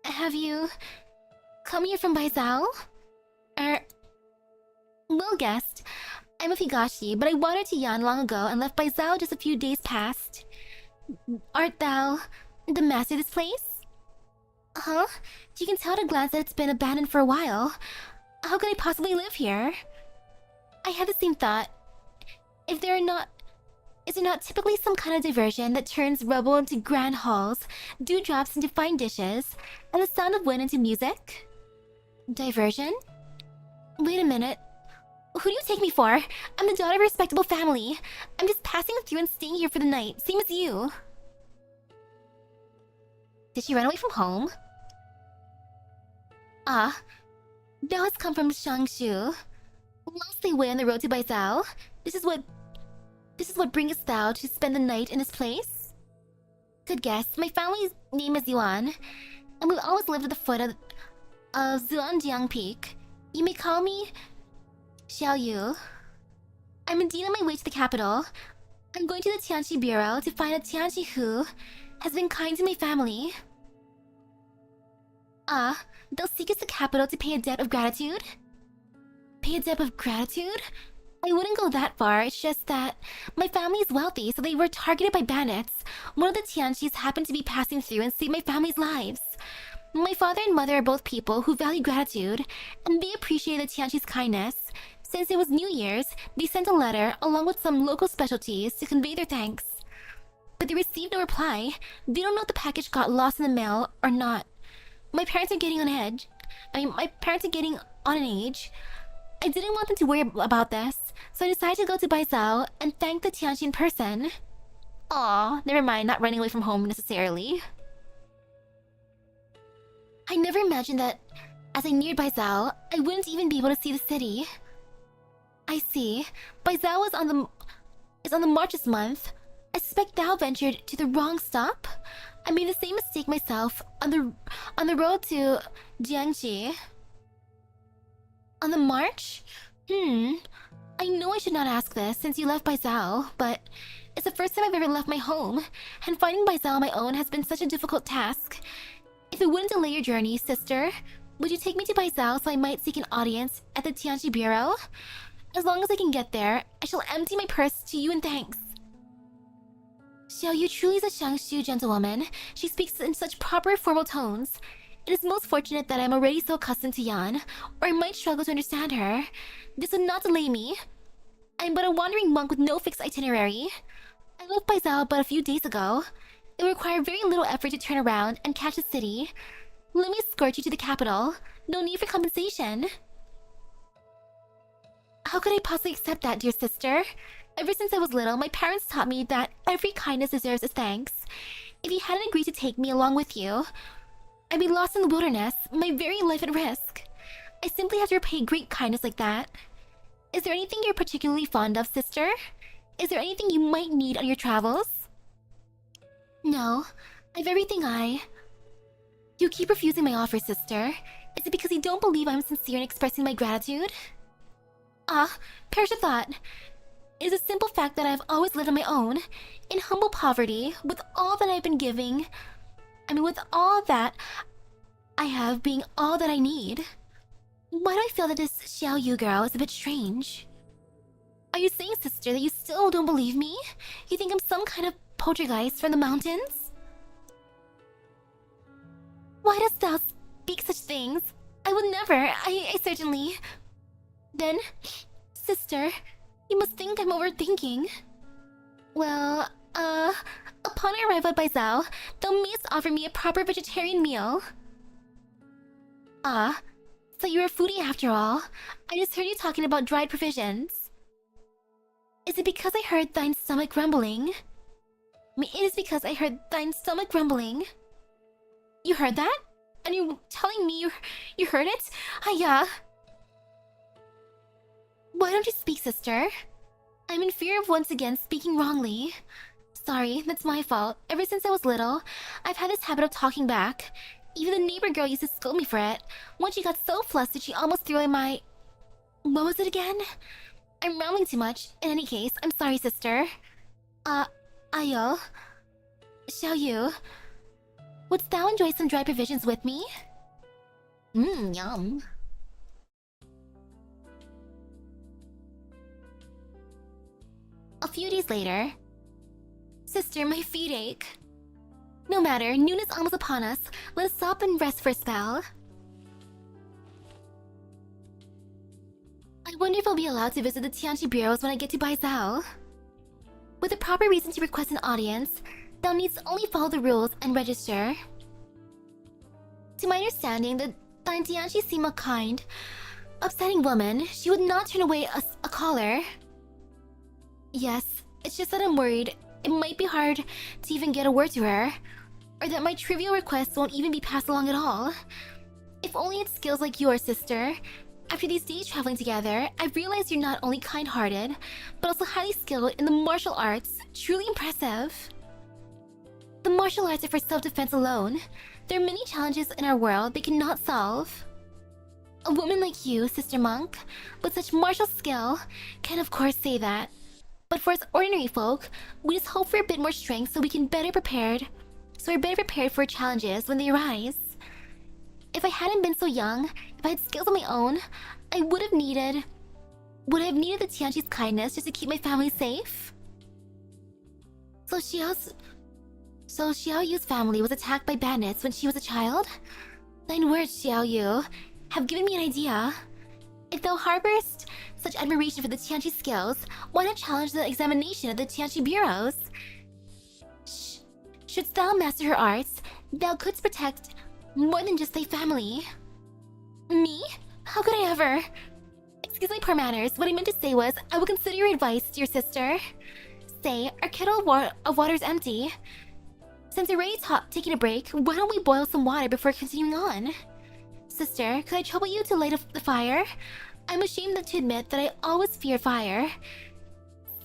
Have you come here from Baizao? Well guessed. I'm of Higashi, but I wandered to Yan long ago and left Baizao just a few days past. Art thou the master of this place? Huh? You can tell at a glance that it's been abandoned for a while. How could I possibly live here? I had the same thought. Is there not typically some kind of diversion that turns rubble into grand halls, dewdrops into fine dishes, and the sound of wind into music? Diversion? Wait a minute. Who do you take me for? I'm the daughter of a respectable family. I'm just passing through and staying here for the night, same as you. Did she run away from home? Ah, thou hast come from Shangshu. Lost thy way on the road to Baizao. This is what bringest thou to spend the night in this place? Good guess. My family's name is Yuan, and we've always lived at the foot of Zuanjiang Peak. You may call me Xiaoyu. I'm indeed on my way to the capital. I'm going to the Tianqi Bureau to find a Tianqi who has been kind to my family. Ah, they'll seek us the capital to pay a debt of gratitude? Pay a debt of gratitude? I wouldn't go that far, it's just that my family is wealthy, so they were targeted by bandits. One of the Tianqis happened to be passing through and saved my family's lives. My father and mother are both people who value gratitude, and they appreciate the Tianqi's kindness. Since it was New Year's, they sent a letter along with some local specialties to convey their thanks. But they received no reply. They don't know if the package got lost in the mail or not. My parents are getting on edge. My parents are getting on an age. I didn't want them to worry about this, so I decided to go to Baizao and thank the Tianqi in person. Aw, never mind, not running away from home necessarily. I never imagined that as I neared Baizao, I wouldn't even be able to see the city. I see. Baizao is on the march this month. I suspect thou ventured to the wrong stop. I made the same mistake myself on the road to Jiangxi. On the march? I know I should not ask this since you left Baizao, but it's the first time I've ever left my home, and finding Baizao on my own has been such a difficult task. If it wouldn't delay your journey, sister, would you take me to Baizao so I might seek an audience at the Tianqi Bureau? As long as I can get there, I shall empty my purse to you in thanks. Xiaoyu truly is a Shangshu gentlewoman. She speaks in such proper, formal tones. It is most fortunate that I am already so accustomed to Yan, or I might struggle to understand her. This would not delay me. I am but a wandering monk with no fixed itinerary. I left Baizao but a few days ago. It will require very little effort to turn around and catch the city. Let me escort you to the capital. No need for compensation. How could I possibly accept that, dear sister? Ever since I was little, my parents taught me that every kindness deserves a thanks. If you hadn't agreed to take me along with you, I'd be lost in the wilderness, my very life at risk. I simply have to repay great kindness like that. Is there anything you're particularly fond of, sister? Is there anything you might need on your travels? No, I've everything You keep refusing my offer, sister. Is it because you don't believe I'm sincere in expressing my gratitude? Perish a thought. It is a simple fact that I've always lived on my own, in humble poverty, with all that I've been giving. With all that I have being all that I need. Why do I feel that this Xiaoyu girl is a bit strange? Are you saying, sister, that you still don't believe me? You think I'm some kind of poltergeist from the mountains? Why dost thou speak such things? I would never. I certainly... Then, sister, you must think I'm overthinking. Well, upon our arrival at Baizao, thou mayst offer me a proper vegetarian meal. So you're a foodie after all. I just heard you talking about dried provisions. Is it because I heard thine stomach rumbling? It is because I heard thine stomach rumbling. You heard that? And you're telling me you heard it? Yeah. Why don't you speak, sister? I'm in fear of once again speaking wrongly. Sorry, that's my fault. Ever since I was little, I've had this habit of talking back. Even the neighbor girl used to scold me for it. Once she got so flustered she almost threw away my... What was it again? I'm rambling too much. In any case, I'm sorry, sister. Ayo. Xiaoyu. Wouldst thou enjoy some dry provisions with me? Yum. A few days later... Sister, my feet ache. No matter, noon is almost upon us. Let us stop and rest for a spell. I wonder if I'll be allowed to visit the Tianchi bureaus when I get to Baizhou. With a proper reason to request an audience, thou needst only follow the rules and register. To my understanding, the Tianchi seemed a kind, upsetting woman. She would not turn away a caller. Yes, it's just that I'm worried it might be hard to even get a word to her, or that my trivial requests won't even be passed along at all. If only it's skills like yours, sister. After these days traveling together, I've realized you're not only kind-hearted, but also highly skilled in the martial arts. Truly impressive. The martial arts are for self-defense alone. There are many challenges in our world they cannot solve. A woman like you, Sister Monk, with such martial skill, can of course say that. But for us ordinary folk, we just hope for a bit more strength so we're better prepared for challenges when they arise. If I hadn't been so young, if I had skills of my own, I would have needed the Tianchi's kindness just to keep my family safe. So Xiaoyu's family was attacked by bandits when she was a child? Thine words, Xiaoyu, have given me an idea. If thou harborest such admiration for the Tianchi skills, why not challenge the examination of the Tianchi bureaus? Shouldst thou master her arts, thou couldst protect more than just thy family. Me? How could I ever? Excuse my poor manners. What I meant to say was, I will consider your advice, dear sister. Say, our kettle of water is empty. Since we're already taking a break, why don't we boil some water before continuing on? Sister, could I trouble you to light the fire? I'm ashamed to admit that I always fear fire.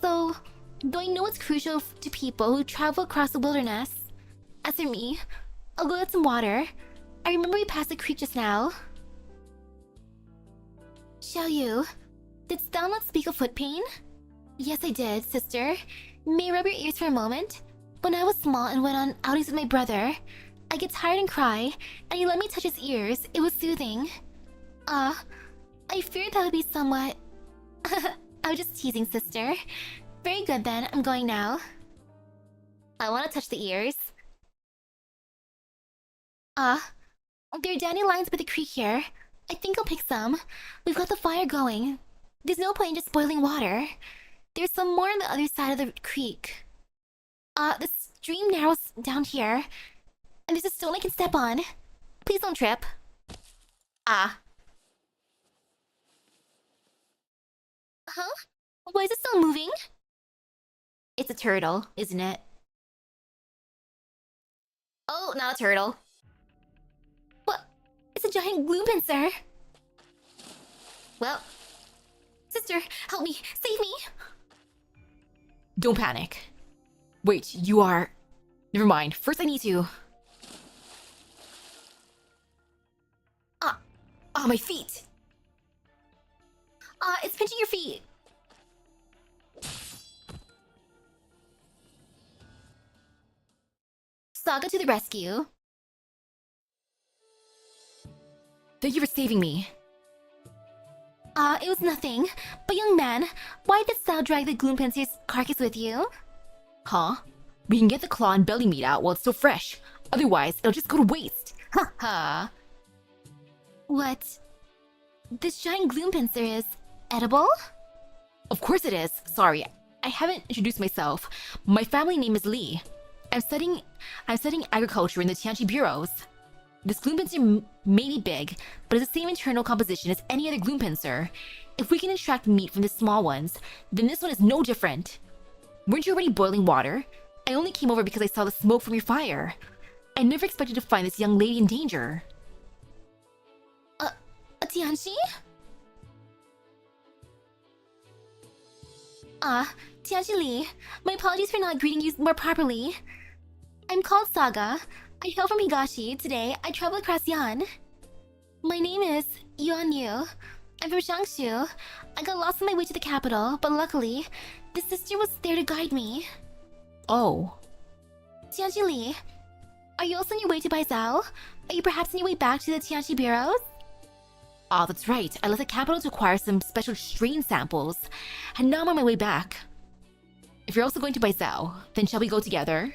So, though I know it's crucial to people who travel across the wilderness, as for me, I'll go get some water. I remember we passed the creek just now. Xiaoyu, didst thou not speak of foot pain? Yes, I did, sister. May I rub your ears for a moment? When I was small and went on outings with my brother, I get tired and cry, and he let me touch his ears. It was soothing. I feared that would be somewhat... I was just teasing, sister. Very good then, I'm going now. I want to touch the ears. There are dandelions by the creek here. I think I'll pick some. We've got the fire going. There's no point in just boiling water. There's some more on the other side of the creek. The stream narrows down here. And there's a stone I can step on. Please don't trip. Huh? Why is it still moving? It's a turtle, isn't it? Oh, not a turtle. What? It's a giant gloom pincer. Well, sister, help me, save me. Don't panic. Wait, you are... Never mind, first I need to... my feet! It's pinching your feet. Saga to the rescue. Thank you for saving me. It was nothing. But young man, why didst thou drag the gloom pincer's carcass with you? Huh? We can get the claw and belly meat out while it's still fresh. Otherwise, it'll just go to waste. Ha ha! What? This giant gloom pincer is edible? Of course it is. Sorry, I haven't introduced myself. My family name is Lee. I'm studying agriculture in the Tianchi bureaus. This gloom pincer may be big, but it's the same internal composition as any other gloom pincer. If we can extract meat from the small ones, then this one is no different. Weren't you already boiling water? I only came over because I saw the smoke from your fire. I never expected to find this young lady in danger. A Tianchi? Tianji Li, my apologies for not greeting you more properly. I'm called Saga. I hail from Higashi. Today, I travel across Yan. My name is Yuan Yu. I'm from Shangshu. I got lost on my way to the capital, but luckily, the sister was there to guide me. Oh. Tianji Li, are you also on your way to Baizhou? Are you perhaps on your way back to the Tianji bureaus? Ah, that's right. I left the capital to acquire some special strain samples, and now I'm on my way back. If you're also going to Baizhou, then shall we go together?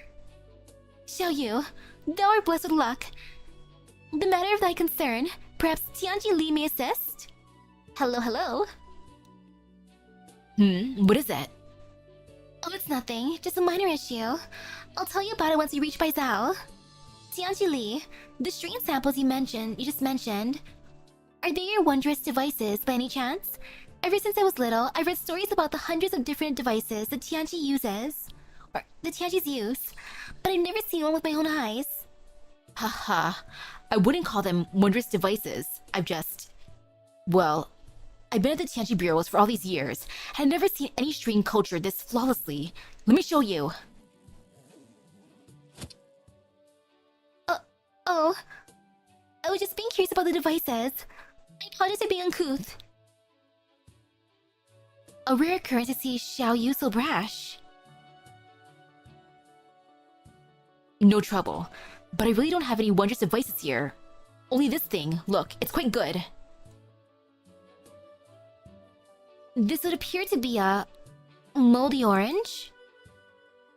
Xiaoyu, thou art blessed with luck. The matter of thy concern, perhaps Tianji Li may assist? Hello, hello. What is it? Oh, it's nothing. Just a minor issue. I'll tell you about it once you reach Baizhou. Tianji Li, the strain samples you just mentioned, are they your wondrous devices by any chance? Ever since I was little, I've read stories about the hundreds of different devices that Tianji uses, or the Tianji's use, but I've never seen one with my own eyes. Haha, I wouldn't call them wondrous devices. I've been at the Tianji bureaus for all these years, and I've never seen any strain cultured this flawlessly. Let me show you. Oh, I was just being curious about the devices. I apologize for being uncouth. A rare occurrence to see Xiaoyu so brash. No trouble, but I really don't have any wondrous devices here. Only this thing. Look, it's quite good. This would appear to be a moldy orange?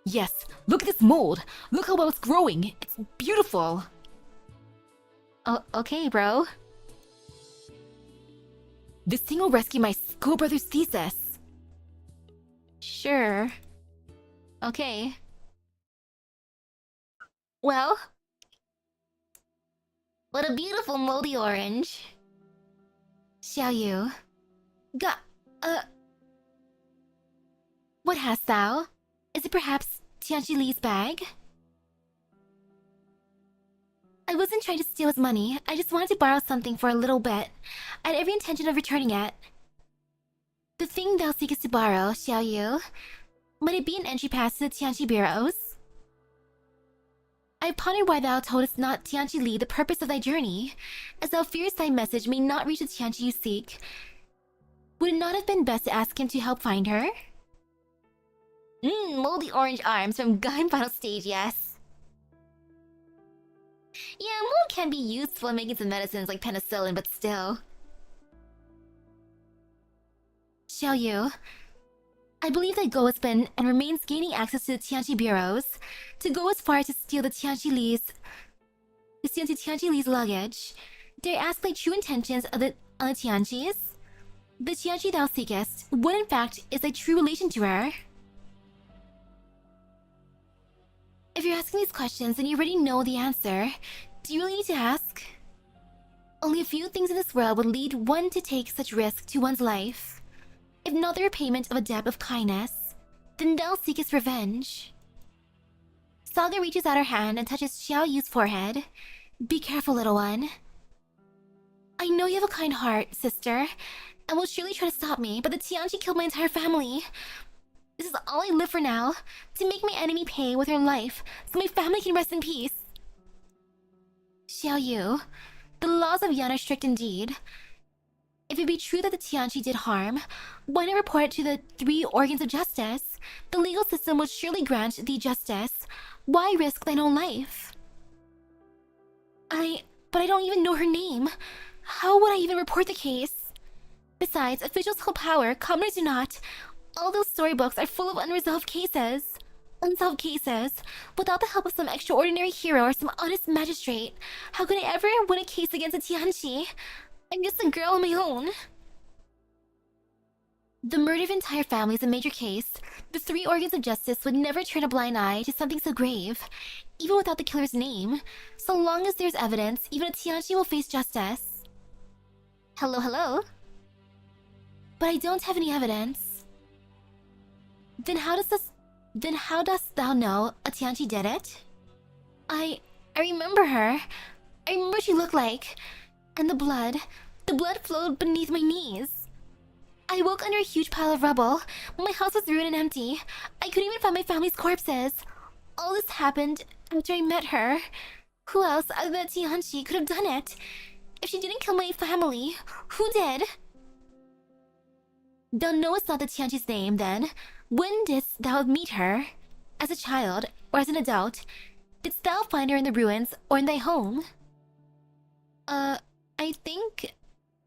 Yes, look at this mold. Look how well it's growing. It's beautiful. Oh, okay, bro. This thing will rescue my schoolbrother's thesis. Sure. Okay. Well, what a beautiful moldy orange. Xiaoyu. What hast thou? Is it perhaps Tianji Li's bag? I wasn't trying to steal his money. I just wanted to borrow something for a little bit. I had every intention of returning it. The thing thou seekest to borrow, Xiaoyu, might it be an entry pass to the Tianji bureaus? I pondered why thou toldest not Tianji Li the purpose of thy journey, as thou fearest thy message may not reach the Tianji you seek. Would it not have been best to ask him to help find her? Moldy orange arms from Gun Final Stage, yes. Yeah, mold can be useful in making some medicines like penicillin, but still. Xiaoyu, I believe that Go has been and remains gaining access to the Tianji bureaus, to go as far as to steal the Tianji Li's luggage. Dare I ask thy true intentions on the Tianjis? The Tianji thou seekest, what in fact is thy true relation to her? If you're asking these questions, then you already know the answer. Do you really need to ask? Only a few things in this world would lead one to take such risk to one's life. If not the repayment of a debt of kindness, then thou seekest revenge. Saga reaches out her hand and touches Xiaoyu's forehead. Be careful, little one. I know you have a kind heart, sister, and will surely try to stop me, but the Tianji killed my entire family. This is all I live for now, to make my enemy pay with her life, so my family can rest in peace. Xiaoyu, the laws of Yan are strict indeed. If it be true that the Tianji did harm, why not report it to the 3 organs of justice? The legal system will surely grant thee justice. Why risk thine own life? But I don't even know her name. How would I even report the case? Besides, officials hold power, commoners do not. All those storybooks are full of unsolved cases. Without the help of some extraordinary hero or some honest magistrate, how could I ever win a case against a Tianji? I'm just a girl on my own. The murder of an entire family is a major case. The 3 organs of justice would never turn a blind eye to something so grave, even without the killer's name. So long as there's evidence, even a Tianji will face justice. Hello, hello? But I don't have any evidence. Then how dost thou know a Tianji did it? I remember her. I remember what she looked like. And the blood flowed beneath my knees. I woke under a huge pile of rubble. My house was ruined and empty. I couldn't even find my family's corpses. All this happened after I met her. Who else other than Tianchi could have done it? If she didn't kill my family, who did? Don't know it's not the Tianchi's name, then. When didst thou meet her? As a child, or as an adult? Didst thou find her in the ruins, or in thy home? I think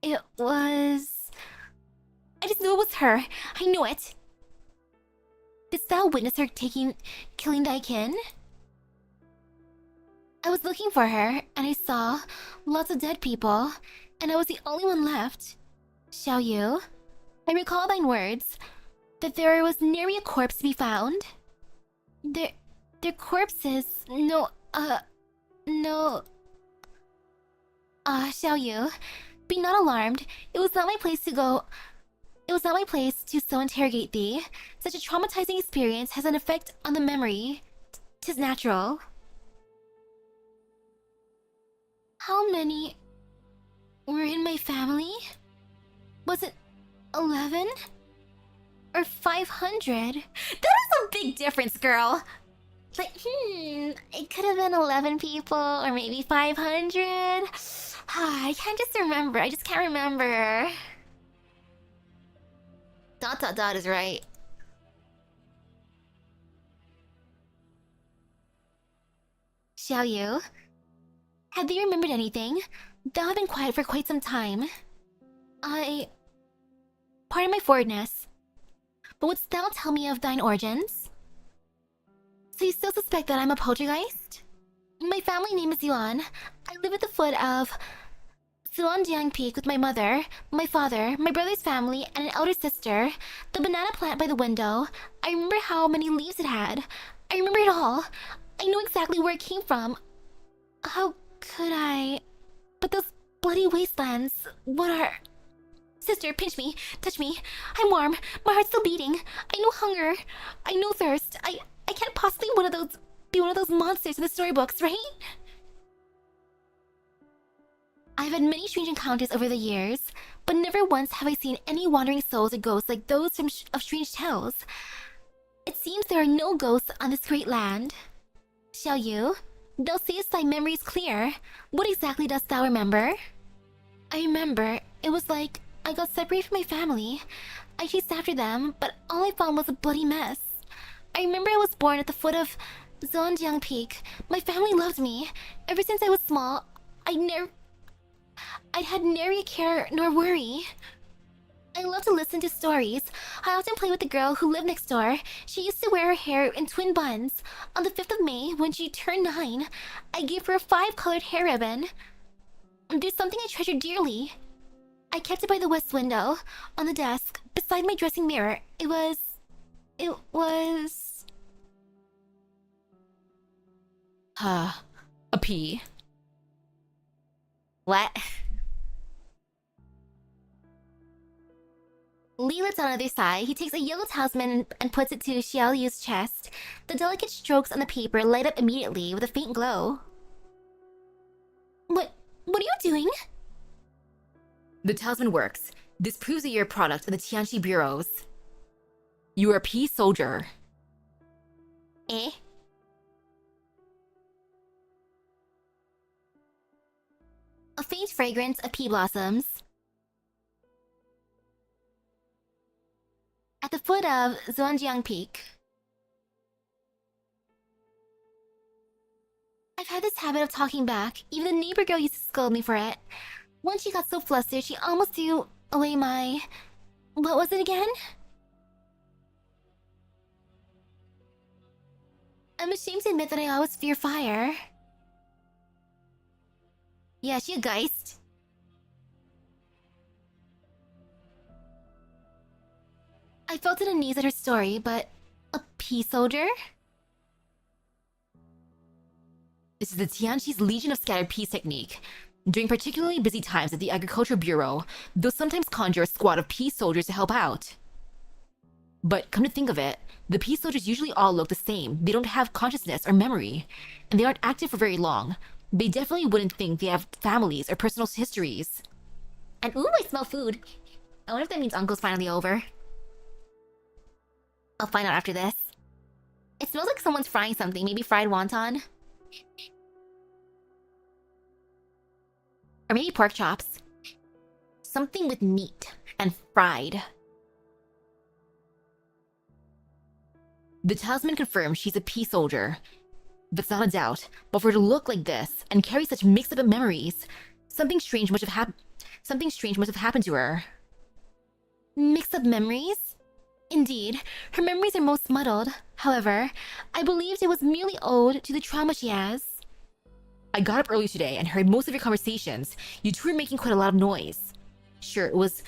it was... I just knew it was her. I knew it. Didst thou witness her killing thy kin? I was looking for her, and I saw lots of dead people, and I was the only one left. Xiao Yu, I recall thine words, that there was nary a corpse to be found. Their corpses, no. Xiao Yu, be not alarmed. It was not my place to go. It was not my place to so interrogate thee. Such a traumatizing experience has an effect on the memory. 'Tis natural. How many were in my family? Was it 11? Or 500? That is a big difference, girl! Like, it could have been 11 people, or maybe 500. I can't just remember. I just can't remember. ... is right. Xiao Yu, have you remembered anything? Thou have been quiet for quite some time. Pardon my forwardness, but wouldst thou tell me of thine origins? So you still suspect that I'm a poltergeist? My family name is Yuan. I live at the foot of Suanjiang Peak with my mother, my father, my brother's family, and an elder sister. The banana plant by the window. I remember how many leaves it had. I remember it all. I know exactly where it came from. How could I? But those bloody wastelands, what are... Sister, pinch me, touch me. I'm warm. My heart's still beating. I know hunger. I know thirst. I can't possibly be one of those monsters in the storybooks, right? I've had many strange encounters over the years, but never once have I seen any wandering souls or ghosts like those of Strange Tales. It seems there are no ghosts on this great land. Xiao Yu, thou sayest thy memory is clear. What exactly dost thou remember? I remember, it was like I got separated from my family. I chased after them, but all I found was a bloody mess. I remember I was born at the foot of Zhonjiang Peak. My family loved me. Ever since I was small, I'd had nary a care nor worry. I love to listen to stories. I often play with the girl who lived next door. She used to wear her hair in twin buns. On the 5th of May, when she turned 9, I gave her a 5-colored hair ribbon. There's something I treasure dearly. I kept it by the west window, on the desk, beside my dressing mirror. It was... A pea. What? Lee lets on the other side. He takes a yellow talisman and puts it to Xiao Yu's chest. The delicate strokes on the paper light up immediately with a faint glow. What are you doing? The talisman works. This proves that you're a product of the Tianchi bureaus. You are a pea soldier. Eh? A faint fragrance of pea blossoms. At the foot of Zhuangjiang Peak. I've had this habit of talking back. Even the neighbor girl used to scold me for it. Once she got so flustered, she almost threw away my... What was it again? I'm ashamed to admit that I always fear fire. Yeah, she a geist. I felt at unease at her story, but... A pea soldier? This is the Tianchi's Legion of Scattered Peas technique. During particularly busy times at the Agricultural Bureau, they'll sometimes conjure a squad of pea soldiers to help out. But come to think of it, the pea soldiers usually all look the same. They don't have consciousness or memory, and they aren't active for very long. They definitely wouldn't think they have families or personal histories. And ooh, I smell food. I wonder if that means Uncle's finally over. I'll find out after this. It smells like someone's frying something, maybe fried wonton. Or maybe pork chops. Something with meat and fried. The talisman confirms she's a P soldier. That's not a doubt, but for her to look like this and carry such mixed-up memories, something strange must have happened to her. Mixed-up memories? Indeed, her memories are most muddled. However, I believed it was merely owed to the trauma she has. I got up early today and heard most of your conversations. You two were making quite a lot of noise. Sure, it was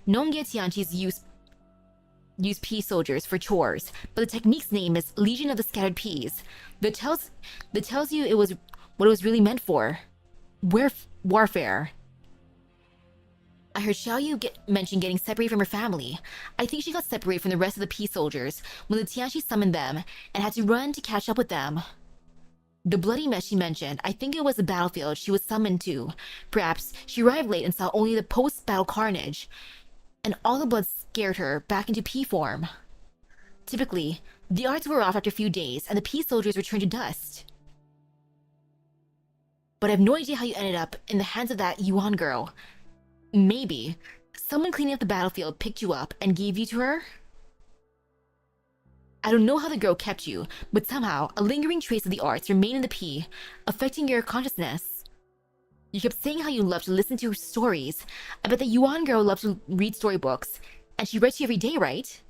Nonge Tianchi's use pea soldiers for chores, but the technique's name is Legion of the Scattered Peas. That tells you it was what it was really meant for. Warfare. I heard Xiaoyu mention getting separated from her family. I think she got separated from the rest of the pea soldiers when the Tianchi summoned them and had to run to catch up with them. The bloody mess she mentioned, I think it was the battlefield she was summoned to. Perhaps she arrived late and saw only the post-battle carnage, and all the blood scared her back into pea form. Typically, the arts were off after a few days and the pea soldiers returned to dust. But I have no idea how you ended up in the hands of that Yuan girl. Maybe someone cleaning up the battlefield picked you up and gave you to her? I don't know how the girl kept you, but somehow a lingering trace of the arts remained in the pea, affecting your consciousness. You kept saying how you loved to listen to her stories. I bet the Yuan girl loved to read storybooks, and she read to you every day, right?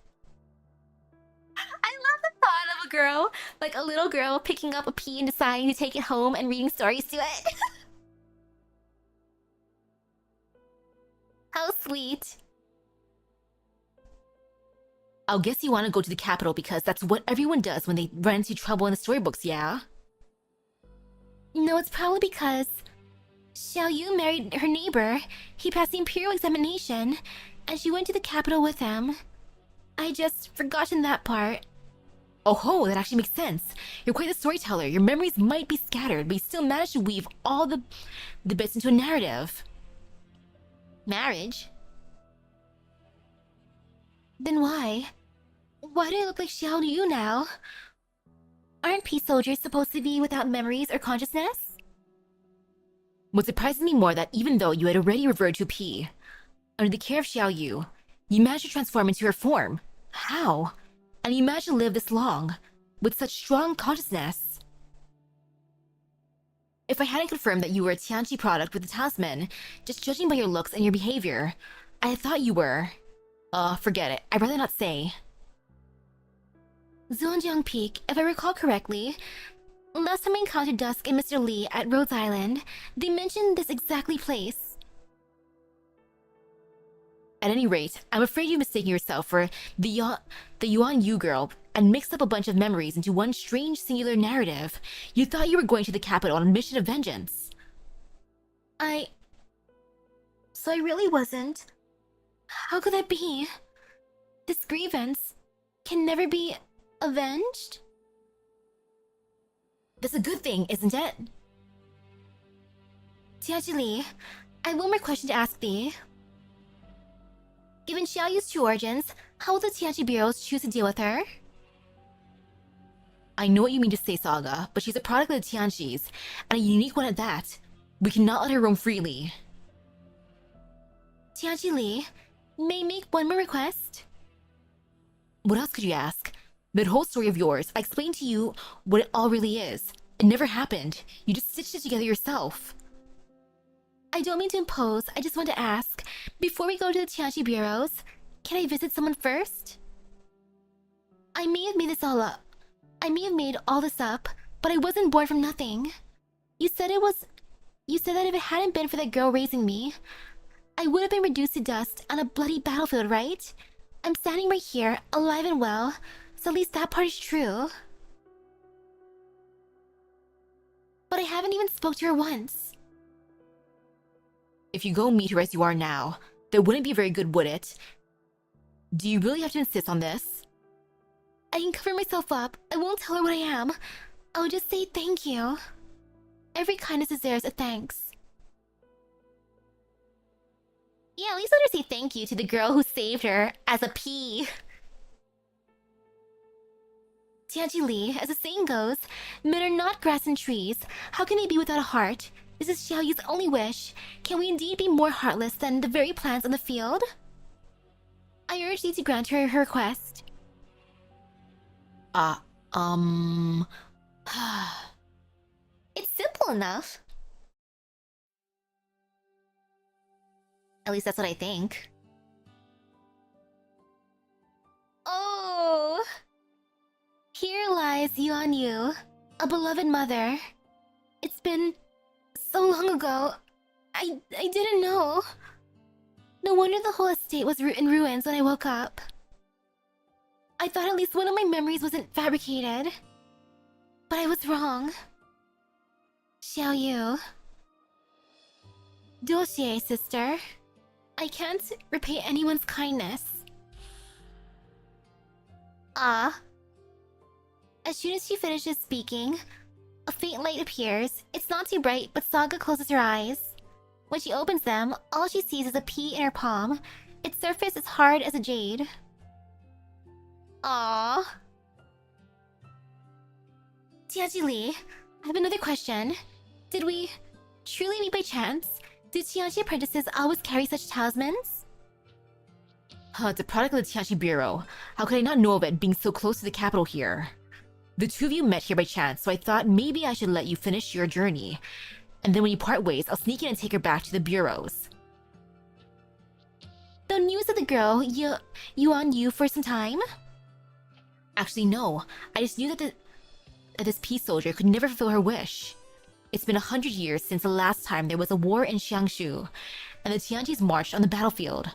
I love the thought of a girl, like a little girl, picking up a pea and deciding to take it home and reading stories to it. How sweet. I'll guess you want to go to the capital because that's what everyone does when they run into trouble in the storybooks, yeah? No, it's probably because Xiaoyu married her neighbor. He passed the imperial examination, and she went to the capital with him. I just forgotten that part. Oh ho, that actually makes sense. You're quite the storyteller. Your memories might be scattered, but you still managed to weave all the bits into a narrative. Marriage? Then why? Why do I look like Xiaoyu now? Aren't pea soldiers supposed to be without memories or consciousness? What surprises me more that even though you had already reverted to pea, under the care of Xiaoyu, you managed to transform into her form. How? And you managed to live this long, with such strong consciousness. If I hadn't confirmed that you were a Tianchi product with the talisman, just judging by your looks and your behavior, I had thought you were... forget it. I'd rather not say. Zhonjiang Peak, if I recall correctly, last time I encountered Dusk and Mr. Lee at Rhodes Island, they mentioned this exactly place. At any rate, I'm afraid you're mistaking yourself for the Yuan Yu girl and mixed up a bunch of memories into one strange singular narrative. You thought you were going to the capital on a mission of vengeance. So I really wasn't. How could that be? This grievance can never be avenged? That's a good thing, isn't it? Tianchi Li, I have one more question to ask thee. Given Xiaoyu's true origins, how will the Tianchi bureaus choose to deal with her? I know what you mean to say, Saga, but she's a product of the Tianchis, and a unique one at that. We cannot let her roam freely. Tianchi Li, may I make one more request? What else could you ask? That whole story of yours, I explained to you what it all really is. It never happened. You just stitched it together yourself. I don't mean to impose, I just want to ask. Before we go to the Tianchi bureaus, can I visit someone first? I may have made this all up. I may have made all this up, but I wasn't born from nothing. You said that if it hadn't been for that girl raising me, I would have been reduced to dust on a bloody battlefield, right? I'm standing right here, alive and well, so at least that part is true. But I haven't even spoke to her once. If you go meet her as you are now, that wouldn't be very good, would it? Do you really have to insist on this? I can cover myself up. I won't tell her what I am. I'll just say thank you. Every kindness deserves a thanks. Yeah, at least let her say thank you to the girl who saved her as a P. Tianji Li, as the saying goes, men are not grass and trees. How can they be without a heart? This is Xiao Yu's only wish. Can we indeed be more heartless than the very plants on the field? I urge thee to grant her her request. It's simple enough. At least that's what I think. Oh! Here lies Yuan Yu, a beloved mother. It's been so long ago. I didn't know. No wonder the whole estate was in ruins when I woke up. I thought at least one of my memories wasn't fabricated. But I was wrong. Xiao Yu. Dossier, sister. I can't repay anyone's kindness. Ah. As soon as she finishes speaking, a faint light appears. It's not too bright, but Saga closes her eyes. When she opens them, all she sees is a pea in her palm. Its surface is hard as a jade. Aww. Tianji Li, I have another question. Did we truly meet by chance? Did Tianji apprentices always carry such talismans? It's a product of the Tianji Bureau. How could I not know of it being so close to the capital here? The two of you met here by chance, so I thought maybe I should let you finish your journey. And then when you part ways, I'll sneak in and take her back to the bureaus. No news of the girl, Yuan Yu for some time? Actually, no. I just knew that this peace soldier could never fulfill her wish. It's been 100 years since the last time there was a war in Xiangshu, and the Tianjis marched on the battlefield.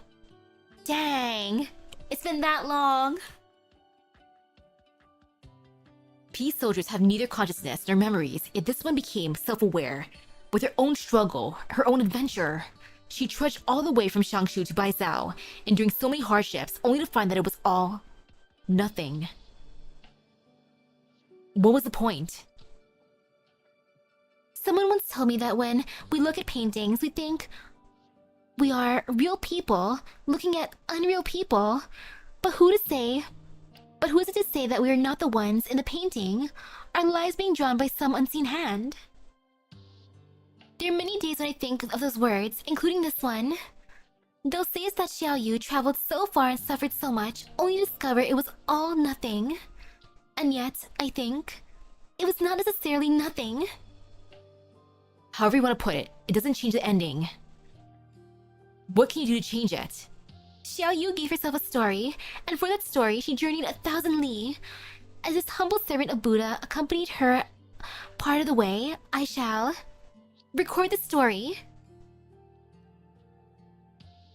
Dang, it's been that long. Peace soldiers have neither consciousness nor memories, yet this one became self-aware. With her own struggle, her own adventure, she trudged all the way from Xiangshu to Baizhou, enduring so many hardships, only to find that it was all nothing. What was the point? Someone once told me that when we look at paintings, we think we are real people looking at unreal people. But who is it to say that we are not the ones in the painting, our lives being drawn by some unseen hand? There are many days when I think of those words, including this one. They'll say that Xiao Yu traveled so far and suffered so much, only to discover it was all nothing. And yet, I think, it was not necessarily nothing. However you want to put it, it doesn't change the ending. What can you do to change it? Xiao Yu gave herself a story, and for that story, she journeyed 1,000 li. As this humble servant of Buddha accompanied her part of the way, I shall record the story.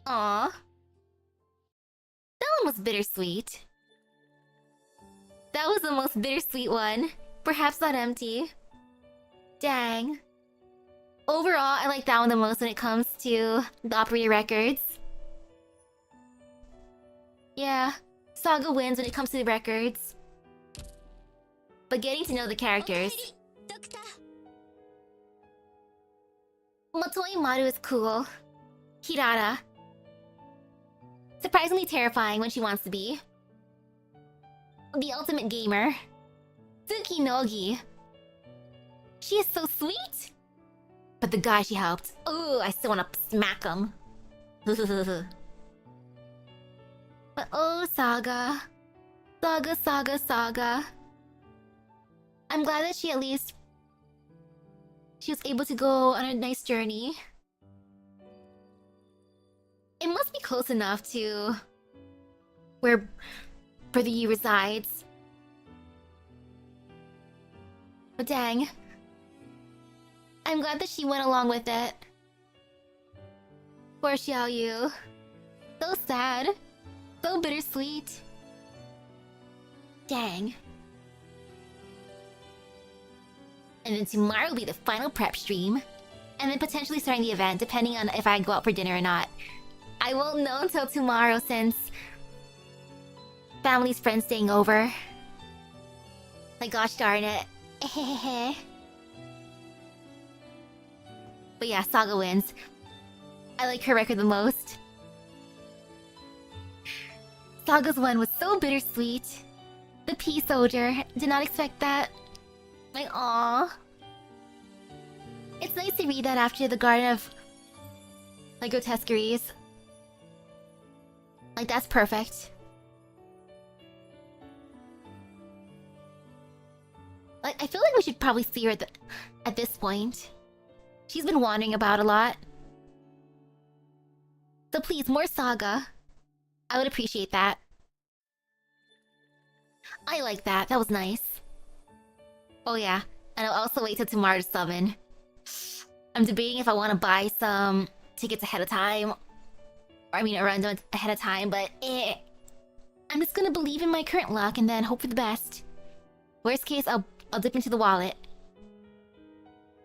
Aww. That one was bittersweet. That was the most bittersweet one. Perhaps not empty. Dang. Overall, I like that one the most when it comes to the operator records. Yeah, Saga wins when it comes to the records. But getting to know the characters. Motoi Maru is cool. Hirata. Surprisingly terrifying when she wants to be. The ultimate gamer. Tsuki Nogi. She is so sweet! But the guy she helped, ooh, I still wanna smack him. But oh, Saga. Saga. I'm glad that she was able to go on a nice journey. It must be close enough to where Brother Yi resides. But dang. I'm glad that she went along with it. Poor Xiao Yu. So sad. So bittersweet. Dang. And then tomorrow will be the final prep stream. And then potentially starting the event, depending on if I go out for dinner or not. I won't know until tomorrow since family's friends staying over. My gosh darn it. But yeah, Saga wins. I like her record the most. Saga's one was so bittersweet. The pea soldier. Did not expect that. Like, aww. It's nice to read that after the Garden of... like, grotesqueries. Like, that's perfect. Like, I feel like we should probably see her at this point. She's been wandering about a lot. So please, more Saga. I would appreciate that. I like that. That was nice. Oh yeah, and I'll also wait till tomorrow to summon. I'm debating if I want to buy some tickets ahead of time. Or I mean, around them ahead of time, but I'm just gonna believe in my current luck and then hope for the best. Worst case, I'll dip into the wallet.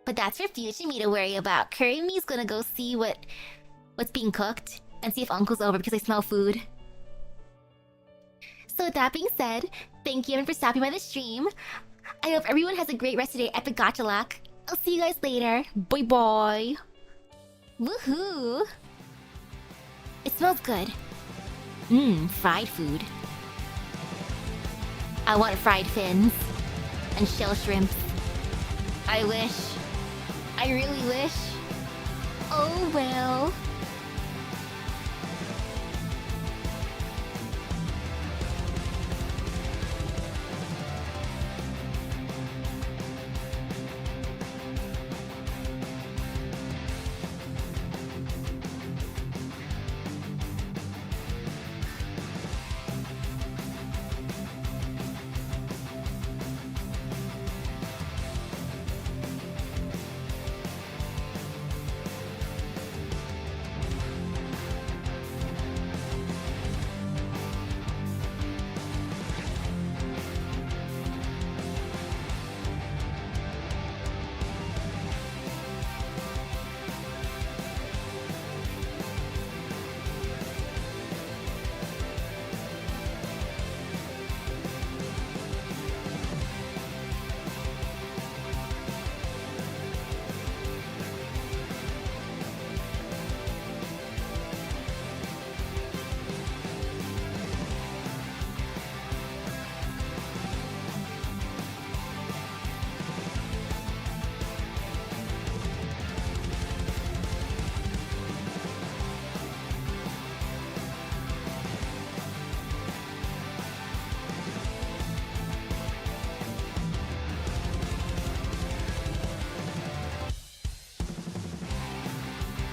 But that's for future me to worry about. Kurimi's gonna go see what's being cooked and see if Uncle's over because I smell food. So with that being said, thank you everyone for stopping by the stream. I hope everyone has a great rest of the day at the Gacha Lock. I'll see you guys later. Bye bye. Woohoo! It smells good. Fried food. I want fried fins. And shell shrimp. I wish. I really wish. Oh well.